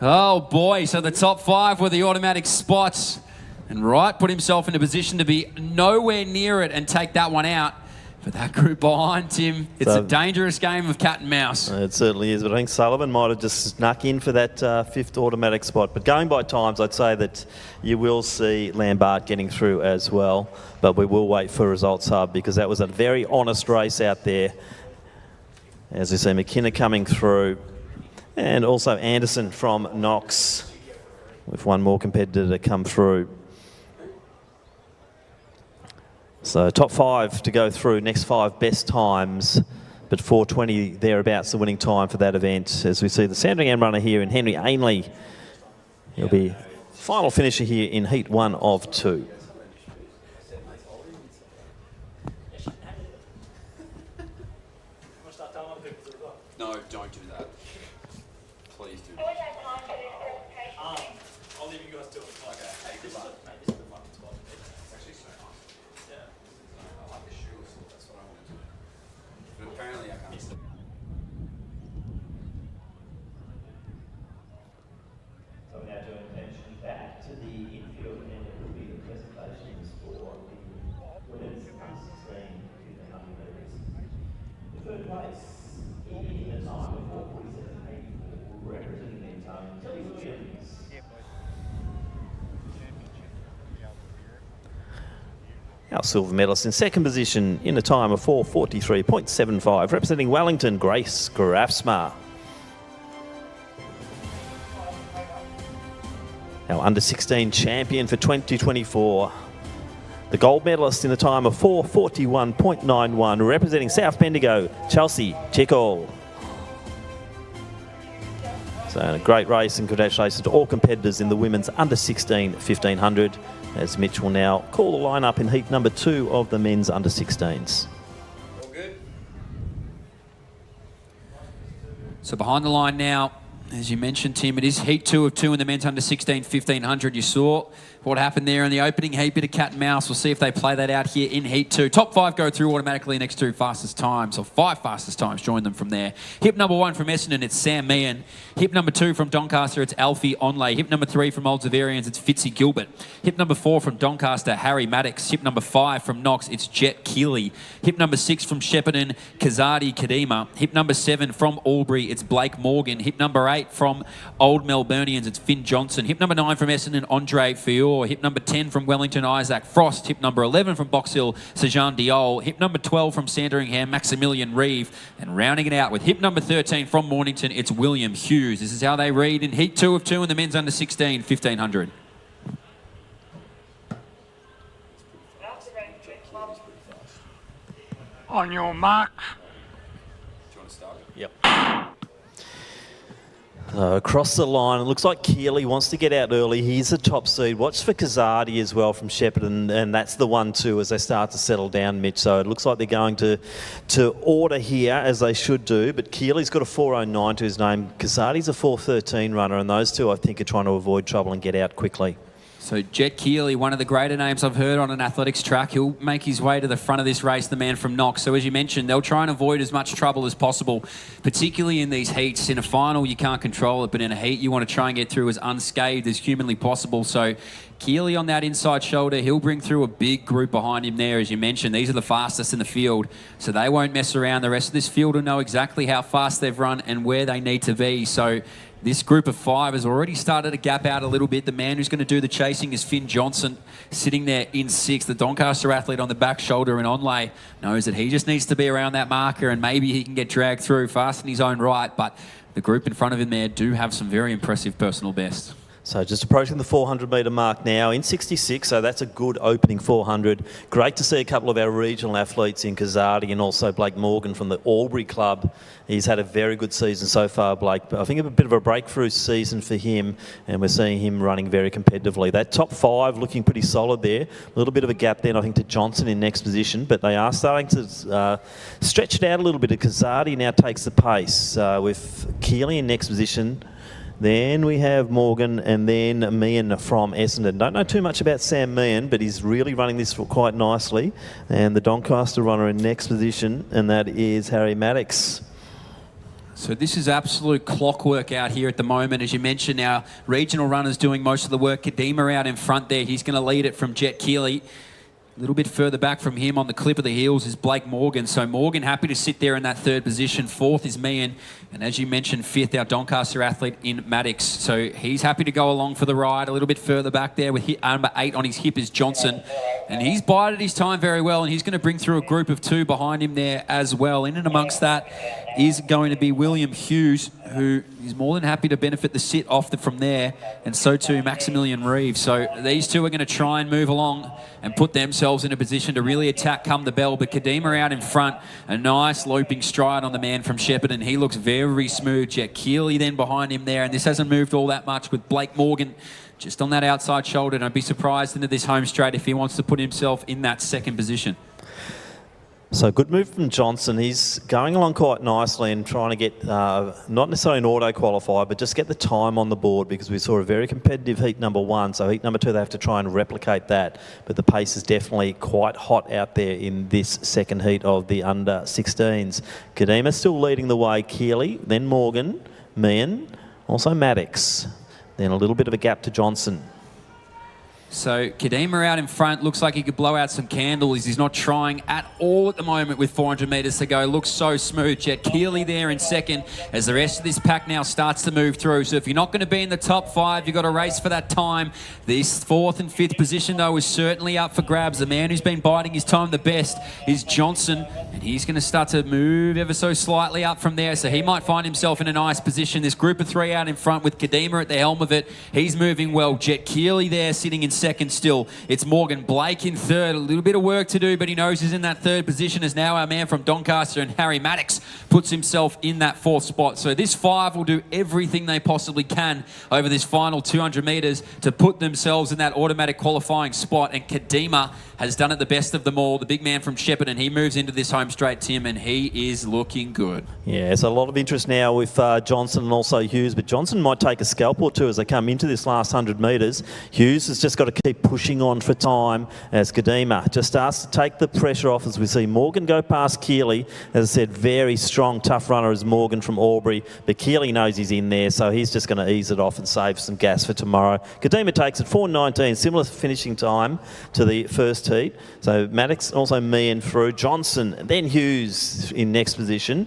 Oh boy, so the top 5 were the automatic spots. And Wright put himself in a position to be nowhere near it and take that one out. But that group behind him, it's a dangerous game of cat and mouse.
It certainly is, but I think Sullivan might have just snuck in for that 5th automatic spot. But going by times, I'd say that you will see Lambert getting through as well. But we will wait for Results Hub because that was a very honest race out there. As we see McKenna coming through, and also Anderson from Knox with one more competitor to come through. So top 5 to go through, next 5 best times, but 4:20 thereabouts the winning time for that event. As we see the Sandringham runner here in Henry Ainley. He'll be final finisher here in heat 1 of 2.
No, don't do that. Please do.
I'll leave you guys to it.
Okay, hey, good luck.
This is the fucking spot.
It's actually so nice.
Yeah.
I like the shoes, that's what I want to do. But apparently I can't.
So we're now doing attention back to the infield, and it will be the presentations for the women's under-16 metres. The third place in the time of 4:47.84, representing their time, Tilly Williams. Our silver medalist in second position in a time of 4:43.75, representing Wellington, Grace Grafsma. Our under-16 champion for 2024. The gold medalist in a time of 4:41.91, representing South Bendigo, Chelsea Tickle. So a great race, and congratulations to all competitors in the women's under-16 1500, as Mitch will now call the line-up in heat number 2 of the men's under-16s.
All good. So behind the line now, as you mentioned, Tim, it is heat 2 of 2 in the men's under-16 1500. You saw what happened there in the opening heat, bit of cat and mouse. We'll see if they play that out here in heat 2. Top 5 go through automatically. Next 2 fastest times, or 5 fastest times, join them from there. Hip number 1 from Essendon, it's Sam Meehan. Hip number 2 from Doncaster, it's Alfie Onlay. Hip number 3 from Old Zavarians, it's Fitzy Gilbert. Hip number 4 from Doncaster, Harry Maddox. Hip number 5 from Knox, it's Jet Keeley. Hip number 6 from Shepparton, Kazadi Kadima. Hip number 7 from Albury, it's Blake Morgan. Hip number 8 from Old Melburnians, it's Finn Johnson. Hip number 9 from Essendon, Andre Fior. Hip number 10 from Wellington, Isaac Frost. Hip number 11 from Box Hill, Sejan Diol. Hip number 12 from Sandringham, Maximilian Reeve. And rounding it out with hip number 13 from Mornington, it's William Hughes. This is how they read in heat 2 of 2 in the men's under-16 1500.
On your marks.
Yep. Across the line, it looks like Keeley wants to get out early. He's the top seed. Watch for Kazadi as well from Shepparton, and that's the 1-2 as they start to settle down, Mitch. So it looks like they're going to order here, as they should do. But Keeley's got a 4:09 to his name. Kazadi's a 4:13 runner, and those two, I think, are trying to avoid trouble and get out quickly.
So Jet Keeley, one of the greater names I've heard on an athletics track. He'll make his way to the front of this race, the man from Knox. So as you mentioned, they'll try and avoid as much trouble as possible, particularly in these heats. In a final, you can't control it, but in a heat, you want to try and get through as unscathed as humanly possible. So Keeley on that inside shoulder, he'll bring through a big group behind him there. As you mentioned, these are the fastest in the field, so they won't mess around. The rest of this field will know exactly how fast they've run and where they need to be. So this group of 5 has already started to gap out a little bit. The man who's going to do the chasing is Finn Johnson, sitting there in 6th. The Doncaster athlete on the back shoulder, and Onlay knows that he just needs to be around that marker, and maybe he can get dragged through fast in his own right. But the group in front of him there do have some very impressive personal bests.
So just approaching the 400-metre mark now in 66, so that's a good opening 400. Great to see a couple of our regional athletes in Kazadi and also Blake Morgan from the Albury Club. He's had a very good season so far, Blake. But I think a bit of a breakthrough season for him, and we're seeing him running very competitively. That top 5 looking pretty solid there. A little bit of a gap then, I think, to Johnson in next position, but they are starting to stretch it out a little bit. Kazadi now takes the pace with Keeley in next position. Then we have Morgan, and then Meehan from Essendon. Don't know too much about Sam Meehan, but he's really running this quite nicely. And the Doncaster runner in next position, and that is Harry Maddox.
So this is absolute clockwork out here at the moment. As you mentioned, our regional runner's doing most of the work. Kadima out in front there. He's going to lead it from Jet Keeley. A little bit further back from him on the clip of the heels is Blake Morgan. So Morgan happy to sit there in that 3rd position. 4th is Meehan. And as you mentioned, 5th, our Doncaster athlete in Maddox. So he's happy to go along for the ride. A little bit further back there with number 8 on his hip is Johnson. And he's bided his time very well, and he's going to bring through a group of 2 behind him there as well. In and amongst that is going to be William Hughes, who is more than happy to benefit the sit off from there, and so too Maximilian Reeves. So these 2 are going to try and move along and put themselves in a position to really attack come the bell. But Kadima out in front, a nice looping stride on the man from Shepparton. He looks very smooth. Jet Keeley then behind him there, and this hasn't moved all that much with Blake Morgan just on that outside shoulder. Don't be surprised into this home straight if he wants to put himself in that 2nd position.
So good move from Johnson. He's going along quite nicely and trying to get, not necessarily an auto qualifier, but just get the time on the board, because we saw a very competitive heat number 1. So heat number 2, they have to try and replicate that. But the pace is definitely quite hot out there in this 2nd heat of the under 16s. Kadima still leading the way. Keeley, then Morgan, Meehan, also Maddox. Then a little bit of a gap to Johnson.
So Kadima out in front, looks like he could blow out some candles. He's not trying at all at the moment with 400 metres to go. Looks so smooth. Jet Keeley there in 2nd as the rest of this pack now starts to move through. So if you're not going to be in the top 5, you've got to race for that time. This 4th and 5th position, though, is certainly up for grabs. The man who's been biding his time the best is Johnson, and he's going to start to move ever so slightly up from there. So he might find himself in a nice position. This group of 3 out in front with Kadima at the helm of it. He's moving well. Jet Keeley there sitting in 2nd still. It's Morgan Blake in 3rd. A little bit of work to do, but he knows he's in that 3rd position as now our man from Doncaster, and Harry Maddox puts himself in that 4th spot. So this 5 will do everything they possibly can over this final 200 metres to put themselves in that automatic qualifying spot, and Kadima has done it the best of them all. The big man from Shepparton, he moves into this home straight, Tim, and he is looking good. Yeah,
so a lot of interest now with Johnson and also Hughes, but Johnson might take a scalp or 2 as they come into this last 100 metres. Hughes has just got to keep pushing on for time as Kadima just starts to take the pressure off, as we see Morgan go past Keeley. As I said, very strong, tough runner is Morgan from Albury, but Keeley knows he's in there, so he's just going to ease it off and save some gas for tomorrow. Kadima takes it 4:19, similar finishing time to the 1st heat. So Maddox, also Meehan through. Johnson, then Hughes in next position.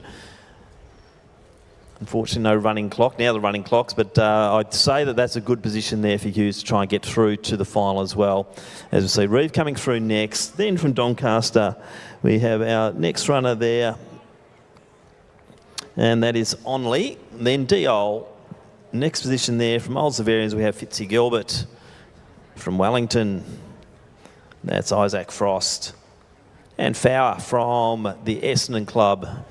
Unfortunately, no running clock. Now the running clocks, but I'd say that that's a good position there for Hughes to try and get through to the final as well. As we see, Reeve coming through next. Then from Doncaster, we have our next runner there, and that is Onley. Then Diol. Next position there from Old Severians, we have Fitzy Gilbert. From Wellington, that's Isaac Frost. And Fowler from the Essendon Club.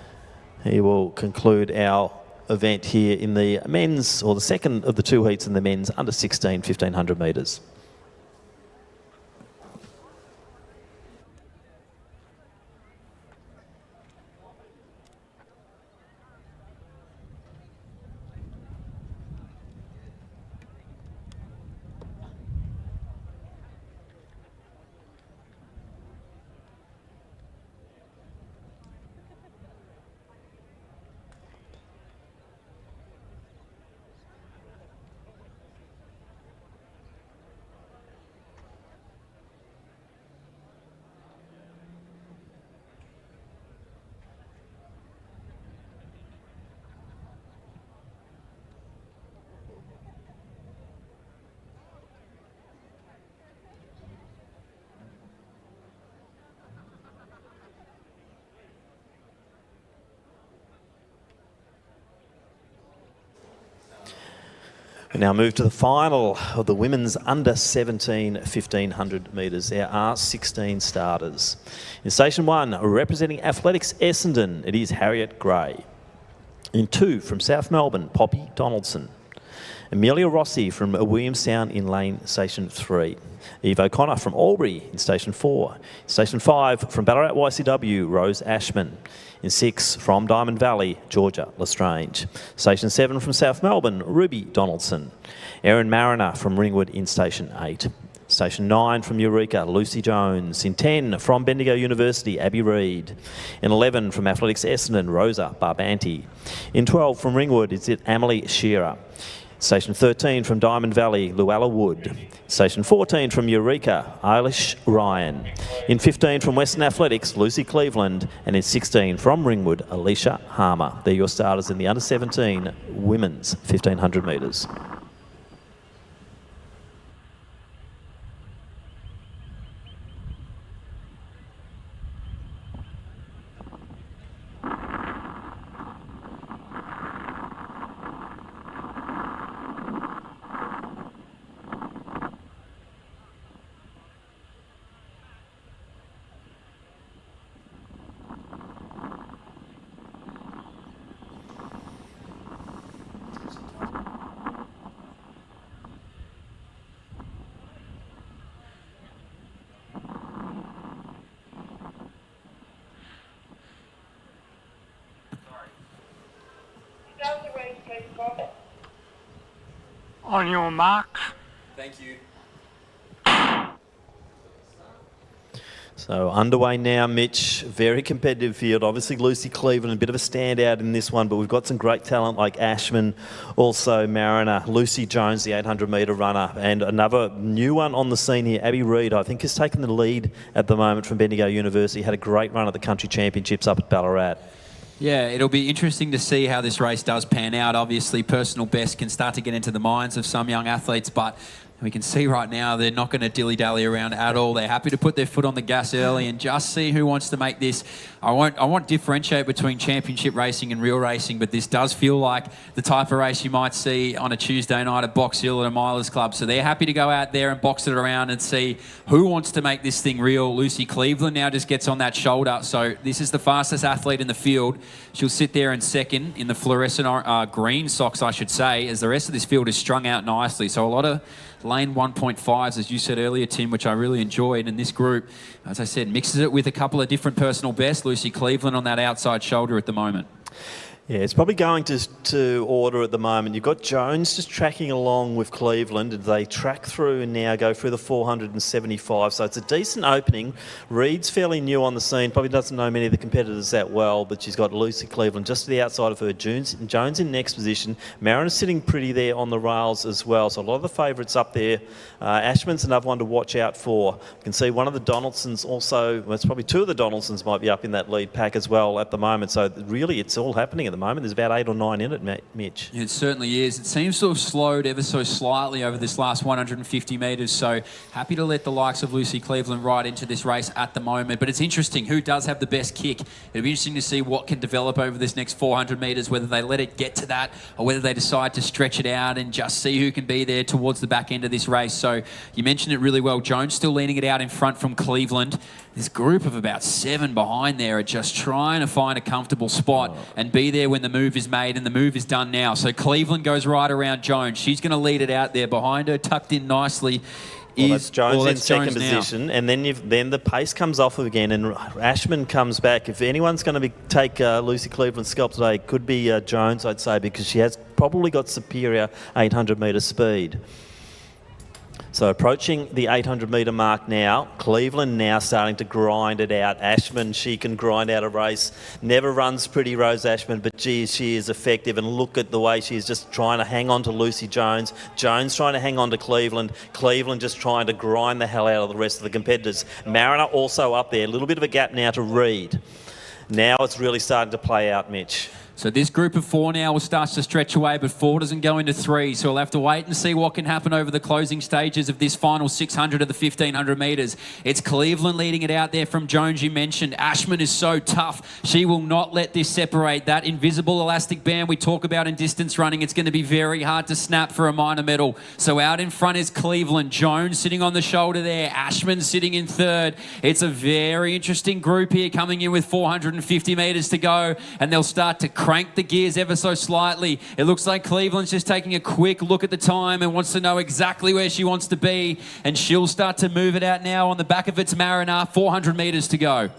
He will conclude our event here in the men's, or the second of the two heats in the men's under 16 1500 metres. We now move to the final of the women's under 17 1500 metres. There are 16 starters. In Station 1, representing Athletics Essendon, it is Harriet Gray. In 2, from South Melbourne, Poppy Donaldson. Amelia Rossi from Williamstown in lane Station 3. Eve O'Connor from Albury in Station 4. Station 5, from Ballarat YCW, Rose Ashman. In 6, from Diamond Valley, Georgia Lestrange. Station 7, from South Melbourne, Ruby Donaldson. Erin Mariner from Ringwood in Station 8. Station 9, from Eureka, Lucy Jones. In 10, from Bendigo University, Abby Reid. In 11, from Athletics Essendon, Rosa Barbanti. In 12, from Ringwood, it's Amelie Shearer. Station 13, from Diamond Valley, Luella Wood. Station 14, from Eureka, Eilish Ryan. In 15, from Western Athletics, Lucy Cleveland. And in 16, from Ringwood, Alicia Harmer. They're your starters in the under 17 women's 1500 metres.
On your marks.
Thank you.
So underway now, Mitch. Very competitive field. Obviously, Lucy Cleveland, a bit of a standout in this one, but we've got some great talent like Ashman, also Mariner, Lucy Jones, the 800-metre runner, and another new one on the scene here, Abby Reid, I think has taken the lead at the moment from Bendigo University. Had a great run at the country championships up at Ballarat.
Yeah, it'll be interesting to see how this race does pan out. Obviously, personal best can start to get into the minds of some young athletes, but we can see right now they're not going to dilly-dally around at all. They're happy to put their foot on the gas early and just see who wants to make this. I won't differentiate between championship racing and real racing, but this does feel like the type of race you might see on a Tuesday night at Box Hill at a Milers Club. So they're happy to go out there and box it around and see who wants to make this thing real. Lucy Cleveland now just gets on that shoulder. So this is the fastest athlete in the field. She'll sit there in second in the fluorescent green socks, I should say, as the rest of this field is strung out nicely. So a lot of lane 1.5s, as you said earlier, Tim, which I really enjoyed. And this group, as I said, mixes it with a couple of different personal bests. Lucy Cleveland on that outside shoulder at the moment.
Yeah, it's probably going to order at the moment. You've got Jones just tracking along with Cleveland. They track through and now go through the 475. So it's a decent opening. Reed's fairly new on the scene. Probably doesn't know many of the competitors that well, but she's got Lucy Cleveland just to the outside of her. Jones in next position. Mariner's sitting pretty there on the rails as well. So a lot of the favourites up there. Ashman's another one to watch out for. You can see one of the Donaldsons also, well, it's probably two of the Donaldsons might be up in that lead pack as well at the moment. So really it's all happening at the moment. There's about 8 or 9 in it, Mitch.
It certainly is. It seems to have slowed ever so slightly over this last 150 metres, so happy to let the likes of Lucy Cleveland ride into this race at the moment. But it's interesting, who does have the best kick? It'll be interesting to see what can develop over this next 400 metres, whether they let it get to that or whether they decide to stretch it out and just see who can be there towards the back end of this race. So you mentioned it really well. Jones still leading it out in front from Cleveland. This group of about 7 behind there are just trying to find a comfortable spot and be there when the move is made, and the move is done now. So Cleveland goes right around Jones. She's going to lead it out there behind her, tucked in nicely.
That's Jones in second
Jones
position,
now.
and then the pace comes off again, and Ashman comes back. If anyone's going to take Lucy Cleveland's scalp today, it could be Jones, I'd say, because she has probably got superior 800-metre speed. So approaching the 800-metre mark now. Cleveland now starting to grind it out. Ashman, she can grind out a race. Never runs pretty, Rose Ashman, but geez, she is effective. And look at the way she is just trying to hang on to Lucy Jones. Jones trying to hang on to Cleveland. Cleveland just trying to grind the hell out of the rest of the competitors. Mariner also up there. A little bit of a gap now to Reed. Now it's really starting to play out, Mitch.
So this group of 4 now starts to stretch away, but 4 doesn't go into 3. So we'll have to wait and see what can happen over the closing stages of this final 600 of the 1,500 metres. It's Cleveland leading it out there from Jones, you mentioned. Ashman is so tough. She will not let this separate. That invisible elastic band we talk about in distance running, it's going to be very hard to snap for a minor medal. So out in front is Cleveland. Jones sitting on the shoulder there. Ashman sitting in 3rd. It's a very interesting group here coming in with 450 metres to go, and they'll start to crank the gears ever so slightly. It looks like Cleveland's just taking a quick look at the time and wants to know exactly where she wants to be, and she'll start to move it out now. On the back of its Mariner, 400 metres to go.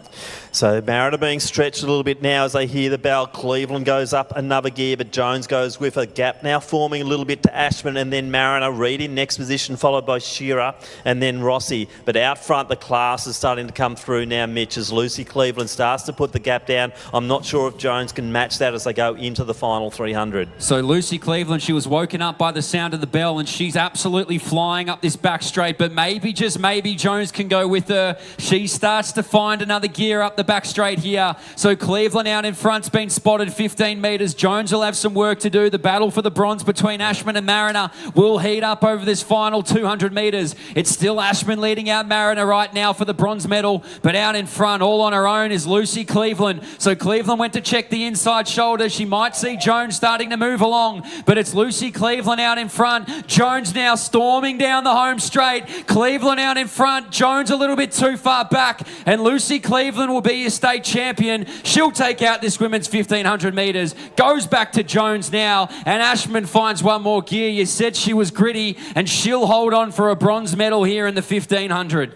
So Mariner being stretched a little bit now as they hear the bell. Cleveland goes up another gear, but Jones goes with a gap now forming a little bit to Ashman, and then Mariner. Reed in next position, followed by Shearer and then Rossi. But out front, the class is starting to come through now, Mitch, as Lucy Cleveland starts to put the gap down. I'm not sure if Jones can match that as they go into the final 300.
So Lucy Cleveland, she was woken up by the sound of the bell, and she's absolutely flying up this back straight, but maybe, just maybe, Jones can go with her. She starts to find another gear up the back straight here. So Cleveland out in front's been spotted 15 metres. Jones will have some work to do. The battle for the bronze between Ashman and Mariner will heat up over this final 200 metres. It's still Ashman leading out Mariner right now for the bronze medal, but out in front, all on her own, is Lucy Cleveland. So Cleveland went to check the inside shoulder. She might see Jones starting to move along, but it's Lucy Cleveland out in front. Jones now storming down the home straight. Cleveland out in front. Jones a little bit too far back, and Lucy Cleveland will be your state champion. She'll take out this women's 1,500 metres. Goes back to Jones now, and Ashman finds one more gear. You said she was gritty, and she'll hold on for a bronze medal here in the 1,500.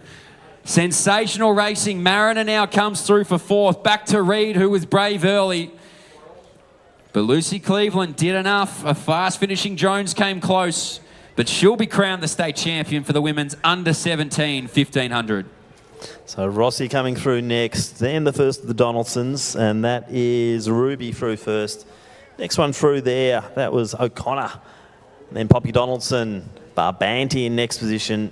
Sensational racing. Mariner now comes through for 4th. Back to Reed, who was brave early. But Lucy Cleveland did enough. A fast finishing Jones came close, but she'll be crowned the state champion for the women's under 17 1,500.
So Rossi coming through next, then the first of the Donaldsons, and that is Ruby through first. Next one through there, that was O'Connor. And then Poppy Donaldson, Barbanti in next position.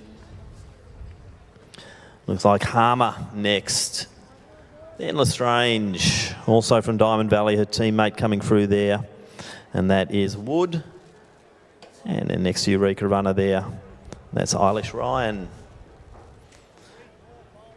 Looks like Harmer next. Then Lestrange, also from Diamond Valley, her teammate coming through there. And that is Wood. And then next to Eureka runner there, that's Eilish Ryan.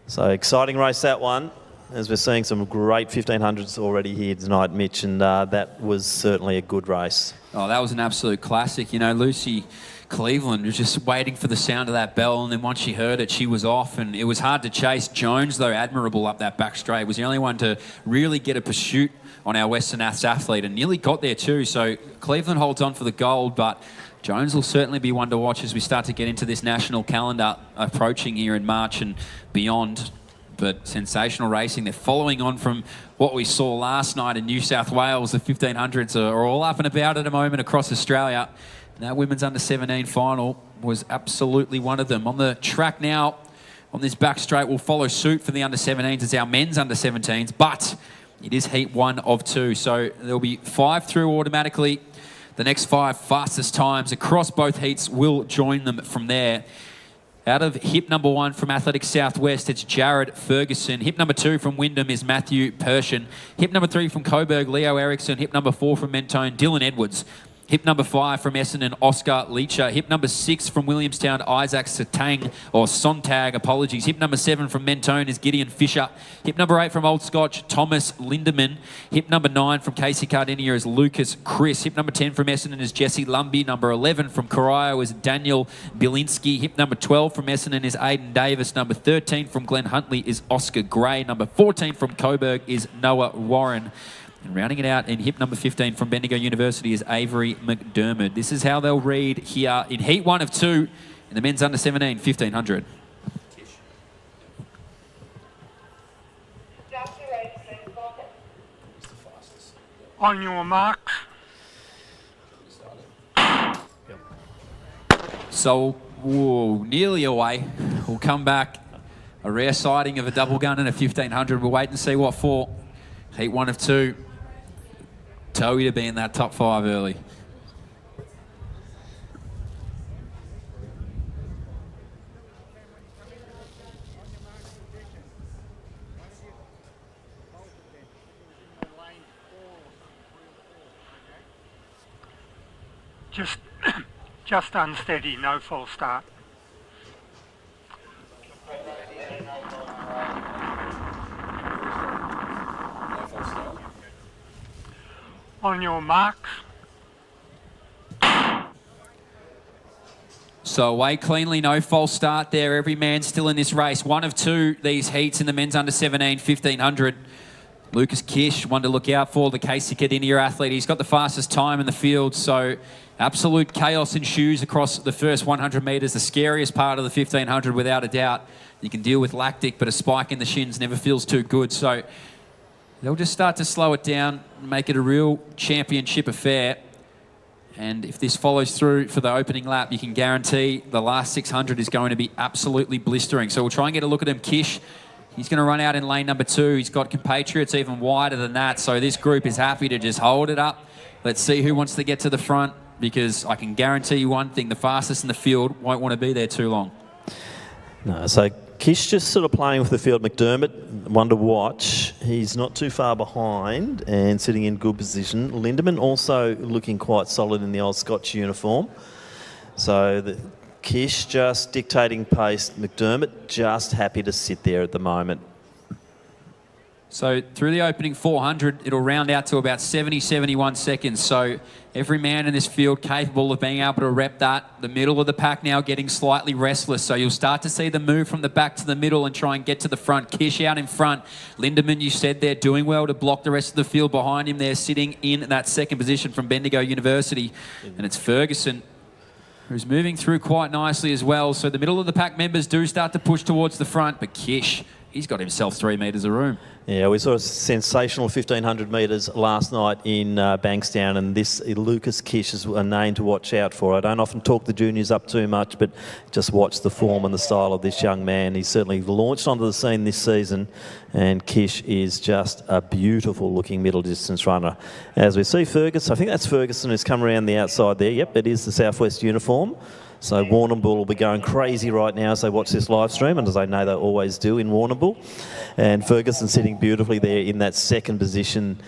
So exciting race, that one, as we're seeing some great 1,500s already here tonight, Mitch, and that was certainly a good race.
Oh, that was an absolute classic. You know, Lucy Cleveland was just waiting for the sound of that bell, and then once she heard it, she was off, and it was hard to chase. Jones, though, admirable up that back straight, was the only one to really get a pursuit on our Western Aths athlete, and nearly got there too. So Cleveland holds on for the gold, but Jones will certainly be one to watch as we start to get into this national calendar approaching here in March and beyond. But sensational racing. They're following on from what we saw last night in New South Wales. The 1,500s are all up and about at the moment across Australia. And that women's under 17 final was absolutely one of them. On the track now, on this back straight, we'll follow suit for the under 17s. It's our men's under 17s, but it is heat 1 of 2. So there'll be 5 through automatically. The next 5 fastest times across both heats will join them from there. Out of hip number 1 from Athletics Southwest, it's Jared Ferguson. Hip number 2 from Wyndham is Matthew Pershin. Hip number 3 from Coburg, Leo Eriksson. Hip number 4 from Mentone, Dylan Edwards. Hip number 5 from Essendon, Oscar Leacher. Hip number 6 from Williamstown, Isaac Sontag, apologies. Hip number 7 from Mentone is Gideon Fisher. Hip number 8 from Old Scotch, Thomas Lindemann. Hip number 9 from Casey Cardinia is Lucas Chris. Hip number 10 from Essendon is Jesse Lumby. Number 11 from Corio is Daniel Bilinski. Hip number 12 from Essendon is Aidan Davis. Number 13 from Glen Huntley is Oscar Gray. Number 14 from Coburg is Noah Warren. And rounding it out in hip number 15 from Bendigo University is Avery McDermott. This is how they'll read here in heat 1 of 2 in the men's under 17, 1500.
On your marks.
So, whoa, nearly away. We'll come back. A rare sighting of a double gun in a 1500. We'll wait and see what for. Heat 1 of 2. Toey to be in that top 5 early.
Just unsteady, no false start. On your marks.
So away cleanly, no false start there. Every man still in this race. 1 of 2 these heats in the men's under 17, 1500. Lucas Kish, one to look out for, the Casey Cardinia athlete. He's got the fastest time in the field, so absolute chaos ensues across the first 100 metres. The scariest part of the 1500 without a doubt. You can deal with lactic, but a spike in the shins never feels too good. So they'll just start to slow it down, make it a real championship affair. And if this follows through for the opening lap, you can guarantee the last 600 is going to be absolutely blistering. So we'll try and get a look at him. Kish, he's going to run out in lane number 2. He's got compatriots even wider than that. So this group is happy to just hold it up. Let's see who wants to get to the front, because I can guarantee you one thing, the fastest in the field won't want to be there too long.
No, so Kish just sort of playing with the field. McDermott, one to watch. He's not too far behind and sitting in good position. Lindemann also looking quite solid in the Old Scotch uniform. So the Kish just dictating pace. McDermott just happy to sit there at the moment.
So through the opening 400, it'll round out to about 70, 71 seconds. So every man in this field capable of being able to rep that. The middle of the pack now getting slightly restless. So you'll start to see them move from the back to the middle and try and get to the front. Kish out in front. Lindemann, you said they're doing well to block the rest of the field behind him. They're sitting in that second position from Bendigo University. And it's Ferguson who's moving through quite nicely as well. So the middle of the pack members do start to push towards the front. But Kish, he's got himself 3 metres of room.
Yeah, we saw a sensational 1,500 metres last night in Bankstown, and this Lucas Kish is a name to watch out for. I don't often talk the juniors up too much, but just watch the form and the style of this young man. He's certainly launched onto the scene this season, and Kish is just a beautiful-looking middle-distance runner. As we see Ferguson, I think that's Ferguson who's come around the outside there. Yep, it is the Southwest uniform. So Warrnambool will be going crazy right now as they watch this live stream, and as I know they always do in Warrnambool. And Ferguson sitting beautifully there in that second position,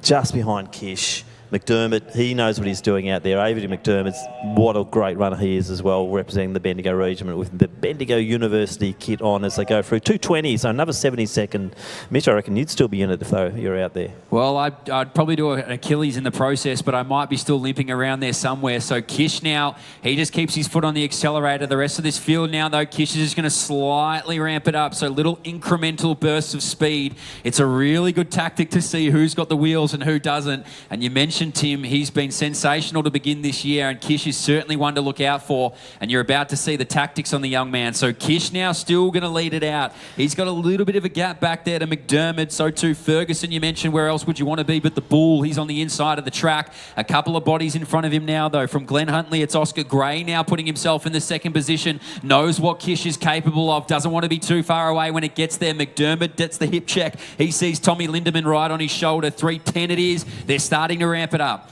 just behind Kish. McDermott, he knows what he's doing out there. Avery McDermott, what a great runner he is as well, representing the Bendigo Regiment with the Bendigo University kit on as they go through. 2:20, so another 70-second. Mitch, I reckon you'd still be in it if you're out there.
Well, I'd probably do an Achilles in the process, but I might be still limping around there somewhere. So Kish now, he just keeps his foot on the accelerator. The rest of this field now, though, Kish is just going to slightly ramp it up. So little incremental bursts of speed. It's a really good tactic to see who's got the wheels and who doesn't. And you mentioned Tim, he's been sensational to begin this year, and Kish is certainly one to look out for, and you're about to see the tactics on the young man. So Kish now still going to lead it out. He's got a little bit of a gap back there to McDermott, so too Ferguson. You mentioned where else would you want to be but the bull. He's on the inside of the track. A couple of bodies in front of him now, though. From Glen Huntley, it's Oscar Gray now putting himself in the second position. Knows what Kish is capable of. Doesn't want to be too far away when it gets there. McDermott gets the hip check. He sees Tommy Lindemann right on his shoulder. 3:10 it is. They're starting to ramp it up.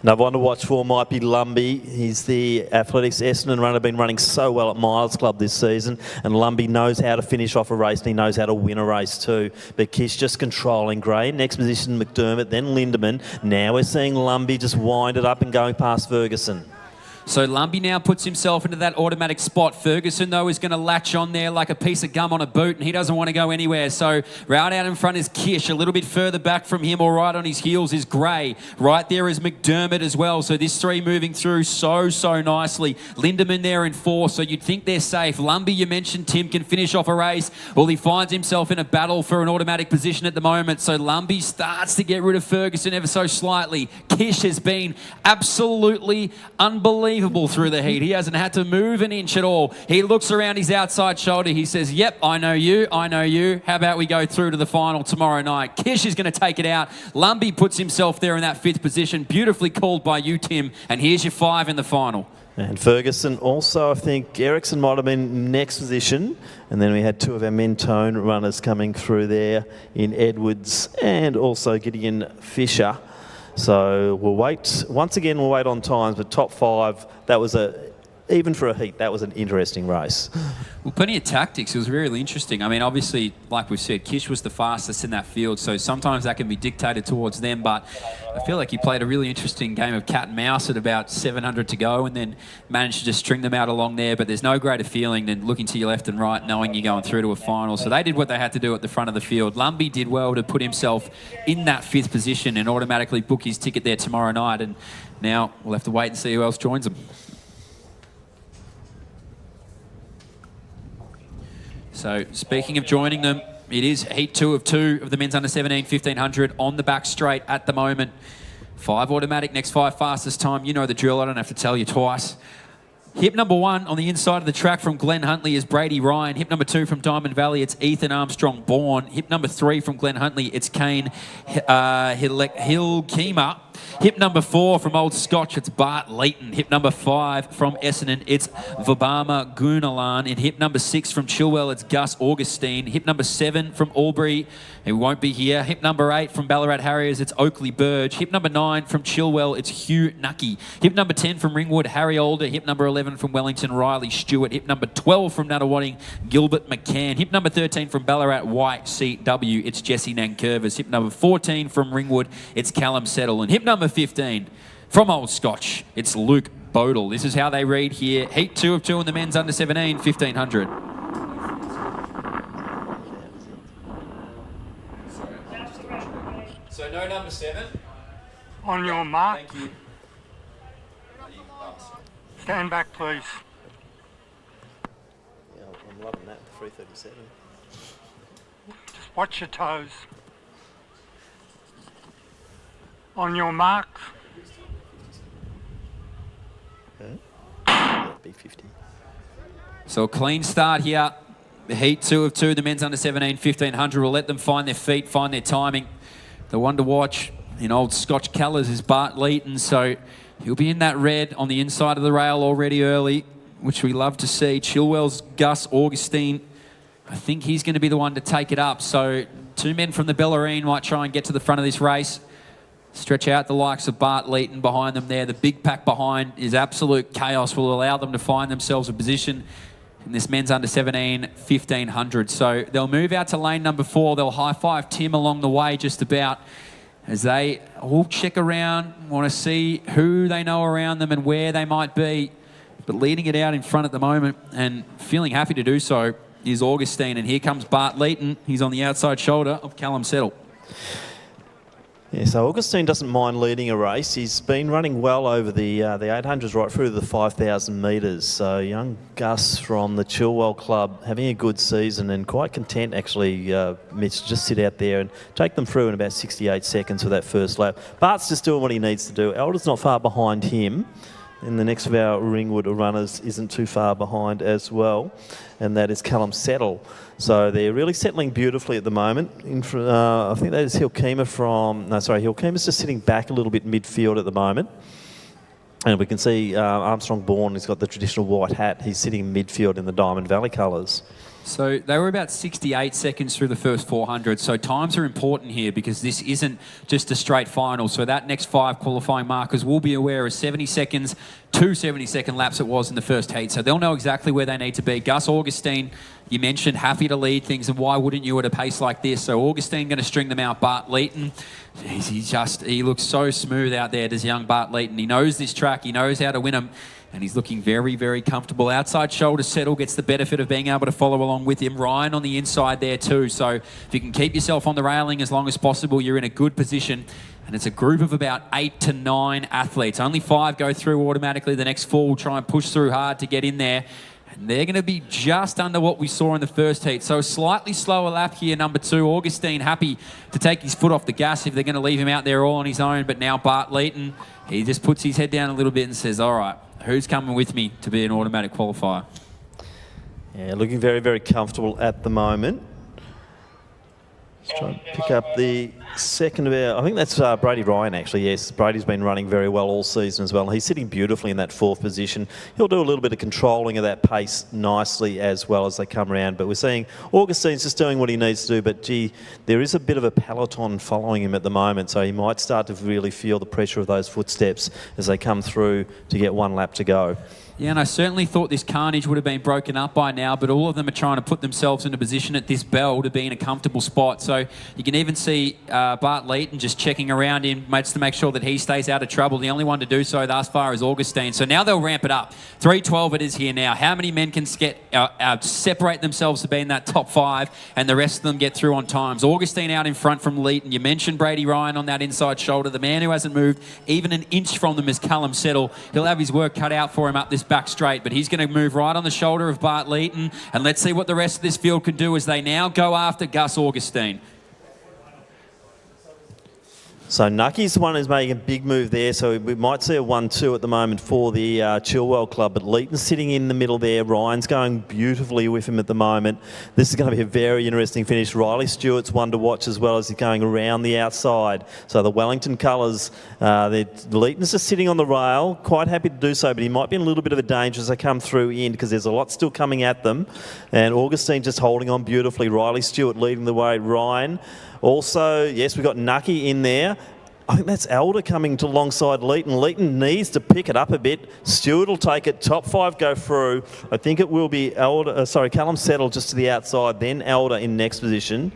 Another one to watch for might be Lumbey. He's the Athletics Essendon runner, been running so well at Miles Club this season, and Lumbey knows how to finish off a race and he knows how to win a race too. But Kish just controlling Gray. Next position McDermott, then Lindemann. Now we're seeing Lumbey just wind it up and going past Ferguson.
So Lumbey now puts himself into that automatic spot. Ferguson, though, is going to latch on there like a piece of gum on a boot, and he doesn't want to go anywhere. So right out in front is Kish. A little bit further back from him, or right on his heels, is Gray. Right there is McDermott as well. So this three moving through so nicely. Lindemann there in 4, so you'd think they're safe. Lumbey, you mentioned, Tim, can finish off a race. Well, he finds himself in a battle for an automatic position at the moment. So Lumbey starts to get rid of Ferguson ever so slightly. Kish has been absolutely unbelievable through the heat. He hasn't had to move an inch at all. He looks around his outside shoulder. He says, yep, I know you. How about we go through to the final tomorrow night? Kish is going to take it out. Lumbey puts himself there in that 5th position. Beautifully called by you, Tim. And here's your 5 in the final.
And Ferguson also, I think Ericsson might have been next position. And then we had 2 of our Mentone runners coming through there in Edwards and also Gideon Fisher. So we'll wait. Once again, we'll wait on times, but top 5, that was even for a heat, that was an interesting race.
Well, plenty of tactics. It was really interesting. I mean, obviously, like we've said, Kish was the fastest in that field, so sometimes that can be dictated towards them, but I feel like he played a really interesting game of cat and mouse at about 700 to go and then managed to just string them out along there, but there's no greater feeling than looking to your left and right, knowing you're going through to a final. So they did what they had to do at the front of the field. Lumbey did well to put himself in that 5th position and automatically book his ticket there tomorrow night, and now we'll have to wait and see who else joins them. So speaking of joining them, it is heat 2 of 2 of the men's under 17 1500 on the back straight at the moment. 5 automatic, next 5 fastest time. You know the drill, I don't have to tell you twice. Hip number 1 on the inside of the track from Glen Huntley is Brady Ryan. Hip number 2 from Diamond Valley, it's Ethan Armstrong-Bourne. Hip number 3 from Glen Huntley, it's Kane Hill-Kima. Hip number 4 from Old Scotch, it's Bart Leighton. Hip number 5 from Essendon, it's Vabama Gunalan. In hip number 6 from Chilwell, it's Gus Augustine. Hip number 7 from Albury, who won't be here. Hip number 8 from Ballarat Harriers, it's Oakley Burge. Hip number 9 from Chilwell, it's Hugh Nucky. Hip number 10 from Ringwood, Harry Alder. Hip number 11 from Wellington, Riley Stewart. Hip number 12 from Nunawading, Gilbert McCann. Hip number 13 from Ballarat YCW, it's Jesse Nankervis. Hip number 14 from Ringwood, it's Callum Settle. And hip number 15 from Old Scotch, it's Luke Bodle. This is how they read here. Heat 2 of 2 in the men's under 17 1500. So no number 7.
On your mark,
Thank you.
stand back please.
Yeah, I'm loving that, 337.
Just watch your toes. On your mark,
B50.
So a clean start here. Heat 2 of 2, the men's under 17 1500. We'll let them find their feet, find their timing. The one to watch in Old Scotch colours is Bart Leighton, so he'll be in that red on the inside of the rail already early, which we love to see. Chilwell's Gus Augustine, I think he's going to be the one to take it up. So 2 men from the Bellarine might try and get to the front of this race. Stretch out the likes of Bart Leighton behind them there. The big pack behind is absolute chaos, will allow them to find themselves a position in this men's under 17 1500. So they'll move out to lane number 4. They'll high-five Tim along the way just about as they all check around, want to see who they know around them and where they might be. But leading it out in front at the moment and feeling happy to do so is Augustine. And here comes Bart Leighton. He's on the outside shoulder of Callum Settle.
Yeah, so Augustine doesn't mind leading a race. He's been running well over the 800s right through to the 5,000 metres. So young Gus from the Chilwell Club having a good season and quite content actually, Mitch, to just sit out there and take them through in about 68 seconds for that first lap. Bart's just doing what he needs to do. Elder's not far behind him. And the next of our Ringwood runners isn't too far behind as well, and that is Callum Settle. So they're really settling beautifully at the moment. I think that is Hilkema from... No, sorry, Hilkema's just sitting back a little bit midfield at the moment. And we can see Armstrong-Bourne, he's got the traditional white hat. He's sitting in midfield in the Diamond Valley colours.
So they were about 68 seconds through the first 400. So times are important here because this isn't just a straight final. So that next 5 qualifying markers will be aware of 70 seconds, 2 70-second laps it was in the first heat. So they'll know exactly where they need to be. Gus Augustine, you mentioned, happy to lead things, and why wouldn't you at a pace like this? So Augustine going to string them out. Bart Leeton, he looks so smooth out there, does young Bart Leeton. He knows this track. He knows how to win them. And he's looking very, very comfortable. Outside shoulder settle gets the benefit of being able to follow along with him. Ryan on the inside there too. So if you can keep yourself on the railing as long as possible, you're in a good position. And it's a group of about 8 to 9 athletes. Only 5 go through automatically. The next 4 will try and push through hard to get in there. And they're going to be just under what we saw in the first heat. So slightly slower lap here, number 2. Augustine happy to take his foot off the gas if they're going to leave him out there all on his own. But now Bart Leeton, he just puts his head down a little bit and says, all right, who's coming with me to be an automatic qualifier?
Yeah, looking very, very comfortable at the moment. Let's try and pick up the second of our... I think that's Brady Ryan, actually, yes. Brady's been running very well all season as well. He's sitting beautifully in that 4th position. He'll do a little bit of controlling of that pace nicely as well as they come around. But we're seeing Augustine's just doing what he needs to do. But, gee, there is a bit of a peloton following him at the moment, so he might start to really feel the pressure of those footsteps as they come through to get 1 lap to go.
Yeah, and I certainly thought this carnage would have been broken up by now, but all of them are trying to put themselves in a position at this bell to be in a comfortable spot. So you can even see Bart Leeton just checking around him, mates, to make sure that he stays out of trouble. The only one to do so thus far is Augustine. So now they'll ramp it up. 3:12 it is here now. How many men can separate themselves to be in that top 5 and the rest of them get through on times? Augustine out in front from Leeton. You mentioned Brady Ryan on that inside shoulder. The man who hasn't moved even an inch from them is Callum Settle. He'll have his work cut out for him up this back straight, but he's going to move right on the shoulder of Bart Leeton, and let's see what the rest of this field can do as they now go after Gus Augustine.
So Nucky's the one who's making a big move there, so we might see a 1-2 at the moment for the Chilwell club, but Leeton's sitting in the middle there. Ryan's going beautifully with him at the moment. This is going to be a very interesting finish. Riley Stewart's one to watch as well as he's going around the outside. So the Wellington colours, Leeton's just sitting on the rail, quite happy to do so, but he might be in a little bit of a danger as they come through in because there's a lot still coming at them. And Augustine just holding on beautifully. Riley Stewart leading the way. Ryan also, yes, we've got Nucky in there. I think that's Elder coming to alongside Leeton. Leeton needs to pick it up a bit. Stewart will take it. Top 5 go through. I think it will be Callum Settle just to the outside, then Elder in next position.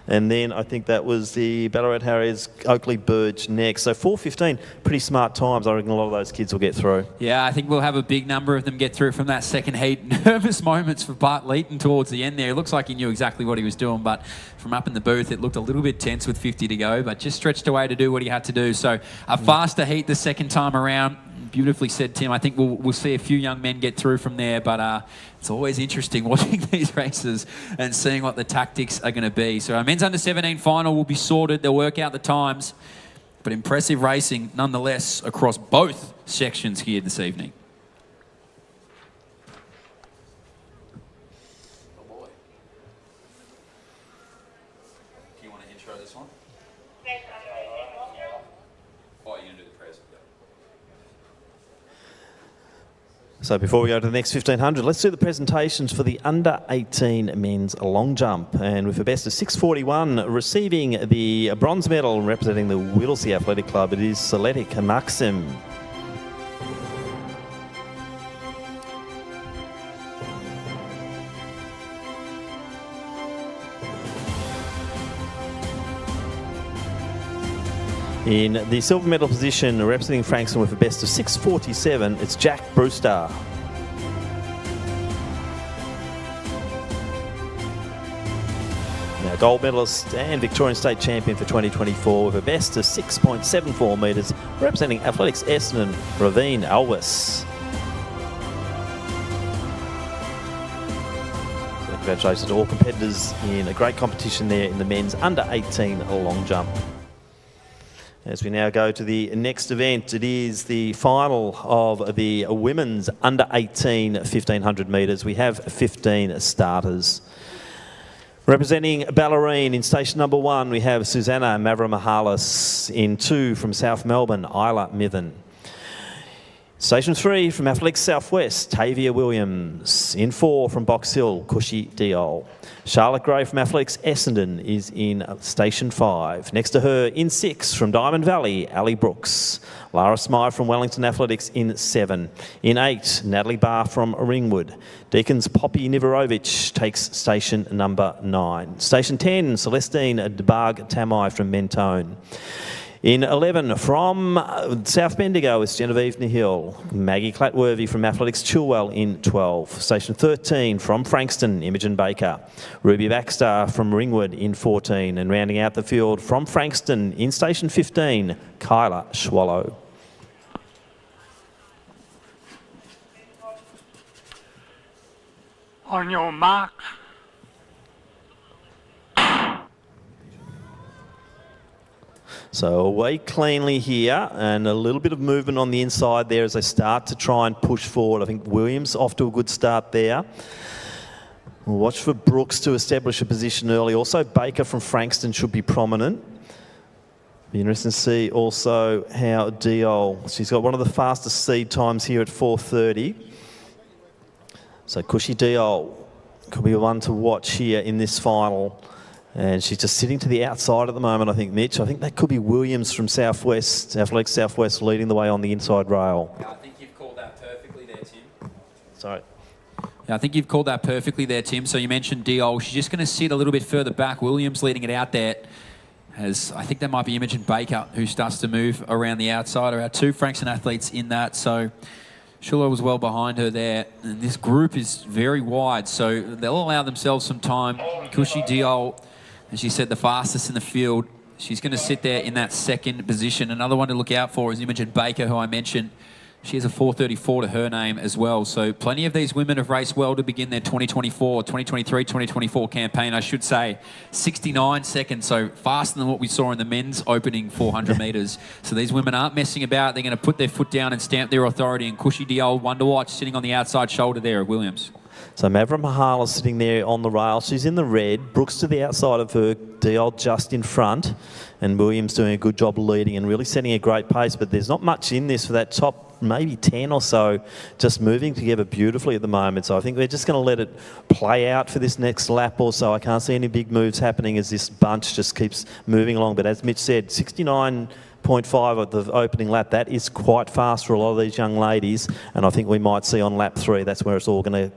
And then I think that was the Ballarat Harriers, Oakley Burge next. So 4:15, pretty smart times. I reckon a lot of those kids will get through.
Yeah, I think we'll have a big number of them get through from that second heat. Nervous moments for Bart Leeton towards the end there. It looks like he knew exactly what he was doing, but from up in the booth, it looked a little bit tense with 50 to go, but just stretched away to do what he had to do. So a faster heat the second time around. Beautifully said, Tim. I think we'll see a few young men get through from there, but it's always interesting watching these races and seeing what the tactics are going to be. So our men's under-17 final will be sorted. They'll work out the times, but impressive racing nonetheless across both sections here this evening. Oh boy. Do you want to intro this one? Oh, you're going to do the press.
So before we go to the next 1500, let's do the presentations for the under-18 men's long jump. And with a best of 6:41, receiving the bronze medal representing the Whittlesea Athletic Club, it is Seletic Maxim. In the silver medal position, representing Frankston with a best of 6:47, it's Jack Brewster. Now, gold medalist and Victorian State Champion for 2024 with a best of 6.74 metres, representing Athletics Essendon, Ravine Alvis. So congratulations to all competitors in a great competition there in the men's under-18 long jump. As we now go to the next event, it is the final of the women's under-18 1500 metres. We have 15 starters. Representing Ballerine in station number 1, we have Susanna Mavramahalis. In 2 from South Melbourne, Isla Mithen. Station 3 from Athletics Southwest, Tavia Williams. In 4 from Box Hill, Cushy Diol. Charlotte Gray from Athletics Essendon is in Station 5. Next to her, in 6 from Diamond Valley, Ali Brooks. Lara Smythe from Wellington Athletics in 7. In 8, Natalie Barr from Ringwood. Deacon's Poppy Niverovich takes station number 9. Station 10, Celestine Debarg Tamai from Mentone. In 11, from South Bendigo, is Genevieve Nihil. Maggie Clatworthy from Athletics Chilwell in 12. Station 13, from Frankston, Imogen Baker. Ruby Baxter from Ringwood in 14. And rounding out the field from Frankston in Station 15, Kyla Schwallow.
On your marks.
So away cleanly here, and a little bit of movement on the inside there as they start to try and push forward. I think Williams off to a good start there. We'll watch for Brooks to establish a position early. Also, Baker from Frankston should be prominent. Be interesting to see also how Diol, she's got one of the fastest seed times here at 4:30. So Cushy Diol could be one to watch here in this final. And she's just sitting to the outside at the moment, I think, Mitch. I think that could be Williams from Southwest, Athletics Southwest, leading the way on the inside rail.
I think you've called that perfectly there, Tim.
Sorry.
Yeah, I think you've called that perfectly there, Tim. So you mentioned Diol. She's just going to sit a little bit further back. Williams leading it out there. As I think that might be Imogen Baker, who starts to move around the outside. Our 2 Frankston athletes in that. So Schuller was well behind her there. And this group is very wide, so they'll allow themselves some time. Cushy Diol, as she said, the fastest in the field. She's going to sit there in that second position. Another one to look out for is Imogen Baker, who I mentioned. She has a 4:34 to her name as well. So plenty of these women have raced well to begin their 2023, 2024 campaign. I should say 69 seconds, so faster than what we saw in the men's opening 400 metres. So these women aren't messing about. They're going to put their foot down and stamp their authority. And Cushy Diol, one to watch, sitting on the outside shoulder there of Williams.
So Mavra Mahala sitting there on the rail. She's in the red. Brooks to the outside of her. Diol just in front. And Williams doing a good job leading and really setting a great pace. But there's not much in this for that top maybe 10 or so, just moving together beautifully at the moment. So I think we're just going to let it play out for this next lap or so. I can't see any big moves happening as this bunch just keeps moving along. But as Mitch said, 69.5 at the opening lap, that is quite fast for a lot of these young ladies. And I think we might see on lap 3, that's where it's all going to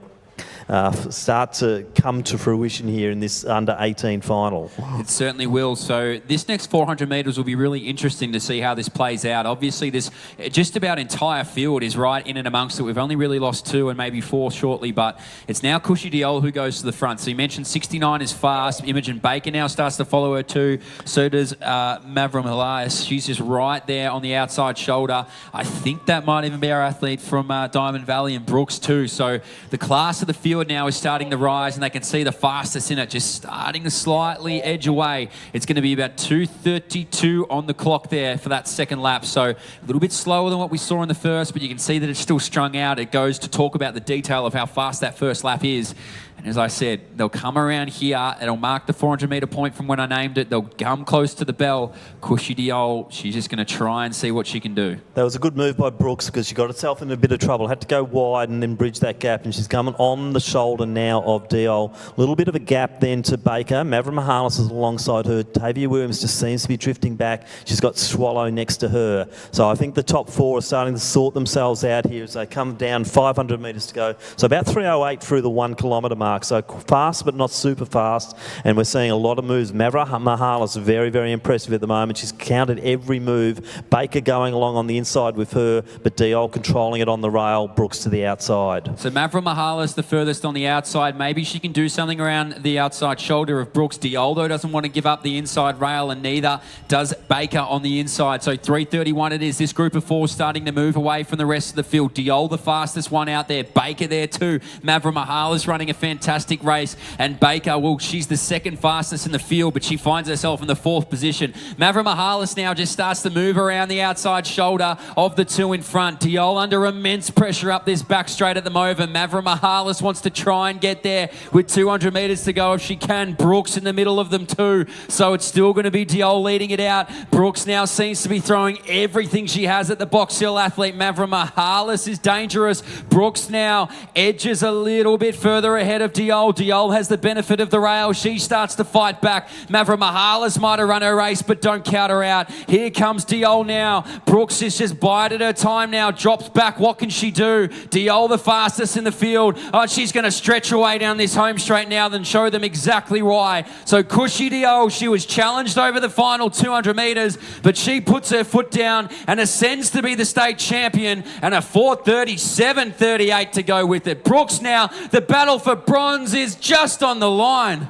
start to come to fruition here in this under-18 final.
It certainly will. So this next 400 metres will be really interesting to see how this plays out. Obviously, this just about entire field is right in and amongst it. We've only really lost 2 and maybe 4 shortly, but it's now Cushy Diol who goes to the front. So you mentioned 69 is fast. Imogen Baker now starts to follow her too. So does Mavram Elias. She's just right there on the outside shoulder. I think that might even be our athlete from Diamond Valley and Brooks too. So the class of the field now is starting to rise, and they can see the fastest in it just starting to slightly edge away. It's going to be about 2:32 on the clock there for that second lap. So a little bit slower than what we saw in the first, but you can see that it's still strung out. It goes to talk about the detail of how fast that first lap is. And as I said, they'll come around here. It'll mark the 400-metre point from when I named it. They'll come close to the bell. Cushy Diol, she's just going to try and see what she can do.
That was a good move by Brooks because she got herself in a bit of trouble. Had to go wide and then bridge that gap, and she's coming on the shoulder now of Diol. A little bit of a gap then to Baker. Mavra Mahalis is alongside her. Tavia Williams just seems to be drifting back. She's got Swallow next to her. So I think the top 4 are starting to sort themselves out here as they come down 500 metres to go. So about 3:08 through the 1 kilometre mark. So fast, but not super fast. And we're seeing a lot of moves. Mavra Mahalis very, very impressive at the moment. She's counted every move. Baker going along on the inside with her, but Diol controlling it on the rail. Brooks to the outside.
So Mavra Mahalis the furthest on the outside. Maybe she can do something around the outside shoulder of Brooks. Diol, though, doesn't want to give up the inside rail, and neither does Baker on the inside. So 3:31 it is. This group of 4 starting to move away from the rest of the field. Diol, the fastest one out there. Baker there too. Mavra Mahalis running a fantastic fantastic race. And Baker, well, she's the second fastest in the field, but she finds herself in the 4th position. Mavra Mihalis now just starts to move around the outside shoulder of the 2 in front. Diol under immense pressure up this back straight at the moment. Mavra Mihalis wants to try and get there with 200 metres to go if she can. Brooks in the middle of them too. So it's still going to be Diol leading it out. Brooks now seems to be throwing everything she has at the Box Hill athlete. Mavra Mihalis is dangerous. Brooks now edges a little bit further ahead of Diol. Diol has the benefit of the rail. She starts to fight back. Mavra Mihalis might have run her race, but don't count her out. Here comes Diol now. Brooks is just bided her time now. Drops back. What can she do? Diol the fastest in the field. Oh, she's going to stretch away down this home straight now, then show them exactly why. So Cushy Diol, she was challenged over the final 200 metres, but she puts her foot down and ascends to be the state champion, and a 4:37.38 to go with it. Brooks now, the battle for bronze is just on the line.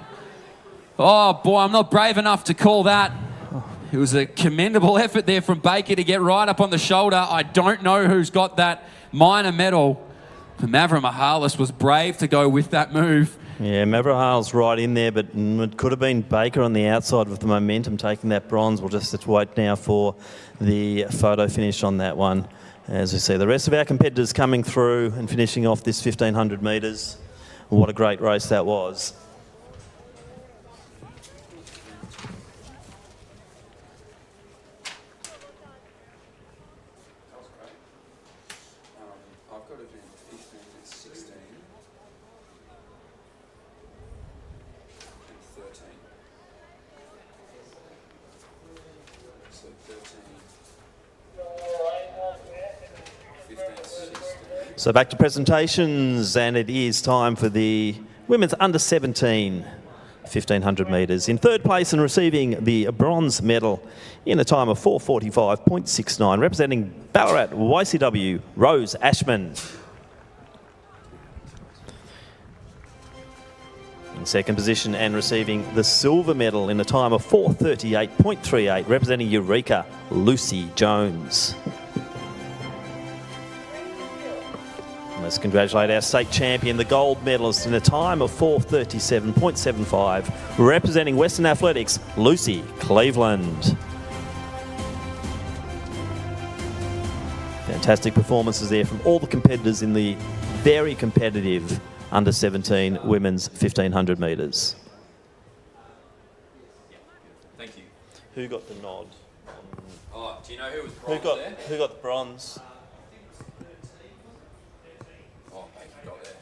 Oh boy, I'm not brave enough to call that. It was a commendable effort there from Baker to get right up on the shoulder. I don't know who's got that minor medal. Mavra Mihalis was brave to go with that move.
Yeah, Mavra Mihalis right in there, but it could have been Baker on the outside with the momentum taking that bronze. We'll just have to wait now for the photo finish on that one. As we see the rest of our competitors coming through and finishing off this 1,500 metres. What a great race that was.
I've got event 15 and 16 and 13. So 13, 15, 16.
So back to presentations, and it is time for the women's under 17 1,500 metres. In third place and receiving the bronze medal in a time of 4:45.69, representing Ballarat YCW, Rose Ashman. In second position and receiving the silver medal in a time of 4:38.38, representing Eureka, Lucy Jones. Let's congratulate our state champion, the gold medalist, in a time of 4:37.75, representing Western Athletics, Lucy Cleveland. Fantastic performances there from all the competitors in the very competitive under 17 women's 1,500 metres.
Thank you.
Who got the nod?
Oh, do you know who was bronze there?
Who got the bronze?
Oh, Baker got there.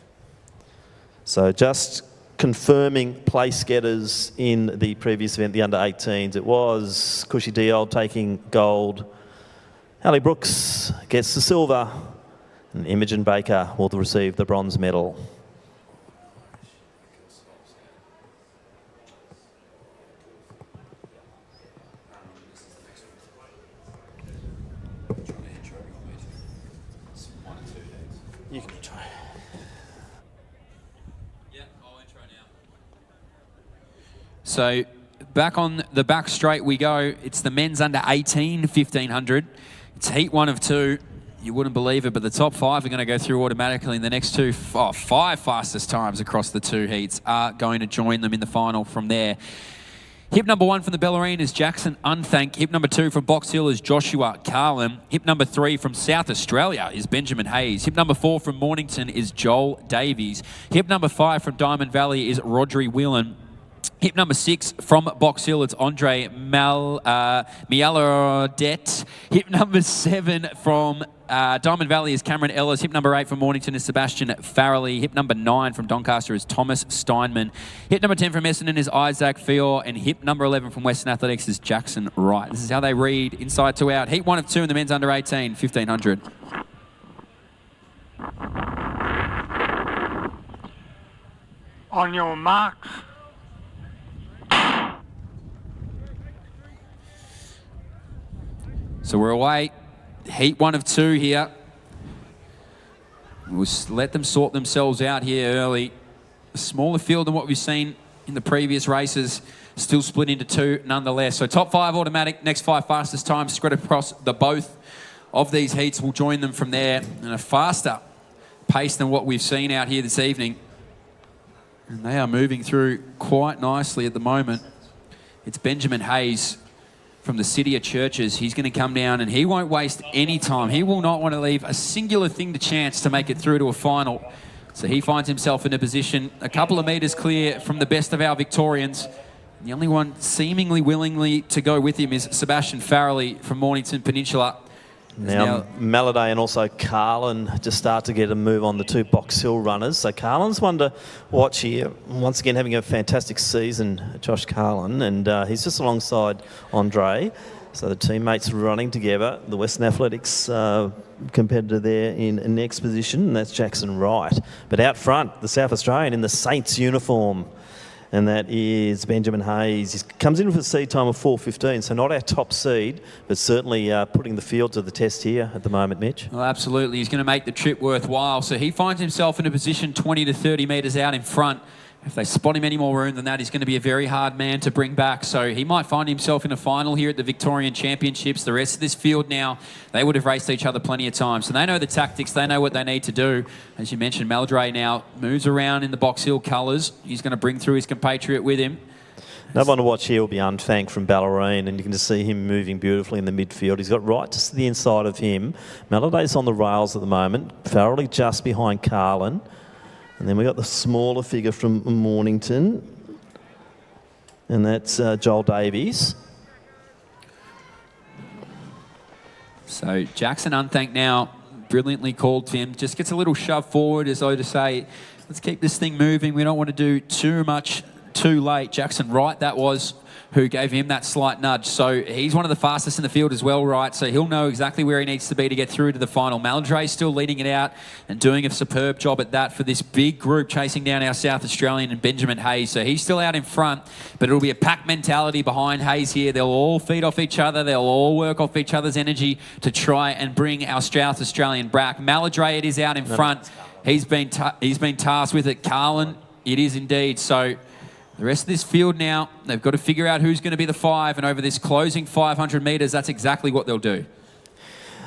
So just confirming place getters in the previous event, the under 18s. It was Cushy Diol taking gold. Ali Brooks gets the silver, and Imogen Baker will receive the bronze medal. You can try.
Yeah, I'll intro now. So back on the back straight we go. It's the men's under 18 1,500. It's heat 1 of 2. You wouldn't believe it, but the top 5 are going to go through automatically. And the next 5 fastest times across the 2 heats are going to join them in the final from there. Hip number 1 from the Bellarine is Jackson Unthank. Hip number 2 from Box Hill is Joshua Carlin. Hip number 3 from South Australia is Benjamin Hayes. Hip number 4 from Mornington is Joel Davies. Hip number 5 from Diamond Valley is Rodri Whelan. Hip number 6 from Box Hill, it's Andre Mialarodet. Hip number 7 from Diamond Valley is Cameron Ellis. Hip number 8 from Mornington is Sebastian Farrelly. Hip number 9 from Doncaster is Thomas Steinman. Hip number 10 from Essendon is Isaac Fior. And hip number 11 from Western Athletics is Jackson Wright. This is how they read inside to out. Heat 1 of 2 in the men's under 18, 1,500.
On your marks.
So we're away. Heat 1 of 2 here. We'll let them sort themselves out here early. A smaller field than what we've seen in the previous races. Still split into 2 nonetheless. So top 5 automatic. Next 5 fastest times spread across the both of these heats. We'll join them from there. And a faster pace than what we've seen out here this evening. And they are moving through quite nicely at the moment. It's Benjamin Hayes from the City of Churches. He's going to come down and he won't waste any time. He will not want to leave a singular thing to chance to make it through to a final. So he finds himself in a position a couple of metres clear from the best of our Victorians. The only one seemingly willingly to go with him is Sebastian Farrelly from Mornington Peninsula.
Now, Maladay and also Carlin just start to get a move on the two Box Hill runners. So Carlin's one to watch here. Once again, having a fantastic season, Josh Carlin, and he's just alongside Andre. So the teammates running together. The Western Athletics competitor there in next position, and that's Jackson Wright. But out front, the South Australian in the Saints uniform. And that is Benjamin Hayes. He comes in with a seed time of 4:15, so not our top seed, but certainly putting the field to the test here at the moment, Mitch.
Well, absolutely. He's going to make the trip worthwhile. So he finds himself in a position 20 to 30 metres out in front. If they spot him any more room than that, he's going to be a very hard man to bring back. So he might find himself in a final here at the Victorian Championships. The rest of this field now, they would have raced each other plenty of times. So they know the tactics. They know what they need to do. As you mentioned, Maldre now moves around in the Box Hill colours. He's going to bring through his compatriot with him.
Another one to watch here will be Unthank from Ballerine, and you can just see him moving beautifully in the midfield. He's got right to the inside of him. Maladay's on the rails at the moment. Farrelly just behind Carlin. And then we got the smaller figure from Mornington, and that's Joel Davies.
So Jackson Unthank now, brilliantly called, Tim, just gets a little shove forward as though to say, let's keep this thing moving. We don't want to do too much too late. Jackson Wright, that was, who gave him that slight nudge. So he's one of the fastest in the field as well, right? So he'll know exactly where he needs to be to get through to the final. Maldre's still leading it out and doing a superb job at that for this big group chasing down our South Australian and Benjamin Hayes. So he's still out in front, but it'll be a pack mentality behind Hayes here. They'll all feed off each other. They'll all work off each other's energy to try and bring our South Australian back. Maladre, it is out in front. He's been tasked with it. Carlin, it is indeed. So the rest of this field now, they've got to figure out who's going to be the five, and over this closing 500 metres, that's exactly what they'll do.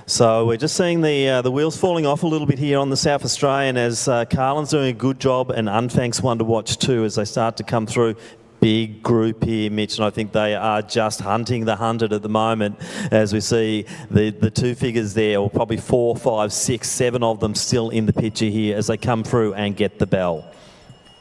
So we're just seeing the wheels falling off a little bit here on the South Australian as Carlin's doing a good job, and Unthank's one to watch too as they start to come through. Big group here, Mitch, and I think they are just hunting the 100 at the moment as we see the two figures there, or probably 4, 5, 6, 7 of them still in the picture here as they come through and get the bell.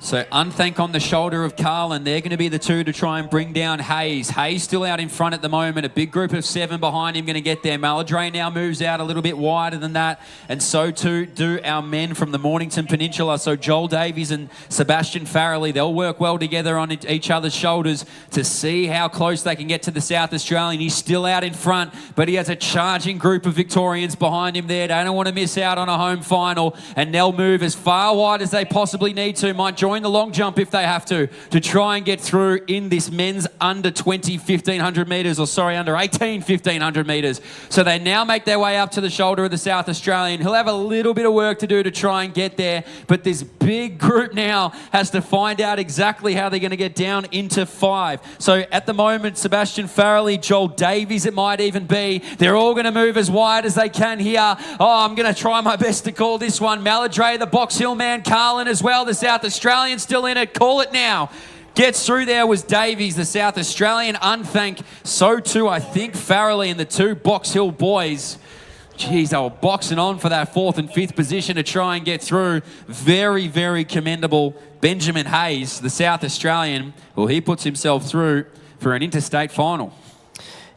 So Unthank on the shoulder of Carlin. They're going to be the two to try and bring down Hayes. Hayes still out in front at the moment. A big group of 7 behind him going to get there. Maladre now moves out a little bit wider than that. And so too do our men from the Mornington Peninsula. So Joel Davies and Sebastian Farrelly, they'll work well together on each other's shoulders to see how close they can get to the South Australian. He's still out in front, but he has a charging group of Victorians behind him there. They don't want to miss out on a home final. And they'll move as far wide as they possibly need to. Might join the long jump if they have to try and get through in this men's under 20 1500 metres, or sorry, under 18 1500 metres. So they now make their way up to the shoulder of the South Australian. He'll have a little bit of work to do to try and get there, but this big group now has to find out exactly how they're going to get down into 5. So at the moment, Sebastian Farrelly, Joel Davies it might even be, they're all going to move as wide as they can here. Oh, I'm going to try my best to call this one. Maladre, the Box Hill man, Carlin as well, the South Australian still in it. Call it now. Gets through there was Davies, the South Australian. Unthank. So too, I think, Farrelly and the two Box Hill boys. Geez, they were boxing on for that 4th and 5th position to try and get through. Very, very commendable. Benjamin Hayes, the South Australian. Well, he puts himself through for an interstate final.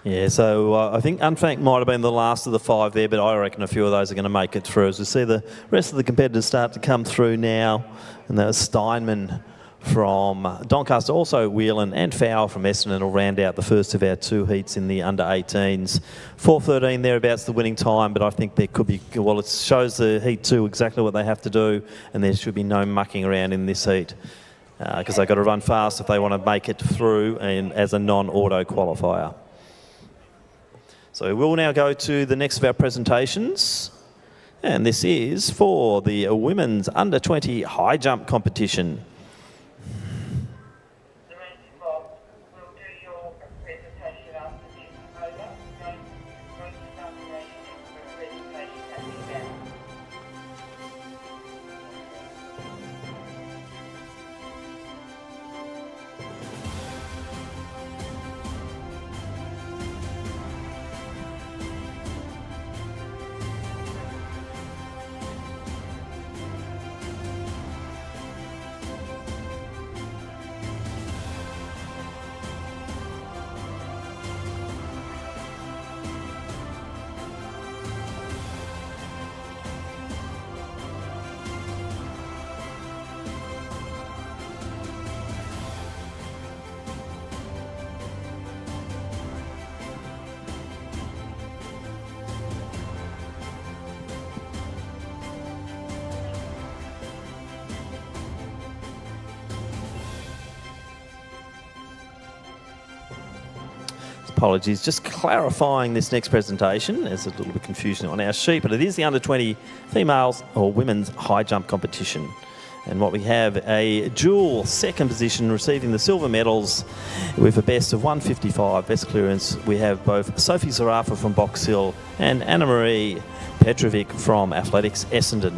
Yeah,
so I think Unthank might have been the last of the 5 there, but I reckon a few of those are going to make it through. As we see the rest of the competitors start to come through now, and that was Steinman from Doncaster, also Whelan and Fowler from Essendon will round out the first of our 2 heats in the under-18s. 4:13 thereabouts the winning time, but I think there could be, well, it shows the heat 2 exactly what they have to do, and there should be no mucking around in this heat because they've got to run fast if they want to make it through and as a non-auto qualifier. So we'll now go to the next of our presentations, and this is for the women's under-20 high jump competition. apologies. Just clarifying this next presentation. There's a little bit of confusion on our sheet, but it is the under-20 females or women's high jump competition. And what we have, a dual second position receiving the silver medals with a best of 155 best clearance. We have both Sophie Zarafa from Box Hill and Anna-Marie Petrovic from Athletics Essendon.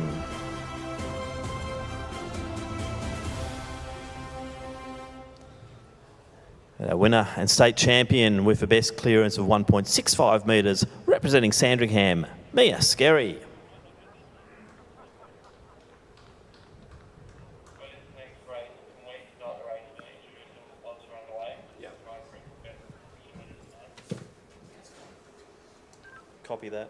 Our winner and state champion with a best clearance of 1.65 metres, representing Sandringham, Mia Skerry. Copy that.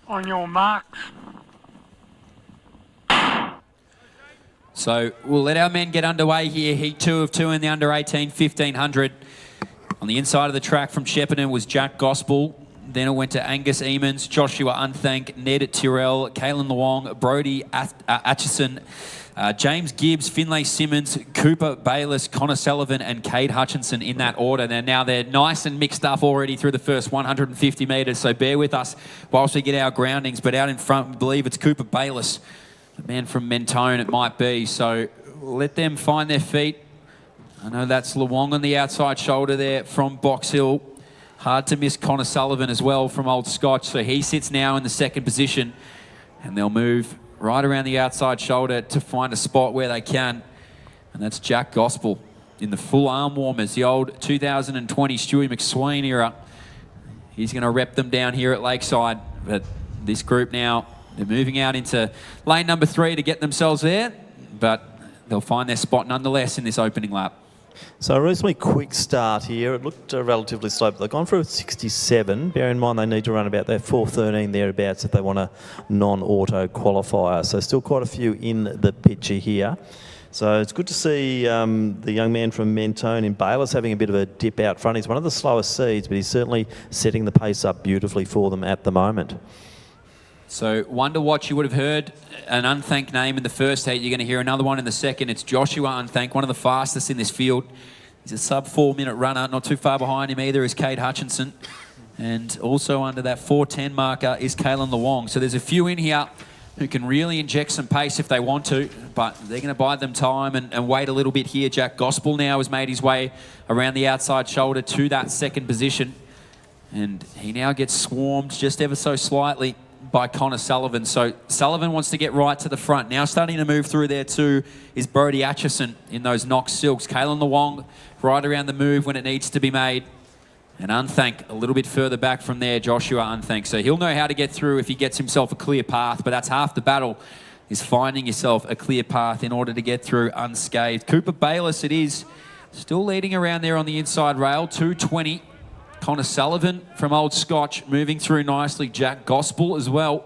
On your marks.
So we'll let our men get underway here. Heat 2 of 2 in the under-18 1500. On the inside of the track from Shepparton was Jack Gospel. Then it went to Angus Eamons, Joshua Unthank, Ned Tyrrell, Kaylin Luong, Brody Atchison, James Gibbs, Finlay Simmons, Cooper Bayliss, Connor Sullivan and Cade Hutchinson in that order. Now they're nice and mixed up already through the first 150 metres, so bear with us whilst we get our groundings. But out in front, we believe it's Cooper Bayliss, the man from Mentone it might be. So let them find their feet. I know that's Luong on the outside shoulder there from Box Hill. Hard to miss Connor Sullivan as well from Old Scotch. So he sits now in the second position and they'll move right around the outside shoulder to find a spot where they can. And that's Jack Gospel in the full arm warmers, the old 2020 Stewie McSween era. He's going to rep them down here at Lakeside. But this group now, they're moving out into lane number 3 to get themselves there. But they'll find their spot nonetheless in this opening lap.
So a reasonably quick start here. It looked relatively slow, but they've gone through 67. Bear in mind they need to run about that 4:13 thereabouts if they want a non-auto qualifier. So still quite a few in the picture here. So it's good to see the young man from Mentone in Bayliss having a bit of a dip out front. He's one of the slowest seeds, but he's certainly setting the pace up beautifully for them at the moment.
So one to watch, you would have heard an Unthank name in the first heat. You're going to hear another one in the second. It's Joshua Unthank, one of the fastest in this field. He's a sub 4-minute runner. Not too far behind him either is Cade Hutchinson. And also under that 4:10 marker is Kaylin Luong. So there's a few in here who can really inject some pace if they want to, but they're going to bide them time and wait a little bit here. Jack Gospel now has made his way around the outside shoulder to that second position. And he now gets swarmed just ever so slightly by Connor Sullivan. So Sullivan wants to get right to the front. Now starting to move through there too is Brody Atchison in those Knox silks. Kaylin Luong right around the move when it needs to be made. And Unthank a little bit further back from there, Joshua Unthank. So he'll know how to get through if he gets himself a clear path, but that's half the battle, is finding yourself a clear path in order to get through unscathed. Cooper Bayliss it is, still leading around there on the inside rail, 2:20. Connor Sullivan from Old Scotch moving through nicely. Jack Gospel as well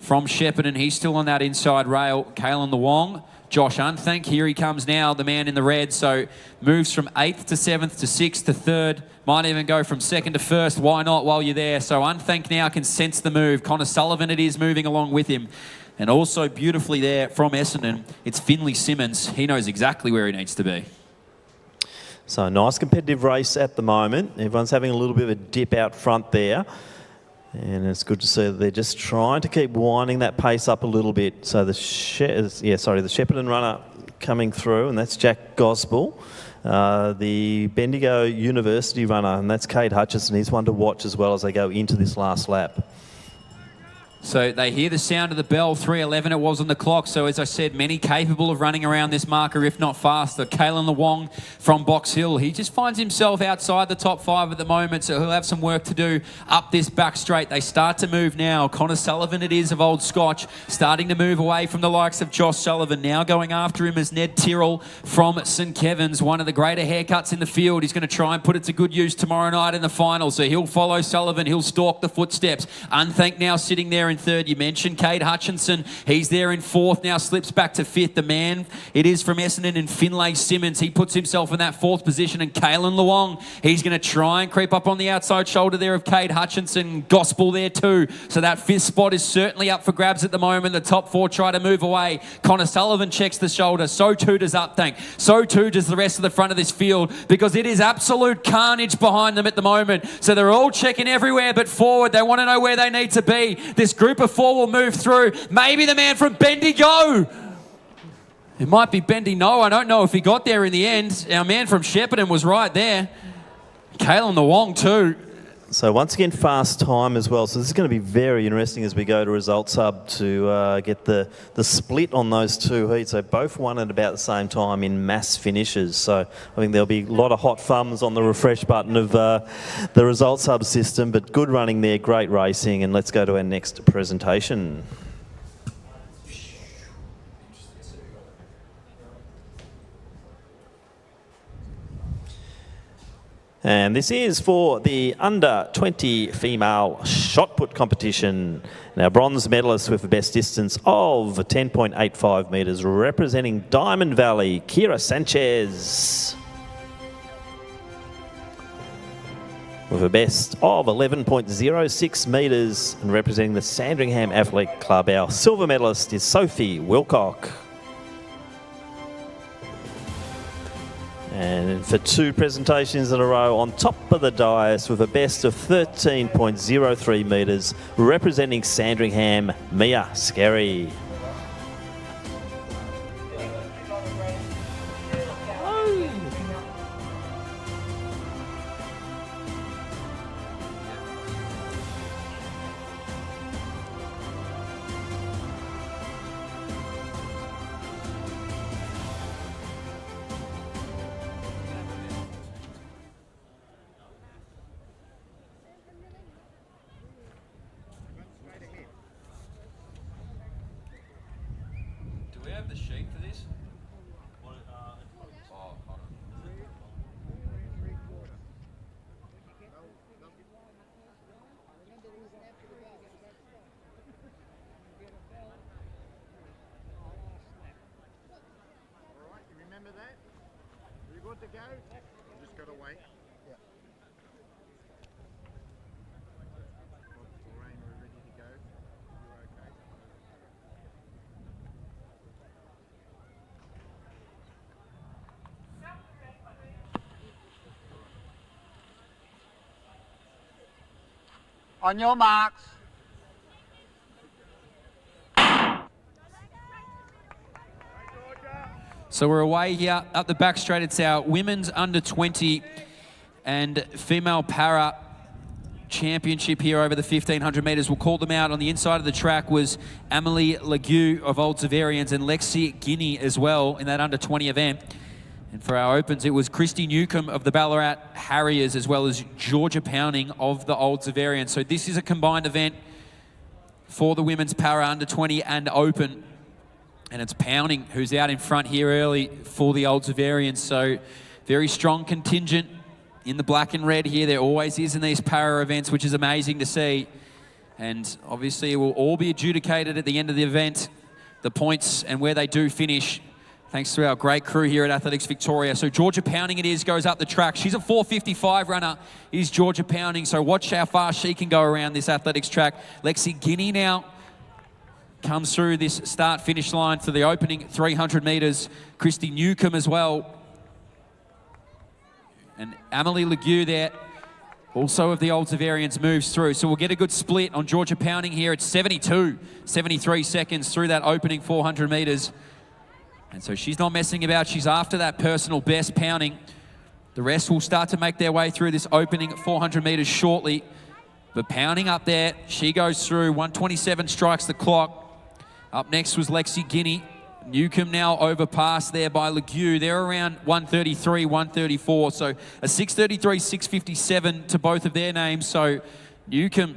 from Shepparton. He's still on that inside rail. Kaylin Luong. Josh Unthank, here he comes now, the man in the red. So moves from 8th to 7th to 6th to 3rd. Might even go from 2nd to 1st. Why not while you're there? So Unthank now can sense the move. Connor Sullivan it is moving along with him. And also beautifully there from Essendon, it's Finlay Simmons. He knows exactly where he needs to be.
So a nice competitive race at the moment. Everyone's having a little bit of a dip out front there. And it's good to see that they're just trying to keep winding that pace up a little bit. So the Shepparton runner coming through, and that's Jack Gospel. The Bendigo University runner, and that's Cade Hutchinson. He's one to watch as well as they go into this last lap.
So they hear the sound of the bell, 3:11 it was on the clock. So as I said, many capable of running around this marker, if not faster. Kaylin Luong from Box Hill. He just finds himself outside the top 5 at the moment, so he'll have some work to do up this back straight. They start to move now. Connor Sullivan it is of Old Scotch, starting to move away from the likes of Josh Sullivan. Now going after him is Ned Tyrrell from St Kevin's, one of the greater haircuts in the field. He's going to try and put it to good use tomorrow night in the final. So he'll follow Sullivan. He'll stalk the footsteps. Unthank now sitting there in third. You mentioned Cade Hutchinson. He's there in fourth now, slips back to fifth. The man, it is from Essendon and Finlay Simmons. He puts himself in that fourth position. And Kalen Luong, he's going to try and creep up on the outside shoulder there of Cade Hutchinson. Gospel there too. So that fifth spot is certainly up for grabs at the moment. The top four try to move away. Connor Sullivan checks the shoulder. So too does Upthank. So too does the rest of the front of this field, because it is absolute carnage behind them at the moment. So they're all checking everywhere but forward. They want to know where they need to be. This group of four will move through. Maybe the man from Bendigo. It might be Bendigo. I don't know if he got there in the end. Our man from Shepparton was right there. Kalen Luong too.
So once again, fast time as well. So this is going to be very interesting as we go to Results Hub to get the split on those two heats. They both won at about the same time in mass finishes. So I think there'll be a lot of hot thumbs on the refresh button of the Results Hub system. But good running there, great racing. And let's go to our next presentation. And this is for the under-20 female shot put competition. Now, bronze medalist with the best distance of 10.85 metres, representing Diamond Valley, Kira Sanchez. With a best of 11.06 metres and representing the Sandringham Athletic Club, our silver medalist is Sophie Wilcock. And for two presentations in a row, on top of the dais with a best of 13.03 metres, representing Sandringham, Mia Skerry.
The sheet for this?
Alright, you remember that? Are you good to go? You just got to wait. Yeah. Lorraine, we're ready to go. You're okay. On your marks.
So we're away here up the back straight. It's our women's under 20 and female para championship here over the 1500 metres. We'll call them out. On the inside of the track was Amelie Legue of Old Zavarians and Lexi Guinea as well in that under 20 event. And for our opens, it was Christy Newcomb of the Ballarat Harriers as well as Georgia Pounding of the Old Zavarians. So this is a combined event for the women's para under 20 and open. And it's Pounding who's out in front here early for the Old Zavarians. So very strong contingent in the black and red here. There always is in these para events, which is amazing to see. And obviously it will all be adjudicated at the end of the event, the points and where they do finish, thanks to our great crew here at Athletics Victoria. So Georgia Pounding it is, goes up the track. She's a 4:55 runner, is Georgia Pounding. So watch how fast she can go around this athletics track. Lexi Guinea now comes through this start-finish line for the opening 300 metres. Christy Newcomb as well. And Amelie Legue there, also of the Old Zavarians, moves through. So we'll get a good split on Georgia Pounding here. It's 73 seconds through that opening 400 metres. And so she's not messing about. She's after that personal best, Pounding. The rest will start to make their way through this opening 400 metres shortly. But Pounding up there, she goes through. 1:27 strikes the clock. Up next was Lexi Guinea. Newcomb now overpassed there by Legue. They're around 1:33, 1:34. So a 6:33, 6:57 to both of their names. So Newcomb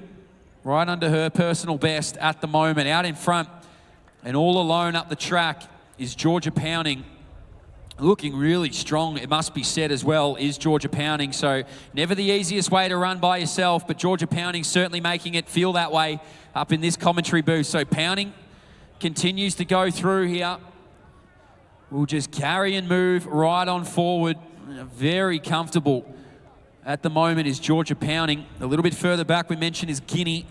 right under her personal best at the moment. Out in front and all alone up the track is Georgia Pounding. looking really strong, it must be said as well, is Georgia Pounding. So never the easiest way to run by yourself, but Georgia Pounding certainly making it feel that way up in this commentary booth. So Pounding continues to go through here. We'll just carry and move right on forward. Very comfortable at the moment is Georgia Pounding. A little bit further back we mentioned is Guinea.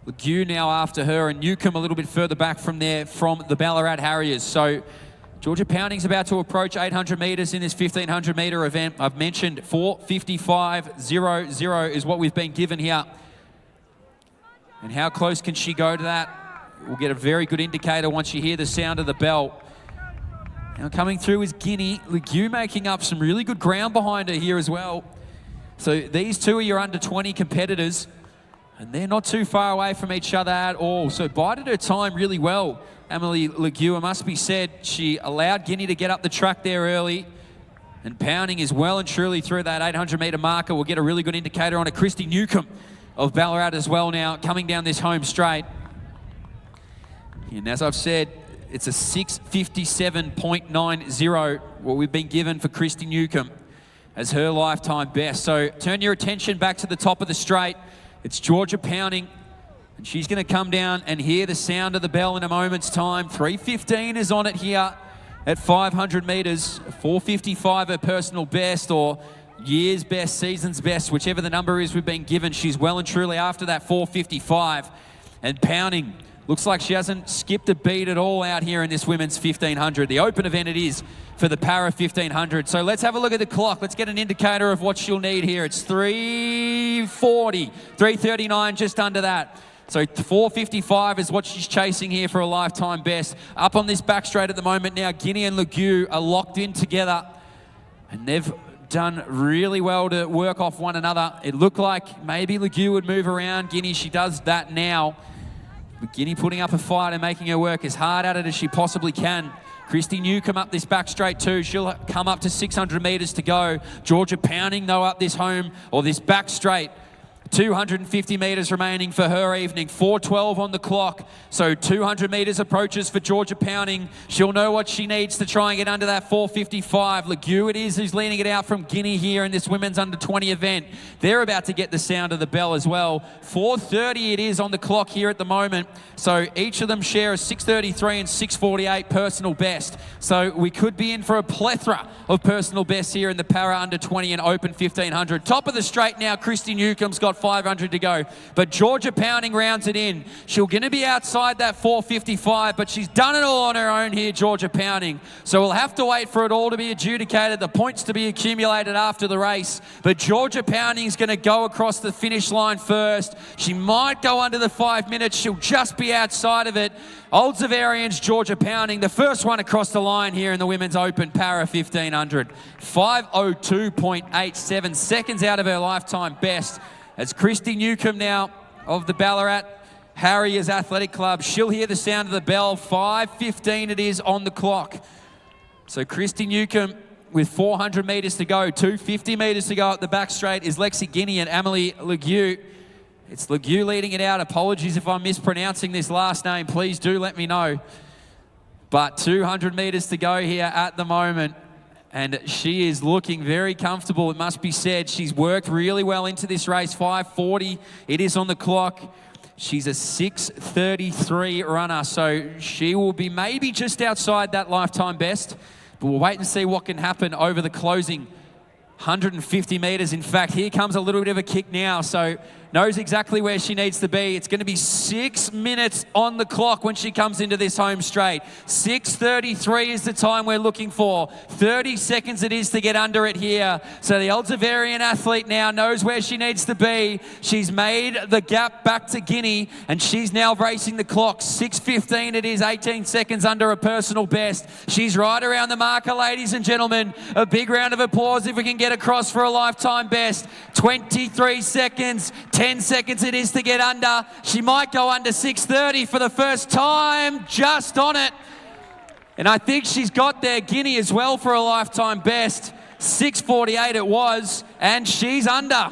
Legue now after her, and Newcomb a little bit further back from there from the Ballarat Harriers. So Georgia Pounding's about to approach 800 metres in this 1,500 metre event. I've mentioned 4:55.00 is what we've been given here. And how close can she go to that? We'll get a very good indicator once you hear the sound of the bell. Now coming through is Guinea. Legue making up some really good ground behind her here as well. So these two are your under 20 competitors, and they're not too far away from each other at all. So bided her time really well, Emily Legue. It must be said, she allowed Guinea to get up the track there early, and Pounding is well and truly through that 800 metre marker. We'll get a really good indicator on it. Christy Newcomb of Ballarat as well now, coming down this home straight. And as I've said, it's a 6:57.90, what we've been given for Christy Newcomb as her lifetime best. So turn your attention back to the top of the straight. It's Georgia Pounding, and she's going to come down and hear the sound of the bell in a moment's time. 3:15 is on it here at 500 metres. 4:55 her personal best, or year's best, season's best, whichever the number is we've been given. She's well and truly after that 4:55. And Pounding looks like she hasn't skipped a beat at all out here in this women's 1,500. The open event it is for the Para 1,500. So let's have a look at the clock. Let's get an indicator of what she'll need here. It's 3:40, 3:39, just under that. So 4:55 is what she's chasing here for a lifetime best. Up on this back straight at the moment now, Guinea and Legue are locked in together, and they've done really well to work off one another. It looked like maybe Legue would move around Guinea. She does that now. Guinea putting up a fight and making her work as hard at it as she possibly can. Christy Newcomb up this back straight too. She'll come up to 600 metres to go. Georgia Pounding though up this home, or this back straight. 250 metres remaining for her evening. 4:12 on the clock. So 200 metres approaches for Georgia Pounding. She'll know what she needs to try and get under that 4:55. Legue it is who's leaning it out from Guinea here in this women's under 20 event. They're about to get the sound of the bell as well. 4:30 it is on the clock here at the moment. So each of them share a 6:33 and 6:48 personal best. So we could be in for a plethora of personal bests here in the Para under 20 and Open 1,500. Top of the straight now, Christy Newcomb's got 500 to go, but Georgia Pounding rounds it in. She'll going to be outside that 4:55, but she's done it all on her own here, Georgia Pounding. So we'll have to wait for it all to be adjudicated, the points to be accumulated after the race. But Georgia Pounding's going to go across the finish line first. She might go under the 5 minutes. She'll just be outside of it. Old Zavarian's Georgia Pounding, the first one across the line here in the Women's Open Para 1,500. 5:02.87 seconds out of her lifetime best. As Christy Newcomb now of the Ballarat Harriers Athletic Club, she'll hear the sound of the bell. 5:15 it is on the clock. So Christy Newcomb with 400 metres to go, 250 metres to go at the back straight is Lexi Guinea and Emily Legue. It's Legue leading it out. Apologies if I'm mispronouncing this last name. Please do let me know. But 200 metres to go here at the moment. And she is looking very comfortable, it must be said. She's worked really well into this race. 5:40 it is on the clock. She's a 6:33 runner, so she will be maybe just outside that lifetime best. But we'll wait and see what can happen over the closing 150 metres. In fact, here comes a little bit of a kick now, so knows exactly where she needs to be. It's going to be 6 minutes on the clock when she comes into this home straight. 6:33 is the time we're looking for. 30 seconds it is to get under it here. So the Old Zavarian athlete now knows where she needs to be. She's made the gap back to Guinea, and she's now racing the clock. 6:15 it is, 18 seconds under a personal best. She's right around the marker, ladies and gentlemen. A big round of applause if we can get across for a lifetime best. 23 seconds, 10 seconds it is to get under. She might go under 6:30 for the first time, just on it. And I think she's got there Guinea as well for a lifetime best. 6:48 it was, and she's under.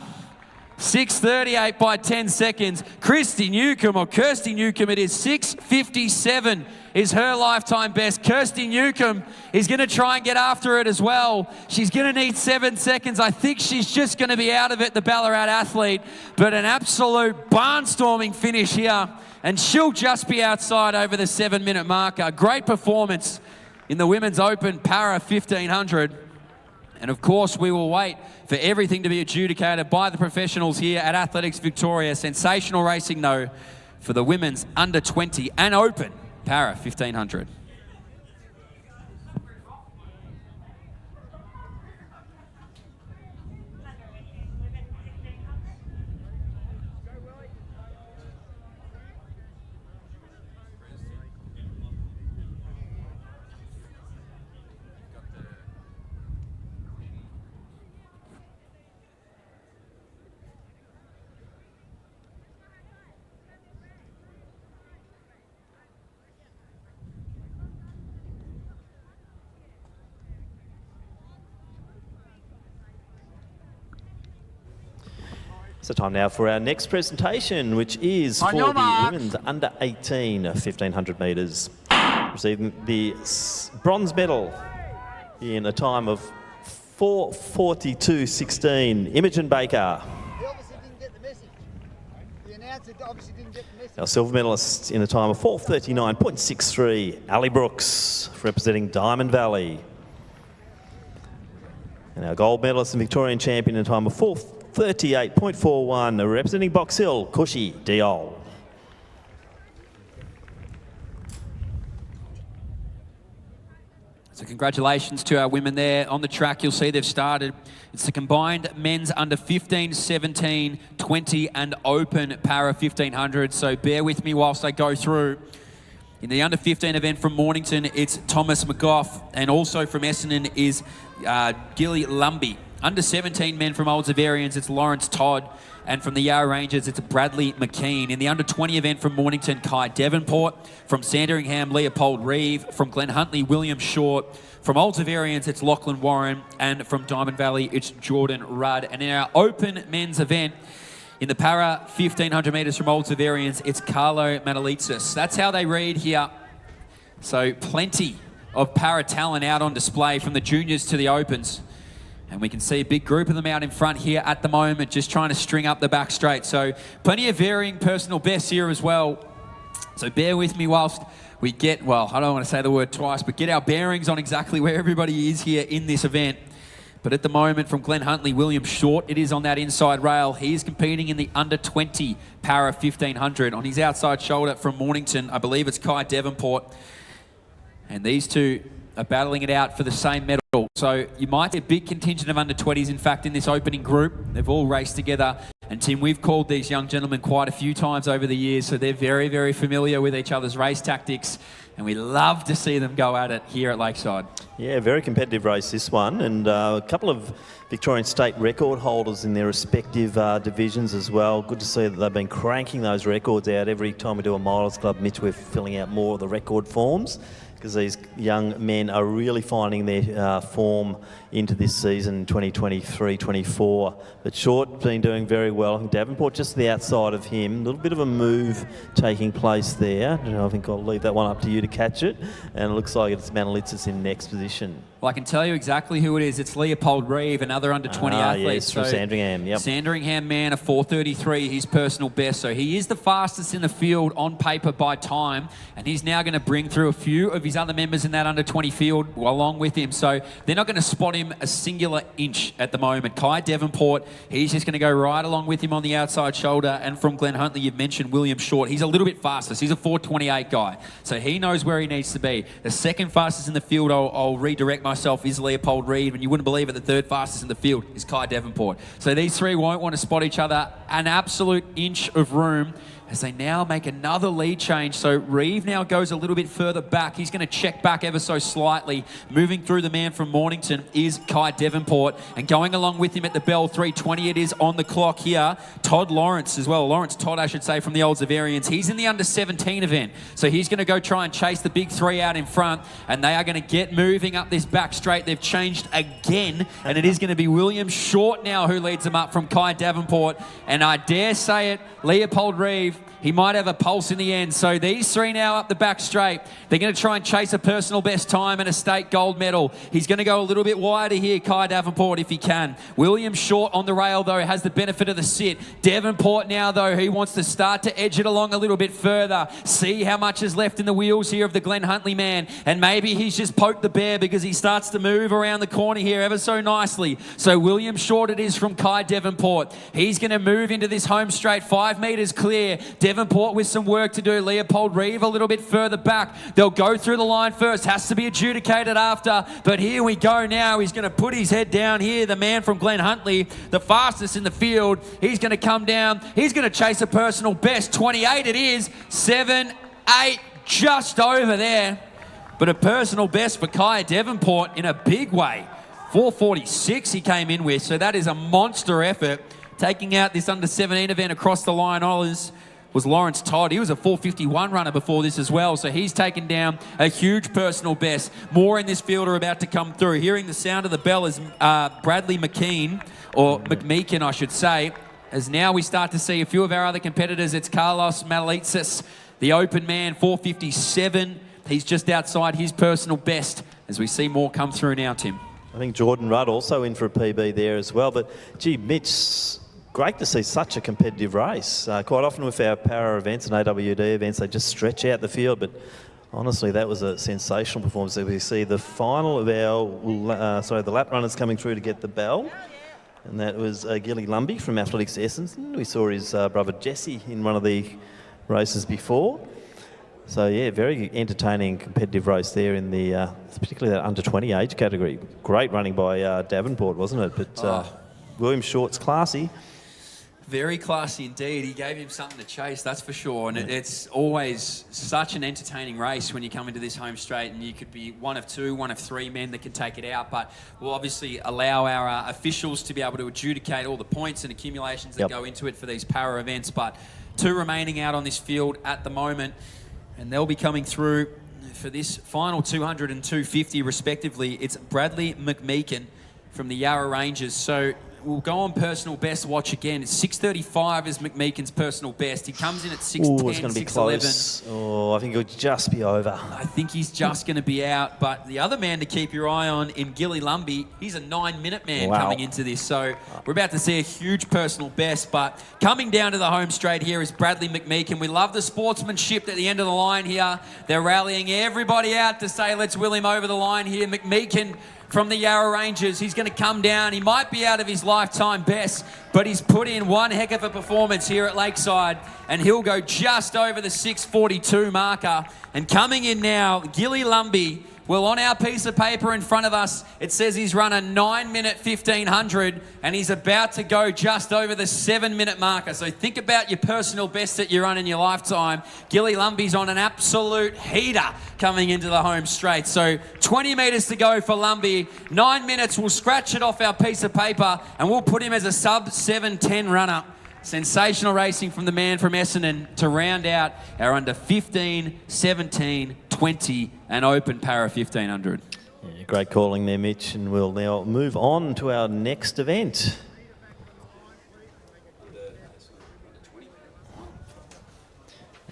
6:38 by 10 seconds. Kirsty Newcomb it is, 6:57 is her lifetime best. Kirsty Newcomb is going to try and get after it as well. She's going to need 7 seconds. I think she's just going to be out of it, the Ballarat athlete. But an absolute barnstorming finish here. And she'll just be outside over the 7-minute marker. Great performance in the Women's Open Para 1500. And of course, we will wait for everything to be adjudicated by the professionals here at Athletics Victoria. Sensational racing, though, for the Women's Under 20 and Open Para 1500.
So time now for our next presentation, which is for the women's under 18 1500 metres. Receiving the bronze medal in a time of 4:42.16, Imogen Baker.
He obviously didn't get the message. The announcer obviously didn't get the message.
Our silver medalist in a time of 4:39.63, Ali Brooks, representing Diamond Valley. And our gold medalist and Victorian champion in a time of 4:38.41, representing Box Hill, Cushy Diol.
So congratulations to our women there on the track. You'll see they've started. It's the combined men's under 15, 17, 20 and Open Para 1500. So bear with me whilst I go through. In the under 15 event from Mornington, it's Thomas McGough, and also from Essendon is Gilly Lumby. Under 17 men from Old Zavarians, it's Lawrence Todd. And from the Yarra Rangers, it's Bradley McKean. In the under 20 event from Mornington, Kai Devonport. From Sandringham, Leopold Reeve. From Glen Huntly, William Short. From Old Zavarians, it's Lachlan Warren. And from Diamond Valley, it's Jordan Rudd. And in our open men's event, in the Para 1500 metres from Old Zavarians, it's Carlo Manalitsis. That's how they read here. So plenty of para talent out on display from the juniors to the opens. And we can see a big group of them out in front here at the moment, just trying to string up the back straight. So plenty of varying personal bests here as well. So bear with me whilst we get, well, I don't want to say the word twice, but get our bearings on exactly where everybody is here in this event. But at the moment, from Glen Huntly, William Short, it is on that inside rail. He's competing in the under 20 Para 1500. On his outside shoulder from Mornington, I believe it's Kai Devonport. And these two are battling it out for the same medal. So you might see a big contingent of under 20s, in fact, in this opening group. They've all raced together. And Tim, we've called these young gentlemen quite a few times over the years, so they're very, very familiar with each other's race tactics. And we love to see them go at it here at Lakeside.
Yeah, very competitive race, this one. And a couple of Victorian state record holders in their respective divisions as well. Good to see that they've been cranking those records out. Every time we do a Milers Club, Mitch, we're filling out more of the record forms, because these young men are really finding their form into this season, 2023-24. But Short's been doing very well. I think Davenport just to the outside of him. A little bit of a move taking place there. I think I'll leave that one up to you to catch it. And it looks like it's Manalitsis in next position.
Well, I can tell you exactly who it is. It's Leopold Reeve, another under 20 athlete.
Yes, from Sandringham, yep.
Sandringham man, a 4:33, his personal best. So he is the fastest in the field on paper by time, and he's now going to bring through a few of his other members in that under 20 field along with him. So they're not going to spot him a singular inch at the moment. Kai Devonport, he's just going to go right along with him on the outside shoulder. And from Glen Huntly, you've mentioned William Short. He's a little bit faster. He's a 4:28 guy. So he knows where he needs to be. The second fastest in the field, I'll redirect myself, is Leopold Reeve, and you wouldn't believe it, the third fastest in the field is Kai Devonport. So these three won't want to spot each other an absolute inch of room as they now make another lead change. So Reeve now goes a little bit further back. He's going to check back ever so slightly. Moving through the man from Mornington is Kai Devonport, and going along with him at the bell, 3:20 it is on the clock here. Todd Lawrence as well. Lawrence Todd, I should say, from the Old Zavarians. He's in the under-17 event. So he's going to go try and chase the big three out in front, and they are going to get moving up this back straight. They've changed again, and it is going to be William Short now who leads them up from Kai Davenport. And I dare say it, Leopold Reeve, he might have a pulse in the end. So these three now up the back straight. They're going to try and chase a personal best time and a state gold medal. He's going to go a little bit wider here, Kai Davenport, if he can. William Short on the rail, though, has the benefit of the sit. Davenport now, though, he wants to start to edge it along a little bit further. See how much is left in the wheels here of the Glenn Huntley man. And maybe he's just poked the bear because he starts to move around the corner here ever so nicely. So William Short it is from Kai Davenport. He's going to move into this home straight, 5 metres clear. Davenport with some work to do. Leopold Reeve a little bit further back. They'll go through the line first. Has to be adjudicated after. But here we go now. He's going to put his head down here. The man from Glen Huntley, the fastest in the field. He's going to come down. He's going to chase a personal best. 28 it is. 7, 8, just over there. But a personal best for Kai Davenport in a big way. 4:46 he came in with. So that is a monster effort. Taking out this under-17 event across the line, Ollers, was Lawrence Todd. He was a 4:51 runner before this as well, so he's taken down a huge personal best. More in this field are about to come through. Hearing the sound of the bell is Bradley McKean, or McMeekin, I should say, as now we start to see a few of our other competitors. It's Carlos Malitsis, the open man, 4:57. He's just outside his personal best as we see more come through now, Tim.
I think Jordan Rudd also in for a PB there as well. But, gee, Mitch, great to see such a competitive race. Quite often with our para events and AWD events, they just stretch out the field. But honestly, that was a sensational performance. We see the final of the lap runners coming through to get the bell. And that was Gilly Lumbie from Athletics Essendon. We saw his brother Jesse in one of the races before. So, yeah, very entertaining competitive race there in the, particularly that under-20 age category. Great running by Davenport, wasn't it? But William Short's classy.
Very classy indeed. He gave him something to chase, that's for sure. And it's always such an entertaining race when you come into this home straight, and you could be one of two, one of three men that can take it out. But we'll obviously allow our officials to be able to adjudicate all the points and accumulations that go into it for these para events. But 2 remaining out on this field at the moment, and they'll be coming through for this final 200 and 250 respectively. It's Bradley McMeekin from the Yarra Rangers. So we'll go on personal best watch again. It's 6:35 is McMeekin's personal best. He comes in at 6:10,
it's going to be
6:11.
close. Oh, I think it'll just be over.
I think he's just going to be out. But the other man to keep your eye on in Gilly Lumbie, he's a 9-minute man coming into this. So we're about to see a huge personal best. But coming down to the home straight here is Bradley McMeekin. We love the sportsmanship at the end of the line here. They're rallying everybody out to say, let's will him over the line here. McMeekin from the Yarra Rangers, he's going to come down. He might be out of his lifetime best, but he's put in one heck of a performance here at Lakeside, and he'll go just over the 6:42 marker. And coming in now, Gilly Lumbie. Well, on our piece of paper in front of us, it says he's run a 9-minute 1500, and he's about to go just over the 7-minute marker. So think about your personal best that you run in your lifetime. Gilly Lumbie's on an absolute heater coming into the home straight. So 20 metres to go for Lumbie. 9 minutes, we'll scratch it off our piece of paper, and we'll put him as a sub-7:10 runner. Sensational racing from the man from Essendon to round out our under 15, 17, 20 and open para 1500.
Yeah, great calling there, Mitch. And we'll now move on to our next event.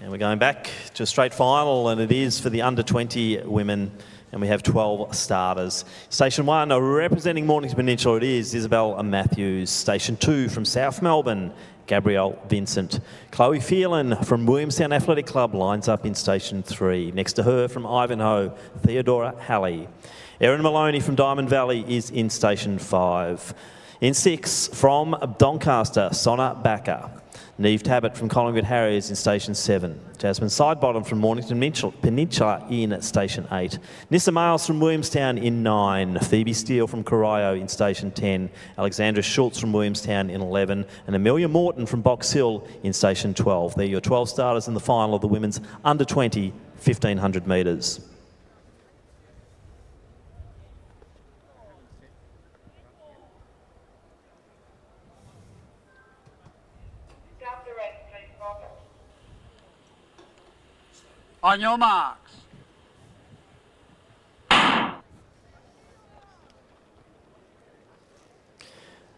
And we're going back to a straight final, and it is for the under 20 women. And we have 12 starters. Station 1, representing Mornington Peninsula, it is Isabel Matthews. Station 2, from South Melbourne, Gabrielle Vincent. Chloe Phelan from Williamstown Athletic Club lines up in Station 3. Next to her, from Ivanhoe, Theodora Halley. Erin Maloney from Diamond Valley is in Station 5. In 6, from Doncaster, Sonna Backer. Neve Tabbett from Collingwood Harriers in Station 7. Jasmine Sidebottom from Mornington Peninsula in Station 8. Nissa Miles from Williamstown in 9. Phoebe Steele from Corio in Station 10. Alexandra Schultz from Williamstown in 11. And Amelia Morton from Box Hill in Station 12. They're your 12 starters in the final of the women's under 20 1500 metres.
On your marks.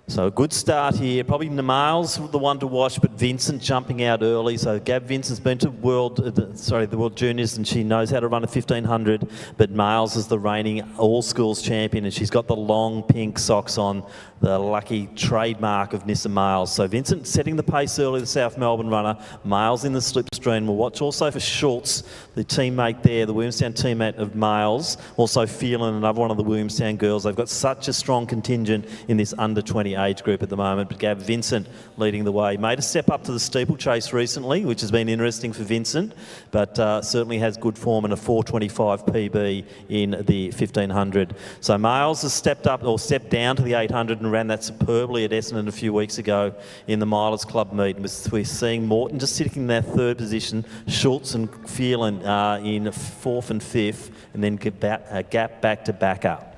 So a good start here. Probably Miles the one to watch, but Vincent jumping out early. So Gab Vincent's been to the World Juniors, and she knows how to run a 1500. But Miles is the reigning all schools champion, and she's got the long pink socks on, the lucky trademark of Nissa Miles. So Vincent setting the pace early, the South Melbourne runner. Miles in the slipstream. We'll watch also for Schultz, the teammate there, the Williamstown teammate of Miles. Also Phelan, another one of the Williamstown girls. They've got such a strong contingent in this under 20 age group at the moment, but Gab Vincent leading the way. Made a step up to the steeplechase recently, which has been interesting for Vincent, but certainly has good form in a 4:25 PB in the 1500. So Miles has stepped up, or stepped down to the 800 and ran that superbly at Essendon a few weeks ago in the Milers Club meet. We're seeing Morton just sitting in that third position, Schultz and Phelan in fourth and fifth, and then gap back to back up.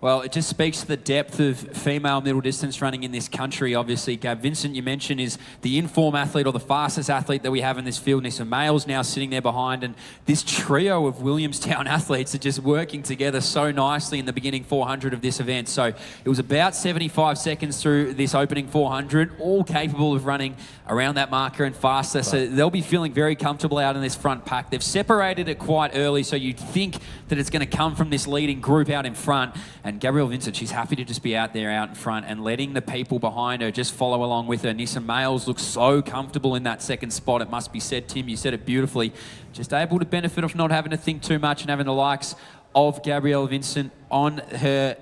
Well, it just speaks to the depth of female middle distance running in this country. Obviously, Gab Vincent, you mentioned, is the in-form athlete or the fastest athlete that we have in this field. Nissa Miles now sitting there behind. And this trio of Williamstown athletes are just working together so nicely in the beginning 400 of this event. So it was about 75 seconds through this opening 400, all capable of running around that marker and faster. So they'll be feeling very comfortable out in this front pack. They've separated it quite early, so you'd think that it's going to come from this leading group out in front. And Gabrielle Vincent, she's happy to just be out there out in front and letting the people behind her just follow along with her. Nissa Miles looks so comfortable in that second spot, it must be said. Tim, you said it beautifully. Just able to benefit of not having to think too much and having the likes of Gabrielle Vincent on her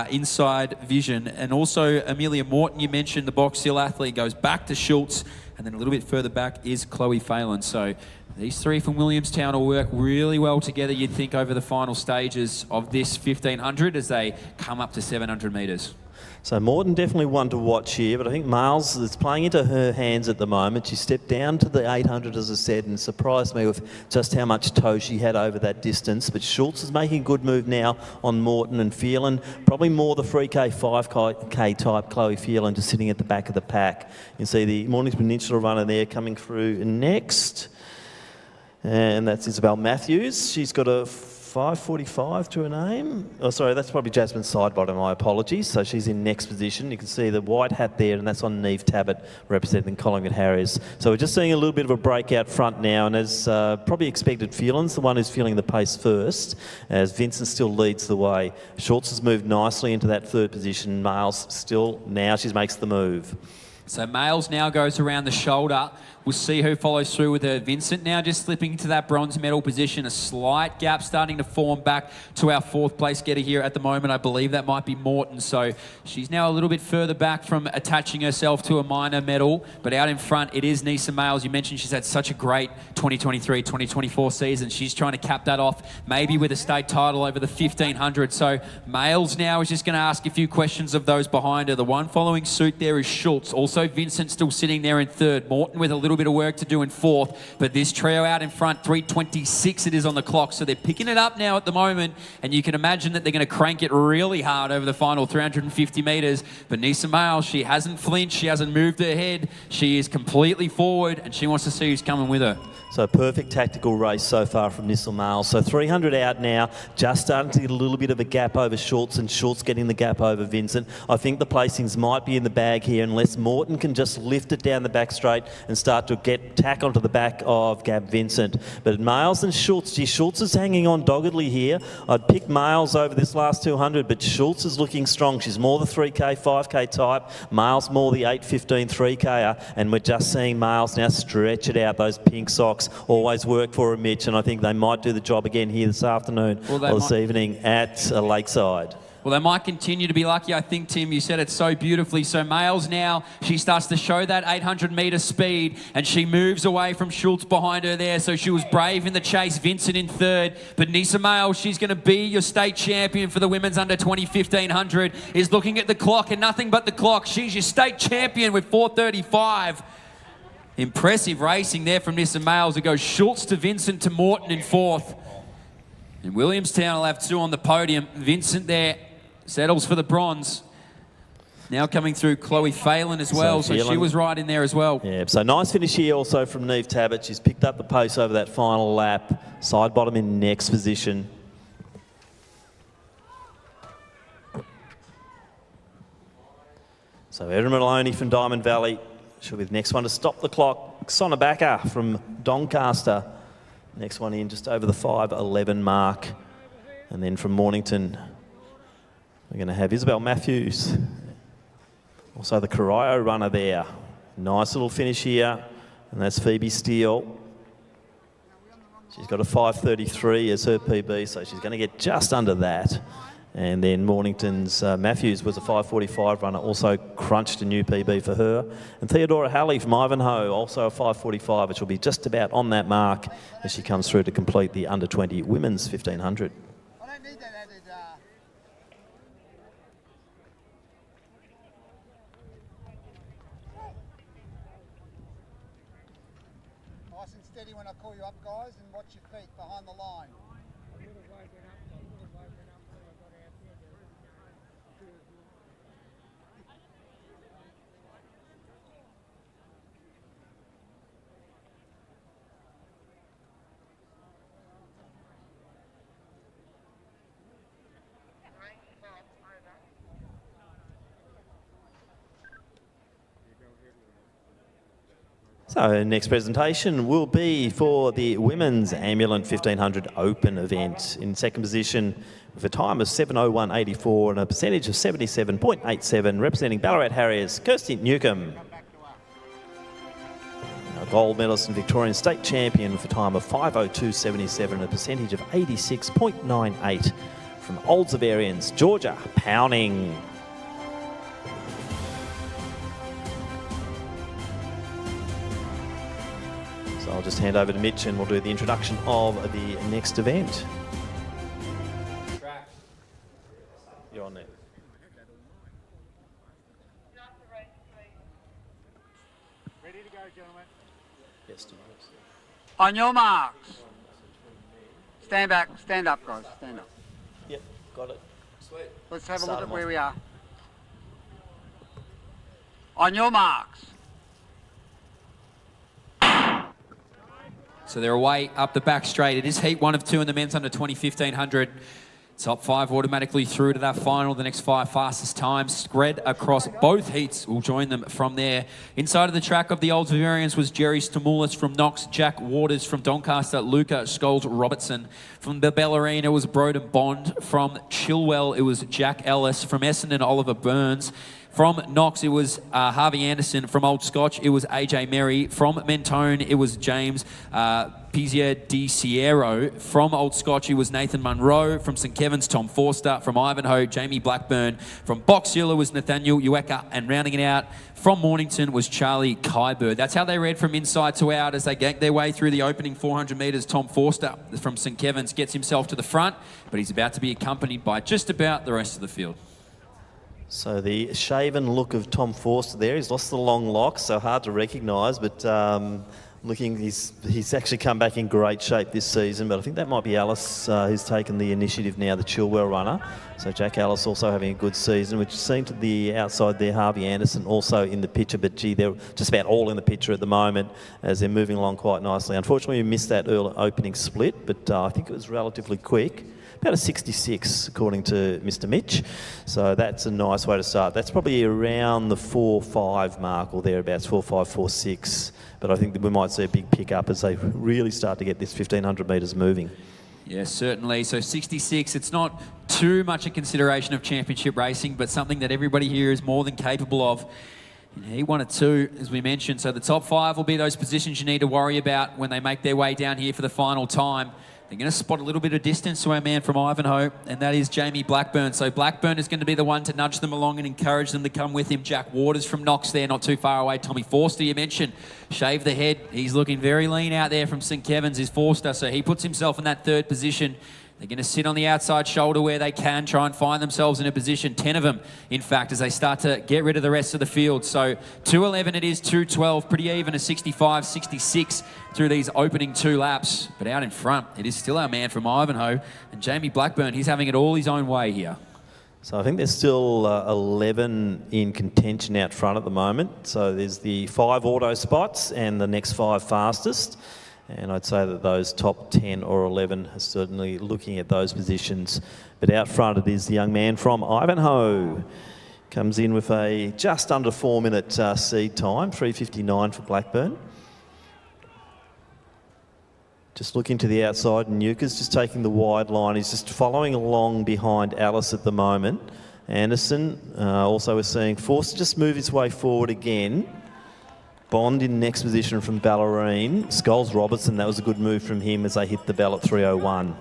inside vision. And also Amelia Morton, you mentioned, the Box Hill athlete, goes back to Schultz, and then a little bit further back is Chloe Phelan. So these three from Williamstown will work really well together, you'd think, over the final stages of this 1500 as they come up to 700 metres.
So Morton definitely one to watch here, but I think Miles is playing into her hands at the moment. She stepped down to the 800, as I said, and surprised me with just how much toe she had over that distance. But Schultz is making a good move now on Morton, and Phelan, probably more the 3K, 5K type Chloe Phelan, just sitting at the back of the pack. You can see the Mornington Peninsula runner there coming through next. And that's Isabel Matthews. She's got a 5:45 to her name. Oh, sorry, that's probably Jasmine Sidebottom, my apologies. So she's in next position. You can see the white hat there, and that's on Neve Tabbett, representing Collingwood Harriers. So we're just seeing a little bit of a breakout front now, and as probably expected, Phelan's the one who's feeling the pace first, as Vincent still leads the way. Schultz has moved nicely into that third position. Miles still, now she makes the move.
So Miles now goes around the shoulder. We'll see who follows through with her. Vincent now just slipping into that bronze medal position. A slight gap starting to form back to our fourth place getter here at the moment. I believe that might be Morton. So she's now a little bit further back from attaching herself to a minor medal. But out in front, it is Nissa Miles. You mentioned she's had such a great 2023-2024 season. She's trying to cap that off, maybe with a state title over the 1500. So Miles now is just going to ask a few questions of those behind her. The one following suit there is Schultz. Also Vincent still sitting there in third. Morton with a little bit of work to do in fourth, but this trio out in front, 3:26 it is on the clock, so they're picking it up now at the moment, and you can imagine that they're going to crank it really hard over the final 350 metres. But Nissa Miles, she hasn't flinched, she hasn't moved her head, she is completely forward, and she wants to see who's coming with her.
So perfect tactical race so far from Nissa Miles. So 300 out now, just starting to get a little bit of a gap over Schultz, and Schultz getting the gap over Vincent. I think the placings might be in the bag here unless Morton can just lift it down the back straight and start to tack onto the back of Gab Vincent. But Miles and Schultz, Schultz is hanging on doggedly here. I'd pick Miles over this last 200, but Schultz is looking strong. She's more the 3K, 5K type. Miles more the 8:15 3K, and we're just seeing Miles now stretch it out. Those pink socks always work for a Mitch, and I think they might do the job again here this afternoon or this evening at Lakeside.
Well, they might continue to be lucky. I think, Tim, you said it so beautifully. So males now, she starts to show that 800-metre speed, and she moves away from Schultz behind her there. So she was brave in the chase. Vincent in third. But Nisa Males, she's going to be your state champion for the women's under 20 1500, is looking at the clock and nothing but the clock. She's your state champion with 4:35. Impressive racing there from Nissa Males. It goes Schultz to Vincent to Morton in fourth. And Williamstown will have 2 on the podium. Vincent there settles for the bronze. Now coming through Chloe Phelan as well, so she was right in there as well.
Yeah, so nice finish here also from Neve Tabbett. She's picked up the pace over that final lap. Side bottom in next position. So Erin Maloney from Diamond Valley. She'll be the next one to stop the clock. Sonnebacker from Doncaster. Next one in just over the 5:11 mark. And then from Mornington, we're going to have Isabel Matthews. Also the Corio runner there. Nice little finish here. And that's Phoebe Steele. She's got a 5:33 as her PB, so she's going to get just under that. And then Mornington's Matthews was a 5:45 runner, also crunched a new PB for her. And Theodora Halley from Ivanhoe, also a 5:45, which will be just about on that mark as she comes through to complete the under 20 women's 1500.
I don't need that added. Nice and steady when I call you up, guys, and watch your feet behind the line.
So next presentation will be for the Women's Ambulant 1500 Open event. In second position with a time of 7:01.84 and a percentage of 77.87, representing Ballarat Harriers, Kirsty Newcomb. A gold medalist and Victorian state champion with a time of 5:02.77 and a percentage of 86.98 from Olds Avarians, Georgia Pounding. So I'll just hand over to Mitch and we'll do the introduction of the next event.
Track.
You're on there.
Ready to go, gentlemen.
Yes,
On your marks. Stand back, stand up, guys, stand up.
Yep, got it.
Sweet.
Let's have a
Start
look at
them
where
off.
we are. On your marks.
So they're away up the back straight. It is heat 1 of 2 in the men's under 20 1500. Top 5 automatically through to that final. The next 5 fastest times spread across both heats will join them from there. Inside of the track of the Olds Avarians was Jerry Stamoulis from Knox, Jack Waters from Doncaster, Luca Scholes-Robertson. From the Bellarine, it was Broden Bond. From Chilwell, it was Jack Ellis. From Essendon, Oliver Burns. From Knox, it was Harvey Anderson. From Old Scotch, it was AJ Merry. From Mentone, it was James Pizia Di Sierro. From Old Scotch, it was Nathan Munro. From St Kevin's, Tom Forster. From Ivanhoe, Jamie Blackburn. From Box Hill, it was Nathaniel Ueka. And rounding it out from Mornington was Charlie Kyber. That's how they read from inside to out as they ganked their way through the opening 400 metres. Tom Forster from St Kevin's gets himself to the front, but he's about to be accompanied by just about the rest of the field.
So the shaven look of Tom Forster there, he's lost the long locks, so hard to recognise, but looking, he's actually come back in great shape this season, but I think that might be Alice who's taken the initiative now, the Chilwell runner. So Jack Alice also having a good season, which seemed to the outside there, Harvey Anderson also in the picture, but gee, they're just about all in the picture at the moment as they're moving along quite nicely. Unfortunately, we missed that early opening split, but I think it was relatively quick. About a 66, according to Mr. Mitch. So that's a nice way to start. That's probably around the 4.5 mark or thereabouts, 4.5, 4.6. But I think that we might see a big pick-up as they really start to get this 1,500 metres moving.
Yeah, certainly. So 66, it's not too much a consideration of championship racing, but something that everybody here is more than capable of. In Heat 1 or 2, as we mentioned. So the top 5 will be those positions you need to worry about when they make their way down here for the final time. They're going to spot a little bit of distance to our man from Ivanhoe, and that is Jamie Blackburn. So Blackburn is going to be the one to nudge them along and encourage them to come with him. Jack Waters from Knox there, not too far away. Tommy Forster, you mentioned, shaved the head. He's looking very lean out there from St Kevin's, is Forster, so he puts himself in that third position. They're going to sit on the outside shoulder where they can, try and find themselves in a position. 10 of them, in fact, as they start to get rid of the rest of the field. So 2:11 it is, 2:12, pretty even, a 65, 66 through these opening 2 laps. But out in front, it is still our man from Ivanhoe. And Jamie Blackburn, he's having it all his own way here.
So I think there's still 11 in contention out front at the moment. So there's the 5 auto spots and the next 5 fastest. And I'd say that those top 10 or 11 are certainly looking at those positions. But out front it is the young man from Ivanhoe. Comes in with a just under 4-minute seed time, 3:59 for Blackburn. Just looking to the outside, and Nuka's just taking the wide line. He's just following along behind Alice at the moment. Anderson, also we're seeing Forster just move his way forward again. Bond in next position from Ballerine. Scholes Robertson, that was a good move from him as they hit the bell at 3:01.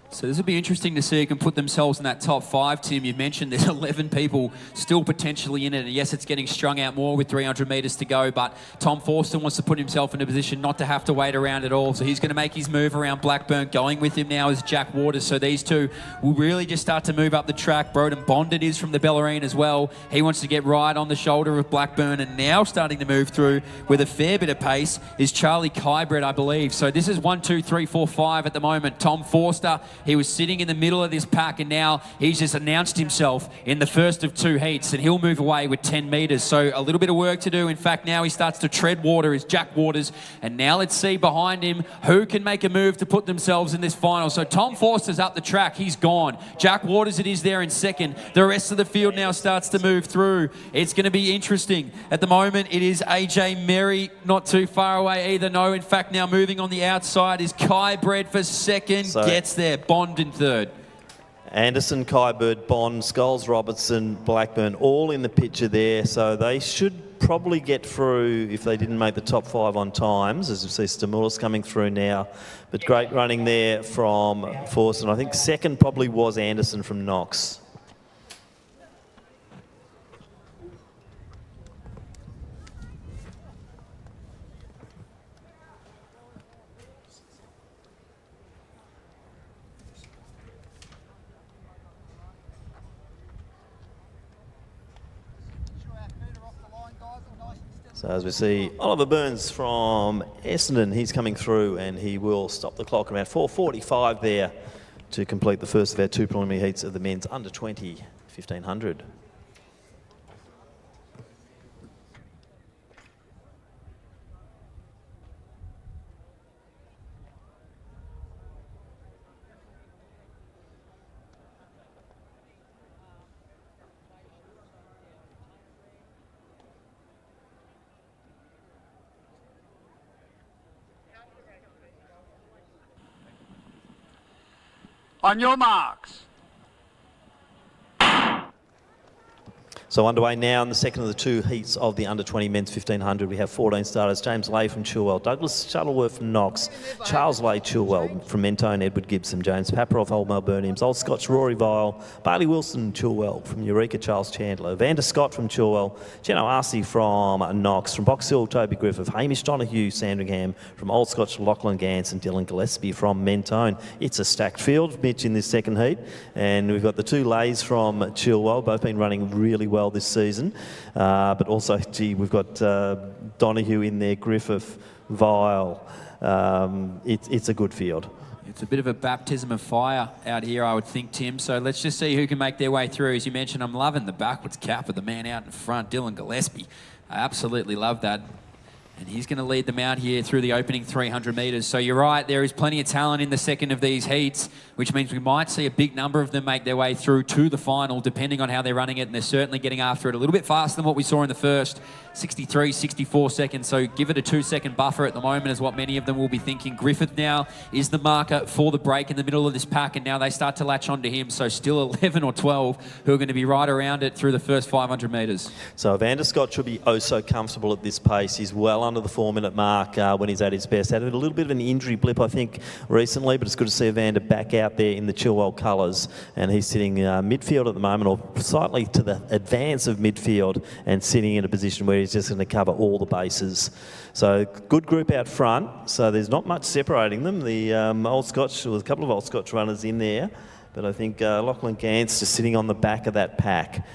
So this will be interesting to see who can put themselves in that top 5, Tim. You've mentioned there's 11 people still potentially in it. And yes, it's getting strung out more with 300 metres to go, but Tom Forster wants to put himself in a position not to have to wait around at all. So he's going to make his move around Blackburn. Going with him now is Jack Waters. So these two will really just start to move up the track. Broden Bond it is from the Bellarine as well. He wants to get right on the shoulder of Blackburn, and now starting to move through with a fair bit of pace is Charlie Kybred, I believe. So this is 1, 2, 3, 4, 5 at the moment. Tom Forster, he was sitting in the middle of this pack, and now he's just announced himself in the first of 2 heats, and he'll move away with 10 metres. So a little bit of work to do. In fact, now he starts to tread water is Jack Waters. And now let's see behind him who can make a move to put themselves in this final. So Tom Forster's up the track. He's gone. Jack Waters, it is there in second. The rest of the field now starts to move through. It's going to be interesting. At the moment, it is AJ Merry, not too far away either. No, in fact, now moving on the outside is Kybred for second. Gets there. Bond in third.
Anderson, Kyberd, Bond, Scholes Robertson, Blackburn, all in the picture there. So they should probably get through if they didn't make the top 5 on times, as you see Stamoulis coming through now. But great running there from Forster. I think second probably was Anderson from Knox. So as we see, Oliver Burns from Essendon, he's coming through and he will stop the clock around 4:45 there to complete the first of our 2 preliminary heats of the men's under 20 1500.
On your marks.
So underway now in the second of the 2 heats of the under 20 men's 1500. We have 14 starters. James Lay from Chilwell, Douglas Shuttleworth from Knox, Charles Lay Chilwell from Mentone, Edward Gibson, James Paparoff, Old Melbournians, Old Scotch Rory Vile, Bailey Wilson Chilwell from Eureka, Charles Chandler, Vander Scott from Chilwell, Jenno Arcey from Knox, from Box Hill, Toby Griffith, Hamish Donahue, Sandringham, from Old Scotch, Lachlan Gance and Dylan Gillespie from Mentone. It's a stacked field, Mitch, in this second heat. And we've got the 2 Lays from Chilwell, both been running really well this season. But also, we've got Donahue in there, Griffith, Vile. It's a good field.
It's a bit of a baptism of fire out here, I would think, Tim. So let's just see who can make their way through. As you mentioned, I'm loving the backwards cap of the man out in front, Dylan Gillespie. I absolutely love that. And he's going to lead them out here through the opening 300 metres. So you're right, there is plenty of talent in the second of these heats, which means we might see a big number of them make their way through to the final, depending on how they're running it. And they're certainly getting after it a little bit faster than what we saw in the first. 63, 64 seconds. So give it a 2-second buffer at the moment is what many of them will be thinking. Griffith now is the marker for the break in the middle of this pack, and now they start to latch onto him. So still 11 or 12 who are going to be right around it through the first 500 metres.
So Vander Scott should be oh so comfortable at this pace. He's well under the 4-minute mark when he's at his best. Had a little bit of an injury blip, I think, recently, but it's good to see Evander back out there in the Chilwell colours, and he's sitting midfield at the moment, or slightly to the advance of midfield, and sitting in a position where he's just going to cover all the bases. So good group out front, so there's not much separating them. The Old Scotch, there was a couple of Old Scotch runners in there, but I think Lachlan Gant's just sitting on the back of that pack.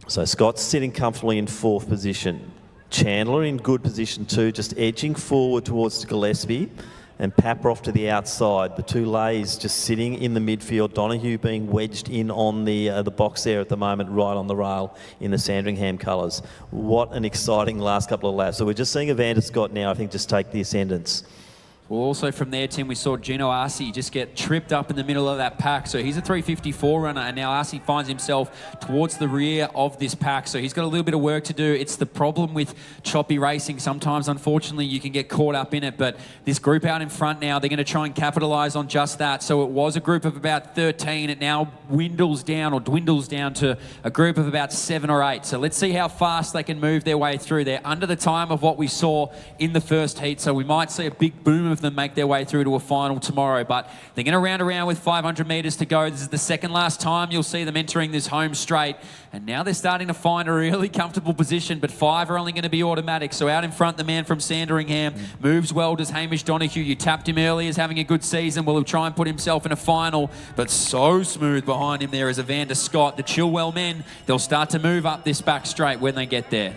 So Scott's sitting comfortably in 4th position. Chandler in good position too, just edging forward towards Gillespie, and Paproff to the outside. The 2 lays just sitting in the midfield. Donoghue being wedged in on the box there at the moment, right on the rail in the Sandringham colours. What an exciting last couple of laps. So we're just seeing Evander Scott now, I think, just take the ascendance.
Well, also from there, Tim, we saw Gino Arce just get tripped up in the middle of that pack. So he's a 3:54 runner, and now Arce finds himself towards the rear of this pack. So he's got a little bit of work to do. It's the problem with choppy racing. Sometimes, unfortunately, you can get caught up in it. But this group out in front now, they're going to try and capitalise on just that. So it was a group of about 13. It now dwindles down to a group of about 7 or 8. So let's see how fast they can move their way through. They're under the time of what we saw in the first heat. So we might see a big boom of them make their way through to a final tomorrow, but they're going to round around with 500 metres to go. This is the second last time you'll see them entering this home straight, and now they're starting to find a really comfortable position, but 5 are only going to be automatic. So out in front, the man from Sandringham moves well, does Hamish Donoghue. You tapped him early as having a good season. Well, he'll try and put himself in a final, but so smooth behind him there is Evander Scott. The Chilwell men, they'll start to move up this back straight when they get there.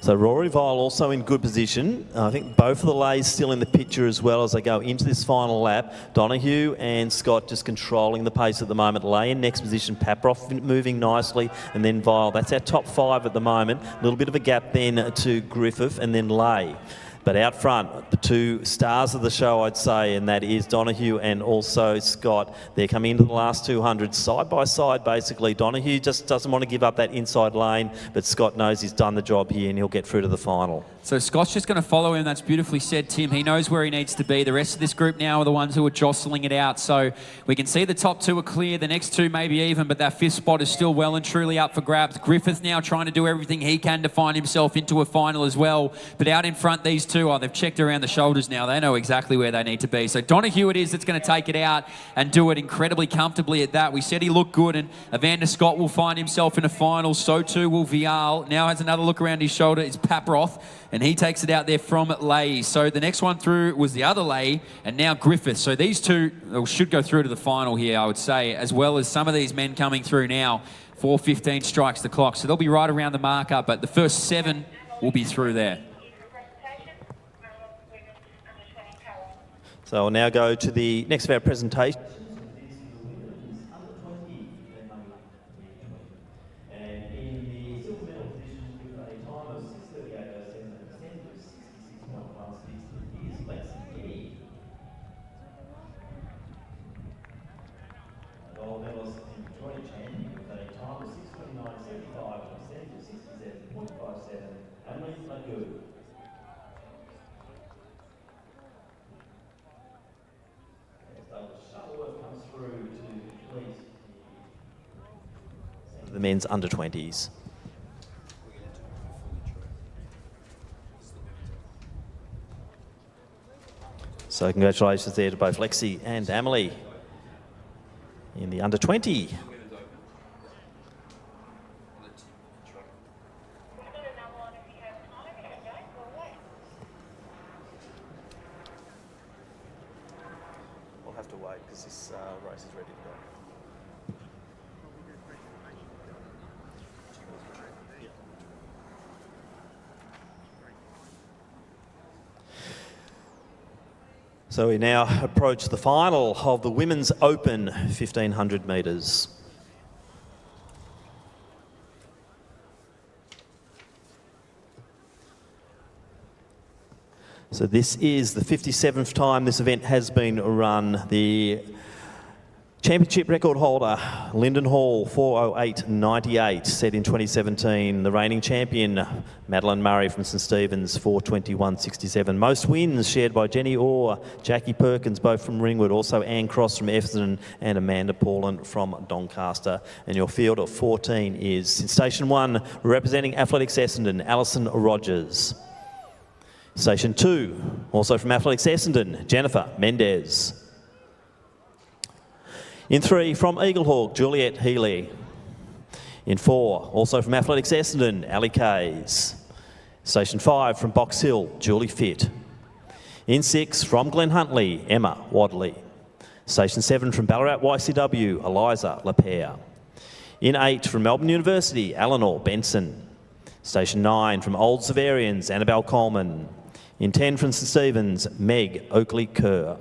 So Rory Vile also in good position. I think both of the lays still in the picture as well as they go into this final lap. Donoghue and Scott just controlling the pace at the moment. Lay in next position, Paproff moving nicely, and then Vile. That's our top 5 at the moment. A little bit of a gap then to Griffith and then Lay. But out front, the 2 stars of the show, I'd say, and that is Donoghue and also Scott. They're coming into the last 200 side by side, basically. Donoghue just doesn't want to give up that inside lane, but Scott knows he's done the job here and he'll get through to the final.
So Scott's just going to follow him. That's beautifully said, Tim. He knows where he needs to be. The rest of this group now are the ones who are jostling it out. So we can see the top 2 are clear. The next 2 maybe even, but that 5th spot is still well and truly up for grabs. Griffith now trying to do everything he can to find himself into a final as well. But out in front, these 2, they've checked around the shoulders now. They know exactly where they need to be. So Donoghue it is that's going to take it out and do it incredibly comfortably at that. We said he looked good, and Evander Scott will find himself in a final. So too will Vial. Now has another look around his shoulder. It's Paproff, and he takes it out there from Lay. So the next one through was the other Lay, and now Griffith. So these 2 should go through to the final here, I would say, as well as some of these men coming through now. 4:15 strikes the clock, so they'll be right around the marker, but the first 7 will be through there.
So we'll now go to the next of our presentation. The men's under 20s. So congratulations there to both Lexi and Amelie in the under 20. We'll have to wait because this race is ready to go. So we now approach the final of the Women's Open 1500 metres. So this is the 57th time this event has been run. The Championship record holder, Lyndon Hall, 4:08.98, set in 2017. The reigning champion, Madeline Murray from St Stephen's, 4:21.67. Most wins shared by Jenny Orr, Jackie Perkins, both from Ringwood, also Anne Cross from Essendon and Amanda Paulen from Doncaster. And your field of 14 is, in Station 1, representing Athletics Essendon, Alison Rogers. Station 2, also from Athletics Essendon, Jennifer Mendez. In 3, from Eaglehawk, Juliette Healy. In 4, also from Athletics Essendon, Ali Kays. Station 5, from Box Hill, Julie Fitt. In 6, from Glen Huntly, Emma Wadley. Station 7, from Ballarat YCW, Eliza Lapierre. In 8, from Melbourne University, Eleanor Benson. Station 9, from Old Severians, Annabelle Coleman. In 10, from St Stephen's, Meg Oakley-Kerr.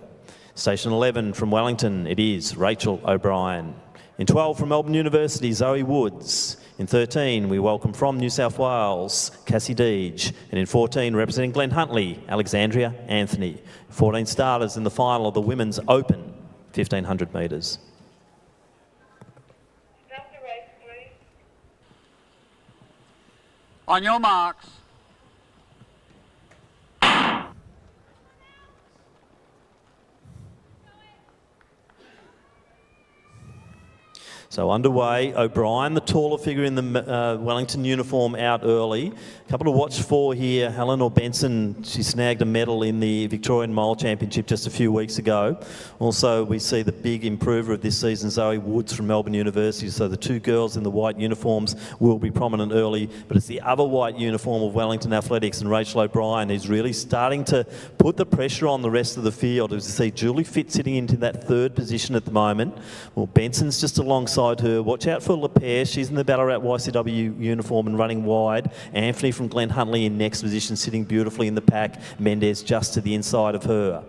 Station 11, from Wellington, it is Rachel O'Brien. In 12, from Melbourne University, Zoe Woods. In 13, we welcome from New South Wales, Cassie Deege. And in 14, representing Glen Huntly, Alexandria Anthony. 14 starters in the final of the Women's Open, 1,500 metres.
Start the race, please.
On your marks.
So underway, O'Brien, the taller figure in the Wellington uniform, out early. A couple to watch for here. Eleanor Benson, she snagged a medal in the Victorian Mole Championship just a few weeks ago. Also, we see the big improver of this season, Zoe Woods from Melbourne University. So the two girls in the white uniforms will be prominent early, but it's the other white uniform of Wellington Athletics and Rachel O'Brien who's really starting to put the pressure on the rest of the field. As you see, Julie Fitt sitting into that third position at the moment. Well, Benson's just alongside her. Watch out for Lapierre. She's in the Ballarat YCW uniform and running wide. Anthony from Glen Huntly in next position, sitting beautifully in the pack. Mendez just to the inside of her.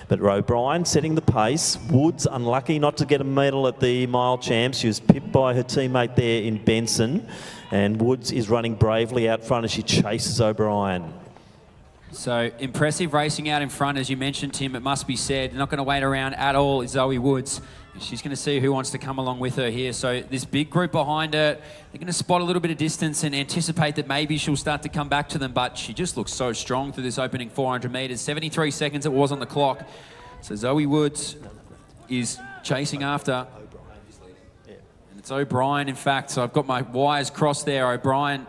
But O'Brien setting the pace. Woods unlucky not to get a medal at the mile champs. She was pipped by her teammate there in Benson. And Woods is running bravely out front as she chases O'Brien.
So impressive racing out in front, as you mentioned, Tim. It must be said. Not going to wait around at all is Zoe Woods. She's going to see who wants to come along with her here. So this big group behind her, they're going to spot a little bit of distance and anticipate that maybe she'll start to come back to them. But she just looks so strong through this opening 400 metres. 73 seconds it was on the clock. So Zoe Woods is chasing after. And it's O'Brien, in fact. So I've got my wires crossed there. O'Brien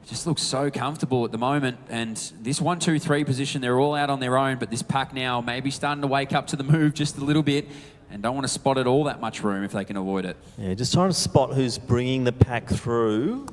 just looks so comfortable at the moment. And this 1, 2, 3 position, they're all out on their own. But this pack now maybe starting to wake up to the move just a little bit. And don't want to spot it all that much room if they can avoid it.
Yeah, just trying to spot who's bringing the pack through.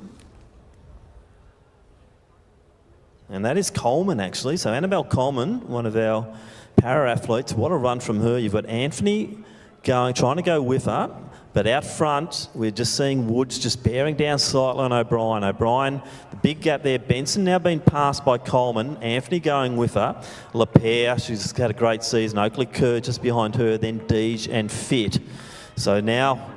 And that is Coleman, actually. So Annabelle Coleman, one of our para-athletes. What a run from her. You've got Anthony trying to go with her. But out front, we're just seeing Woods just bearing down slightly on O'Brien. O'Brien, the big gap there. Benson now being passed by Coleman. Anthony going with her. Lapierre, she's had a great season. Oakley-Kerr just behind her. Then Deege and Fitt. So now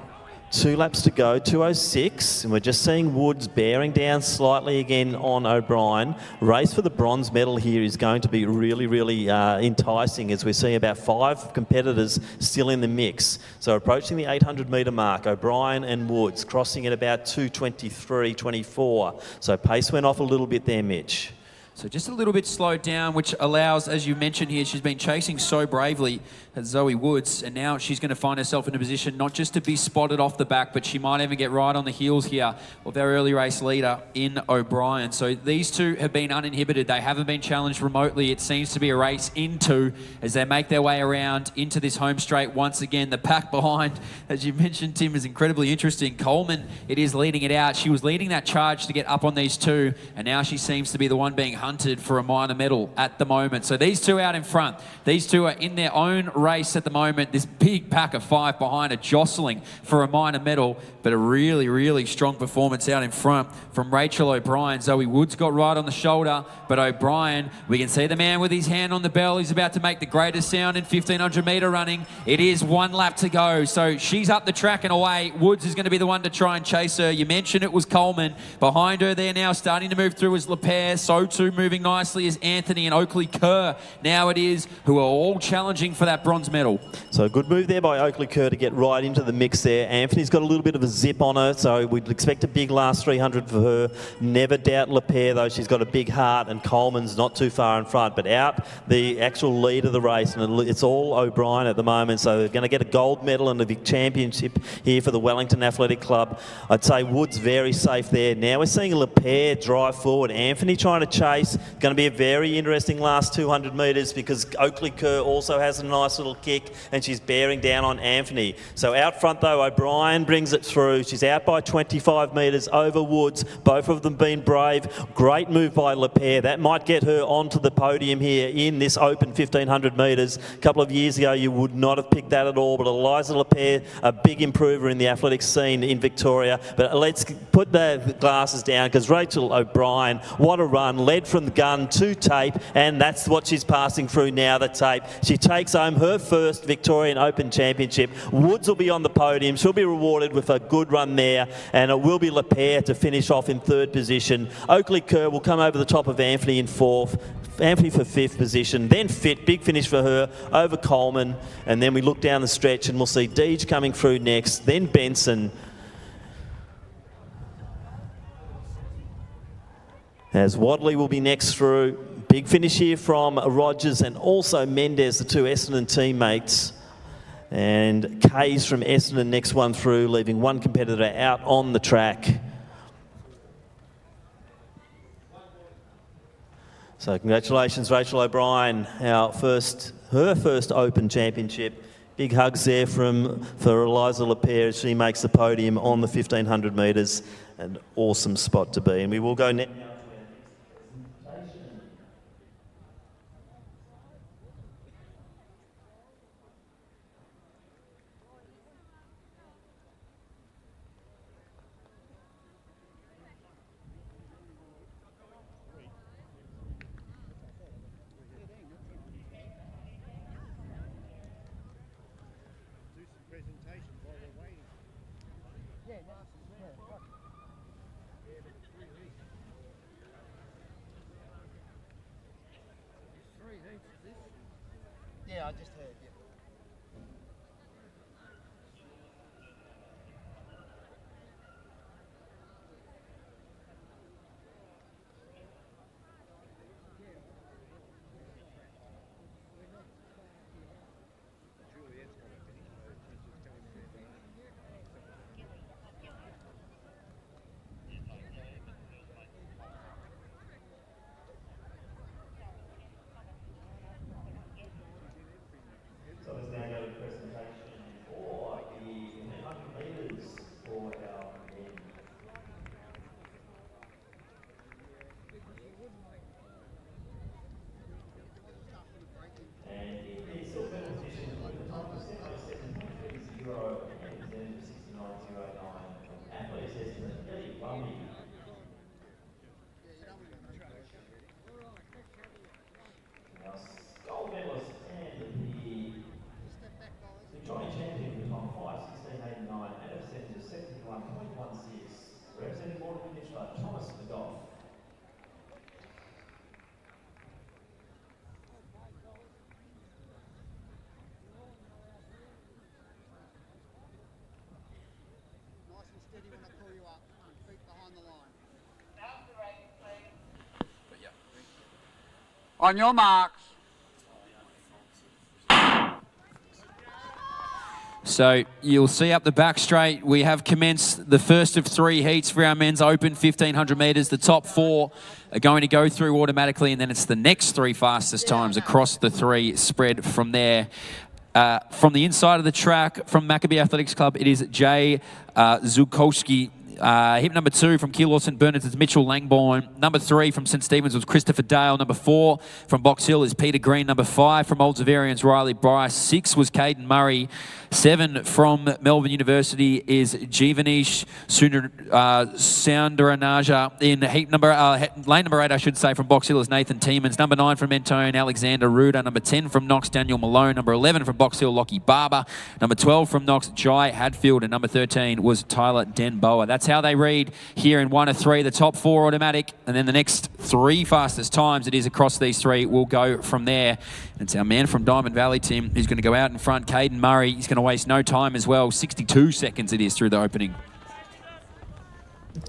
2 laps to go, 2:06, and we're just seeing Woods bearing down slightly again on O'Brien. Race for the bronze medal here is going to be really, really enticing, as we see about 5 competitors still in the mix. So approaching the 800 metre mark, O'Brien and Woods crossing at about 2:23.24. So pace went off a little bit there, Mitch.
So just a little bit slowed down, which allows, as you mentioned here, she's been chasing so bravely at Zoe Woods, and now she's going to find herself in a position not just to be spotted off the back, but she might even get right on the heels here of our early race leader in O'Brien. So these two have been uninhibited. They haven't been challenged remotely. It seems to be a race into as they make their way around into this home straight once again. The pack behind, as you mentioned, Tim, is incredibly interesting. Coleman, it is leading it out. She was leading that charge to get up on these two, and now she seems to be the one being hunted for a minor medal at the moment. So these two out in front. These two are in their own race at the moment. This big pack of 5 behind are jostling for a minor medal, but a really, really strong performance out in front from Rachel O'Brien. Zoe Woods got right on the shoulder, but O'Brien, we can see the man with his hand on the bell. He's about to make the greatest sound in 1,500 metre running. It is 1 lap to go, so she's up the track and away. Woods is going to be the one to try and chase her. You mentioned it was Coleman. Behind her there now, starting to move through is Lapierre. So too moving nicely is Anthony and Oakley Kerr. Now it is, who are all challenging for that bronze medal.
So a good move there by Oakley Kerr to get right into the mix there. Anthony's got a little bit of a zip on her, so we'd expect a big last 300 for her. Never doubt Lapierre, though. She's got a big heart, and Coleman's not too far in front. But out the actual lead of the race, and it's all O'Brien at the moment, so they're going to get a gold medal in the Vic Championship here for the Wellington Athletic Club. I'd say Wood's very safe there. Now we're seeing Lapierre drive forward. Anthony trying to chase. Going to be a very interesting last 200 metres because Oakley Kerr also has a nice little kick, and she's bearing down on Anthony. So out front, though, O'Brien brings it through. She's out by 25 metres over Woods. Both of them been brave. Great move by Lapierre. That might get her onto the podium here in this open 1500 metres. A couple of years ago, you would not have picked that at all, but Eliza Lapierre, a big improver in the athletics scene in Victoria. But let's put the glasses down because Rachel O'Brien, what a run, led from the gun to tape, and that's what she's passing through now, the tape. She takes home her first Victorian Open Championship. Woods will be on the podium. She'll be rewarded with a good run there, and it will be Lapierre to finish off in third position. Oakley Kerr will come over the top of Anthony in fourth. Anthony for fifth position, then Fit, big finish for her, over Coleman, and then we look down the stretch and we'll see Deej coming through next, then Benson. As Wadley will be next through. Big finish here from Rogers and also Mendez, the two Essendon teammates. And Kays from Essendon next one through, leaving one competitor out on the track. So congratulations, Rachel O'Brien, her first Open Championship. Big hugs there for Eliza Lapierre as she makes the podium on the 1500 metres. An awesome spot to be. And we will go next.
Yeah, I just heard, yeah.
So let's now go to the presentation for the 100 metres for our men. And in the silver medal position, the time was 7:07.30 and then 69.09. Athletes estimate Eddie Lumley. Now, gold medalist and the Victorian champion for time 5:16.89 and a percentage of 71.16. Representing Morton finisher Thomas McGough.
Nice and steady when I pull you up, feet behind the line. On your marks.
So you'll see up the back straight, we have commenced the first of three heats for our men's open 1500 metres. The top four are going to go through automatically, and then it's the next three fastest times across the three spread from there. From the inside of the track, from Maccabee Athletics Club, it is Jay Zukowski. Heat number 2 from Keilor St Bernard's is Mitchell Langbourne. Number 3 from St Stephen's was Christopher Dale. Number 4 from Box Hill is Peter Green. Number 5 from Old Zavarians, Riley Bryce. 6 was Caden Murray. 7 from Melbourne University is Jeevanish Soundaranaja. In heat number, lane number 8, I should say, from Box Hill is Nathan Tiemans. Number 9 from Mentone, Alexander Ruda. Number 10 from Knox, Daniel Malone. Number 11 from Box Hill, Lockie Barber. Number 12 from Knox, Jai Hadfield. And number 13 was Tyler Denboa. That's how they read here in 1 of 3. The top 4 automatic, and then the next 3 fastest times it is across these 3 will go from there. And it's our man from Diamond Valley, Tim, who's going to go out in front. Caden Murray, he's going to waste no time as well. 62 seconds it is through the opening.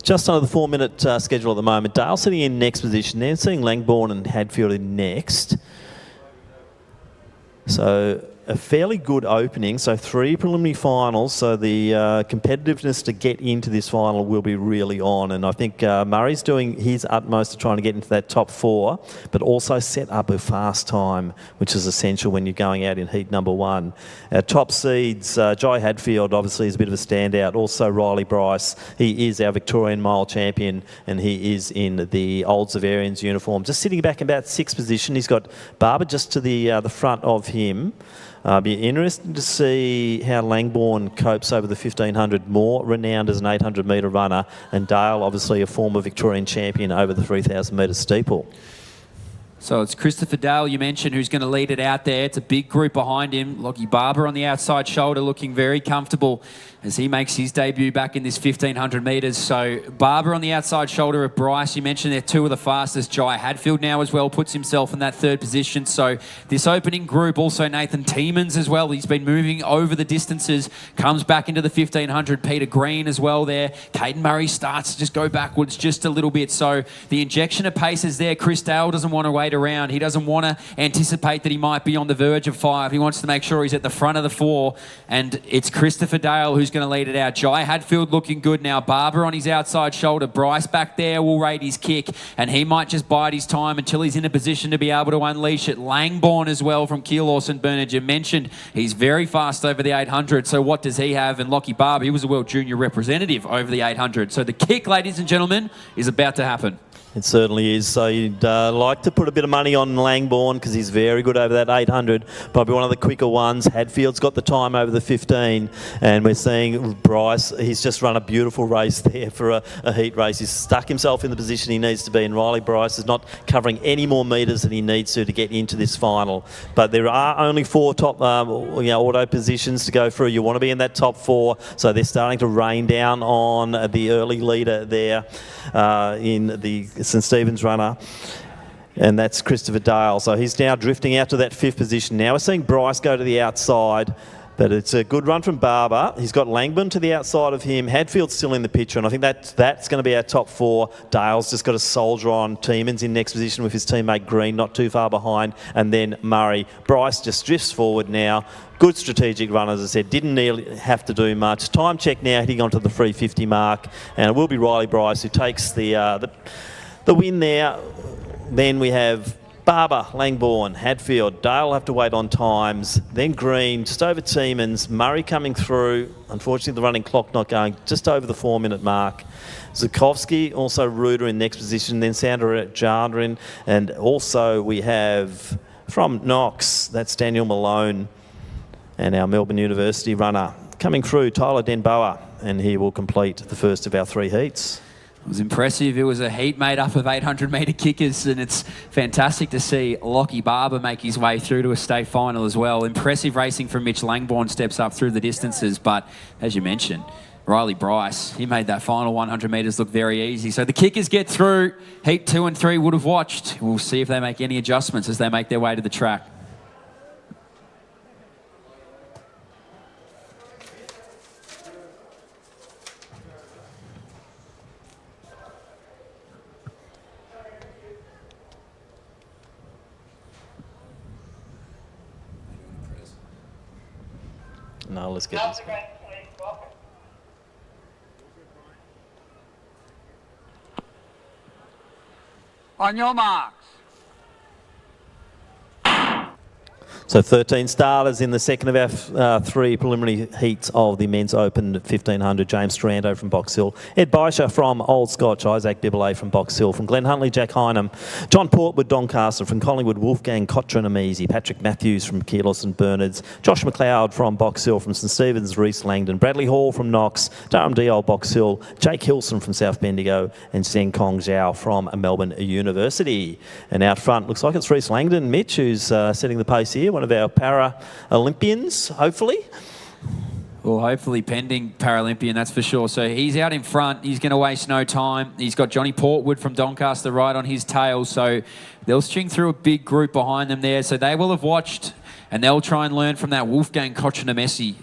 Just under the 4-minute schedule at the moment. Dale sitting in next position. Then seeing Langbourne and Hadfield in next. So a fairly good opening. So 3 preliminary finals. So the competitiveness to get into this final will be really on. And I think Murray's doing his utmost to trying to get into that top 4, but also set up a fast time, which is essential when you're going out in heat number 1. Our top seeds, Jai Hadfield obviously is a bit of a standout. Also Riley Bryce. He is our Victorian mile champion, and he is in the Old Zavarians uniform. Just sitting back in about 6th position. He's got Barber just to the front of him. Be interesting to see how Langbourne copes over the 1500, more renowned as an 800 metre runner, and Dale, obviously a former Victorian champion over the 3000 metre steeple.
So it's Christopher Dale, you mentioned, who's going to lead it out there. It's a big group behind him. Lockie Barber on the outside shoulder looking very comfortable as he makes his debut back in this 1500 metres. So Barber on the outside shoulder of Bryce. You mentioned they're 2 of the fastest. Jai Hadfield now as well puts himself in that 3rd position. So this opening group, also Nathan Tiemans as well. He's been moving over the distances, comes back into the 1500. Peter Green as well there. Caden Murray starts to just go backwards just a little bit. So the injection of pace is there. Chris Dale doesn't want to wait around. He doesn't want to anticipate that he might be on the verge of 5. He wants to make sure he's at the front of the 4. And it's Christopher Dale who's going to lead it out. Jai Hadfield looking good now. Barber on his outside shoulder. Bryce back there will rate his kick, and he might just bide his time until he's in a position to be able to unleash it. Langbourne as well from Keilor St Bernard. You mentioned he's very fast over the 800. So what does he have? And Lockie Barber, he was a World Junior representative over the 800. So the kick, ladies and gentlemen, is about to happen.
It certainly is. So you'd like to put a bit of money on Langbourne because he's very good over that 800. Probably one of the quicker ones. Hadfield's got the time over the 15. And we're seeing Bryce, he's just run a beautiful race there for a heat race. He's stuck himself in the position he needs to be. And Riley Bryce is not covering any more metres than he needs to get into this final. But there are only 4 top auto positions to go through. You want to be in that top 4. So they're starting to rain down on the early leader there in the St Stephen's runner, and that's Christopher Dale. So he's now drifting out to that 5th position. Now we're seeing Bryce go to the outside, but it's a good run from Barber. He's got Langbourne to the outside of him. Hadfield's still in the picture, and I think that's going to be our top 4. Dale's just got to soldier on. Tiemans in next position with his teammate Green, not too far behind, and then Murray. Bryce just drifts forward now. Good strategic run, as I said. Didn't nearly have to do much. Time check now, hitting onto the 350 mark, and it will be Riley Bryce who takes the win there. Then we have Barber, Langbourne, Hadfield. Dale will have to wait on times. Then Green, just over Tiemans. Murray coming through. Unfortunately, the running clock not going, just over the 4-minute mark. Zukovsky, also Ruder in next position. Then Sandra Jardrin. And also we have from Knox, that's Daniel Malone. And our Melbourne University runner coming through, Tyler Denboa. And he will complete the first of our 3 heats.
It was impressive. It was a heat made up of 800 metre kickers, and it's fantastic to see Lockie Barber make his way through to a state final as well. Impressive racing from Mitch Langbourne, steps up through the distances, but as you mentioned, Riley Bryce, he made that final 100 metres look very easy. So the kickers get through. Heat 2 and 3 would have watched. We'll see if they make any adjustments as they make their way to the track.
No, let's get this.
On your marks.
So 13 starters in the second of our 3 preliminary heats of the Men's Open 1500. James Strando from Box Hill, Ed Bysher from Old Scotch, Isaac Bibelay from Box Hill, from Glen Huntley, Jack Hynam, John Portwood, Doncaster, from Collingwood, Wolfgang Cotran-Amesi, Patrick Matthews from Keilor St Bernard's, Josh McLeod from Box Hill, from St Stephen's, Reece Langdon, Bradley Hall from Knox, Durham Diol, Box Hill, Jake Hilson from South Bendigo, and Zheng Kong Zhao from Melbourne University. And out front, looks like it's Reece Langdon, Mitch, who's setting the pace here, one of our para-Olympians, hopefully.
Well, hopefully pending Paralympian, that's for sure. So he's out in front. He's going to waste no time. He's got Johnny Portwood from Doncaster right on his tail. So they'll string through a big group behind them there. So they will have watched and they'll try and learn from that Wolfgang Kochanemesi,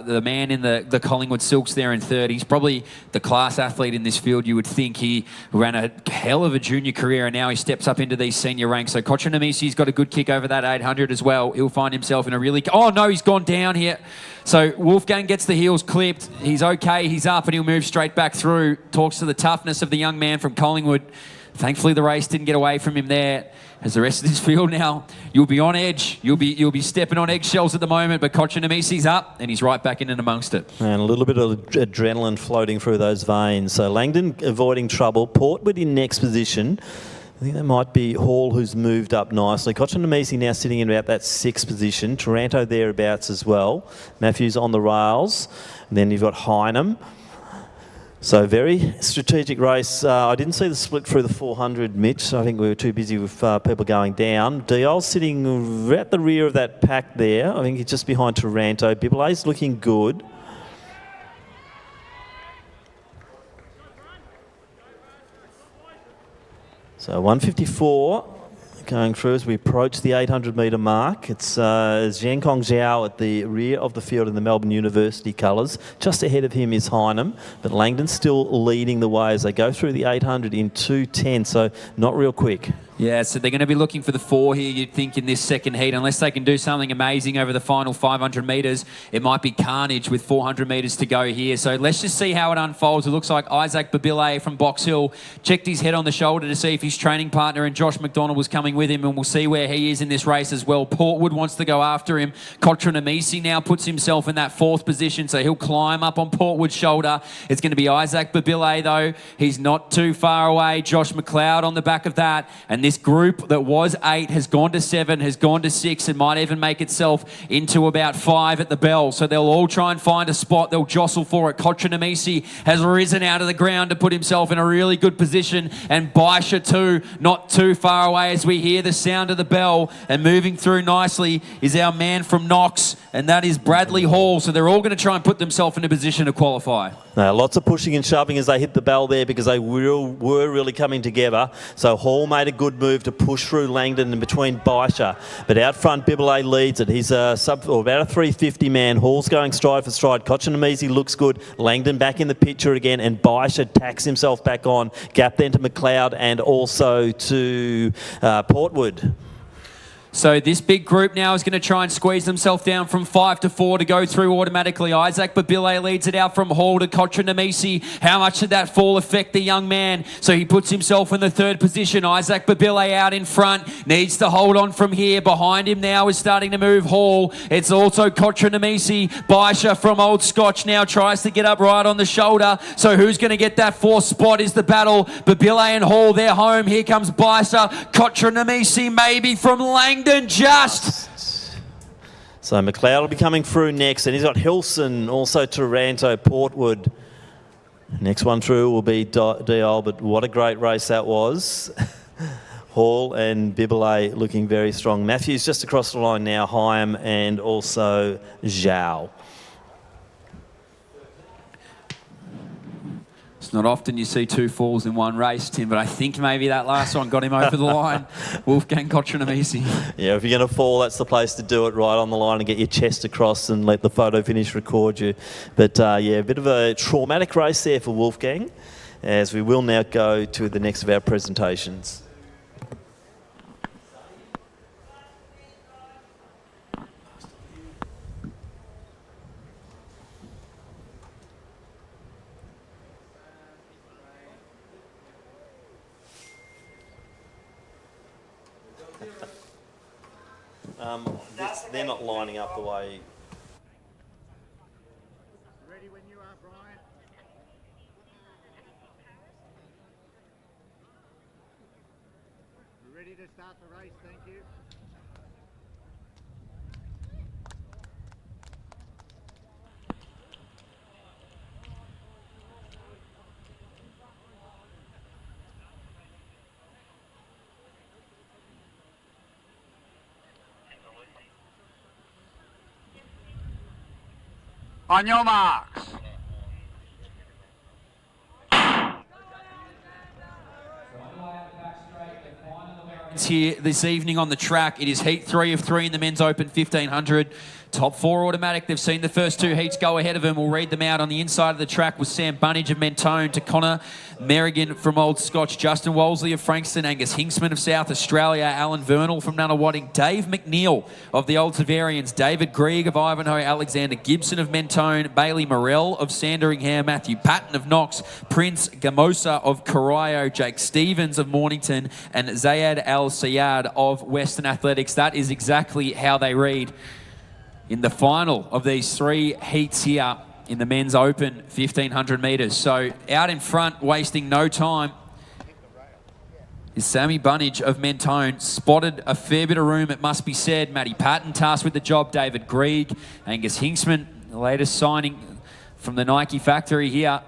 the man in the Collingwood Silks there in third. He's probably the class athlete in this field, you would think. He ran a hell of a junior career, and now he steps up into these senior ranks. So Kochanemesi's got a good kick over that 800 as well. He'll find himself in a really... Oh, no, he's gone down here. So Wolfgang gets the heels clipped. He's okay. He's up, and he'll move straight back through. Talks to the toughness of the young man from Collingwood. Thankfully, the race didn't get away from him there. As the rest of this field now, you'll be on edge. You'll be stepping on eggshells at the moment, but Kochanemesi's up, and he's right back in and amongst it.
And a little bit of adrenaline floating through those veins. So Langdon avoiding trouble. Portwood in next position. I think that might be Hall, who's moved up nicely. Kochanemesi now sitting in about that sixth position. Taranto thereabouts as well. Matthews on the rails. And then you've got Hynam. So very strategic race. I didn't see the split through the 400, Mitch. I think we were too busy with people going down. Diol's sitting at the rear of that pack there. I think he's just behind Taranto. Bibelay's looking good. So 154 going through as we approach the 800 metre mark. It's Zhangkong Zhao at the rear of the field in the Melbourne University colours. Just ahead of him is Hynam, but Langdon's still leading the way as they go through the 800 in 2:10, so not real quick.
Yeah, so they're going to be looking for the 4 here, you'd think, in this second heat. Unless they can do something amazing over the final 500 metres, it might be carnage with 400 metres to go here. So let's just see how it unfolds. It looks like Isaac Babile from Box Hill checked his head on the shoulder to see if his training partner and Josh McDonald was coming with him, and we'll see where he is in this race as well. Portwood wants to go after him. Kochanemesi now puts himself in that 4th position, so he'll climb up on Portwood's shoulder. It's going to be Isaac Babile, though. He's not too far away. Josh McLeod on the back of that, and this group that was 8 has gone to 7, has gone to 6, and might even make itself into about 5 at the bell. So they'll all try and find a spot. They'll jostle for it. Kochanemesi has risen out of the ground to put himself in a really good position, and Baisha too, not too far away as we hear the sound of the bell. And moving through nicely is our man from Knox, and that is Bradley Hall. So they're all going to try and put themselves in a position to qualify.
Now, lots of pushing and shoving as they hit the bell there because they were really coming together. So Hall made a good move to push through Langdon and between Baisha. But out front, Bibile leads it. He's about a 350 man. Hall's going stride for stride. Kochanemesi looks good. Langdon back in the picture again, and Baisha tacks himself back on. Gap then to McLeod and also to Portwood.
So this big group now is going to try and squeeze themselves down from 5 to 4 to go through automatically. Isaac Babile leads it out from Hall to Kochanemesi. How much did that fall affect the young man? So he puts himself in the 3rd position. Isaac Babile out in front. Needs to hold on from here. Behind him now is starting to move Hall. It's also Kochanemesi. Baisha from Old Scotch now tries to get up right on the shoulder. So who's going to get that 4th spot is the battle. Babile and Hall, they're home. Here comes Baisha. Kochanemesi maybe from Langdon. Just.
So McLeod will be coming through next, and he's got Hilson, also Taranto, Portwood. Next one through will be Diol, but what a great race that was. Hall and Bibile looking very strong. Matthews just across the line now, Hyam and also Zhao.
It's not often you see 2 falls in one race, Tim, but I think maybe that last one got him over the line. Wolfgang Kochanemesi.
Yeah, if you're going to fall, that's the place to do it, right on the line and get your chest across and let the photo finish record you. But yeah, a bit of a traumatic race there for Wolfgang, as we will now go to the next of our presentations. They're not lining up the way.
Ready when you are, Brian. We're ready to start the race, thank you.
On your marks.
Here this evening on the track. It is heat 3 of 3 in the men's open 1500. Top 4 automatic. They've seen the first 2 heats go ahead of them. We'll read them out on the inside of the track with Sam Bunnage of Mentone to Connor Merrigan from Old Scotch, Justin Wolseley of Frankston, Angus Hinksman of South Australia, Alan Vernal from Nunawading, Dave McNeil of the Old Severians, David Grieg of Ivanhoe, Alexander Gibson of Mentone, Bailey Morell of Sandringham, Matthew Patton of Knox, Prince Gamosa of Corio, Jake Stevens of Mornington, and Zayed Al-Sayad of Western Athletics. That is exactly how they read in the final of these 3 heats here in the men's open 1500 metres. So out in front, wasting no time, is Sammy Bunnage of Mentone. Spotted a fair bit of room, it must be said. Matty Patton tasked with the job, David Grieg, Angus Hinksman, the latest signing from the Nike factory here.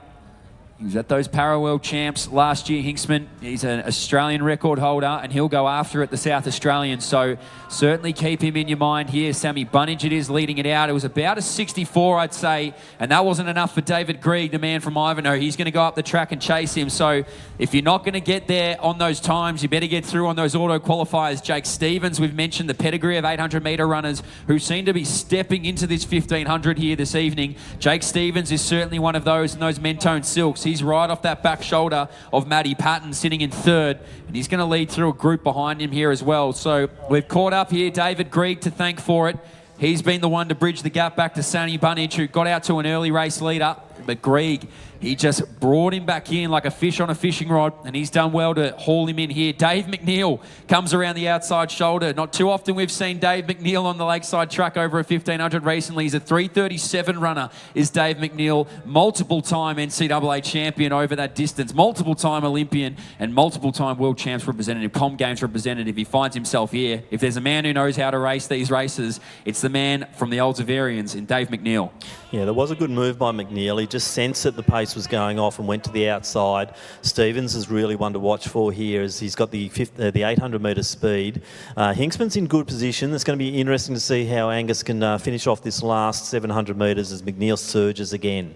He was at those Paraworld Champs last year, Hinksman. He's an Australian record holder, and he'll go after it, the South Australian. So certainly keep him in your mind here. Sammy Bunnage it is leading it out. It was about a 64, I'd say, and that wasn't enough for David Grieg, the man from Ivanhoe. He's going to go up the track and chase him. So if you're not going to get there on those times, you better get through on those auto qualifiers. Jake Stevens, we've mentioned the pedigree of 800-metre runners who seem to be stepping into this 1500 here this evening. Jake Stevens is certainly one of those in those Mentone silks. He's right off that back shoulder of Matty Patton, sitting in 3rd, and he's going to lead through a group behind him here as well. So we've caught up here David Grieg to thank for it. He's been the one to bridge the gap back to Sammy Bunnage, who got out to an early race leader, but Grieg, he just brought him back in like a fish on a fishing rod, and he's done well to haul him in here. Dave McNeil comes around the outside shoulder. Not too often we've seen Dave McNeil on the Lakeside track over a 1500 recently. He's a 3:37 runner, is Dave McNeil. Multiple-time NCAA champion over that distance, multiple-time Olympian, and multiple-time World Champs representative, Com Games representative. He finds himself here. If there's a man who knows how to race these races, it's the man from the Old Severians in Dave McNeil.
Yeah, there was a good move by McNeil. He just sensed that the pace was going off and went to the outside. Stevens is really one to watch for here, as he's got the 800-metre speed. Hinksman's in good position. It's going to be interesting to see how Angus can finish off this last 700 metres as McNeil surges again.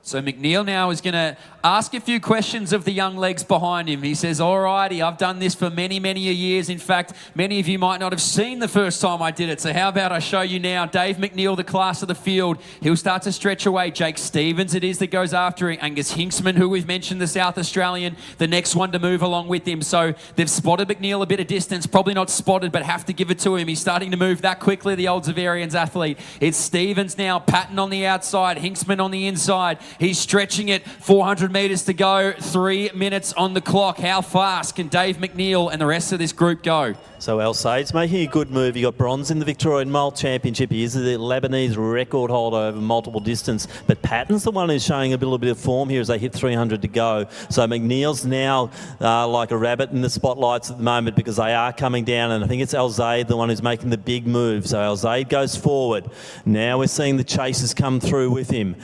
So McNeil now is going to ask a few questions of the young legs behind him. He says, all righty, I've done this for many, many years. In fact, many of you might not have seen the first time I did it. So how about I show you now? Dave McNeil, the class of the field. He'll start to stretch away. Jake Stevens it is that goes after him. Angus Hinksman, who we've mentioned, the South Australian, the next one to move along with him. So they've spotted McNeil a bit of distance. Probably not spotted, but have to give it to him. He's starting to move that quickly, the Old Severians athlete. It's Stevens now, Patton on the outside, Hinksman on the inside. He's stretching it, 400 metres to go, 3 minutes on the clock. How fast can Dave McNeil and the rest of this group go?
So El Said's making a good move. He got bronze in the Victorian Malt Championship. He is the Lebanese record holder over multiple distance. But Patton's the one who's showing a little bit of form here as they hit 300 to go. So McNeil's now like a rabbit in the spotlights at the moment because they are coming down. And I think it's El Zaid, the one who's making the big move. So El Zaid goes forward. Now we're seeing the chasers come through with him.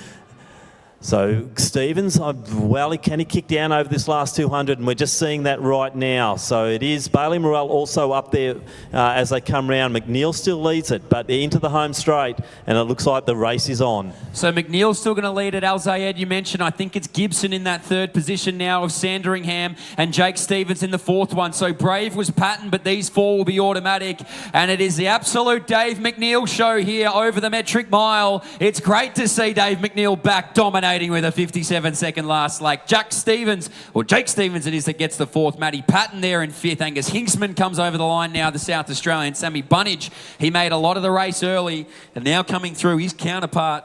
So Stevens, can he kick down over this last 200? And we're just seeing that right now. So it is Bailey Morell also up there as they come round. McNeil still leads it, but into the home straight, and it looks like the race is on.
So McNeil's still going to lead it. Al Zayed, you mentioned, I think it's Gibson in that 3rd position now of Sandringham, and Jake Stevens in the 4th one. So brave was Patton, but these 4 will be automatic. And it is the absolute Dave McNeil show here over the metric mile. It's great to see Dave McNeil back dominating with a 57-second last lap. Jake Stevens it is that gets the 4th. Matty Patton there in 5th. Angus Hinksman comes over the line now, the South Australian. Sammy Bunnage, he made a lot of the race early, and now coming through his counterpart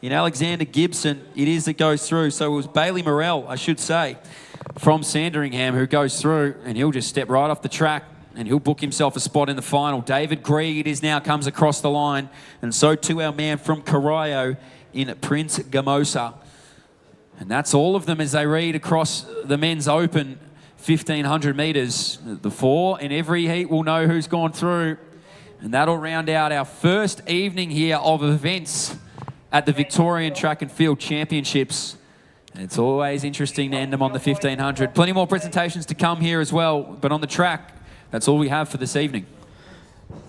in Alexander Gibson, it is that goes through. So it was Bailey Morell, I should say, from Sandringham, who goes through, and he'll just step right off the track and he'll book himself a spot in the final. David Grieg, it is now, comes across the line, and so too our man from Corio in Prince Gamosa. And that's all of them as they read across the men's open 1500 metres. The 4 in every heat will know who's gone through. And that'll round out our first evening here of events at the Victorian Track and Field Championships. And it's always interesting to end them on the 1500. Plenty more presentations to come here as well. But on the track, that's all we have for this evening.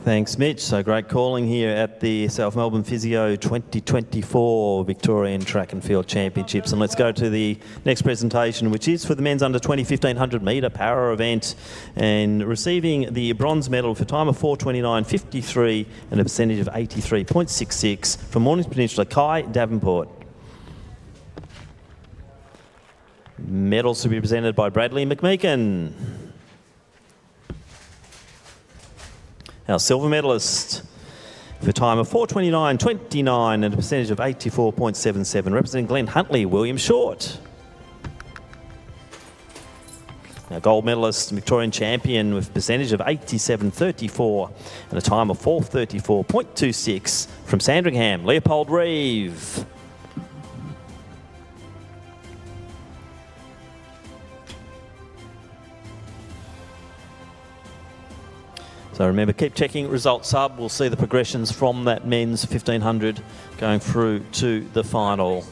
Thanks, Mitch. So great calling here at the South Melbourne Physio 2024 Victorian Track and Field Championships. And let's go to the next presentation, which is for the men's under 20 1500 metre power event, and receiving the bronze medal for time of 4:29.53 and a percentage of 83.66 from Mornings Peninsula, Kai Davenport. Medals to be presented by Bradley McMeekin. Our silver medalist for time of 4:29.29 and a percentage of 84.77, representing Glen Huntley, William Short. Our gold medalist, Victorian champion with a percentage of 87.34 and a time of 4:34.26 from Sandringham, Leopold Reeve. So remember, keep checking results hub. We'll see the progressions from that men's 1500 going through to the final.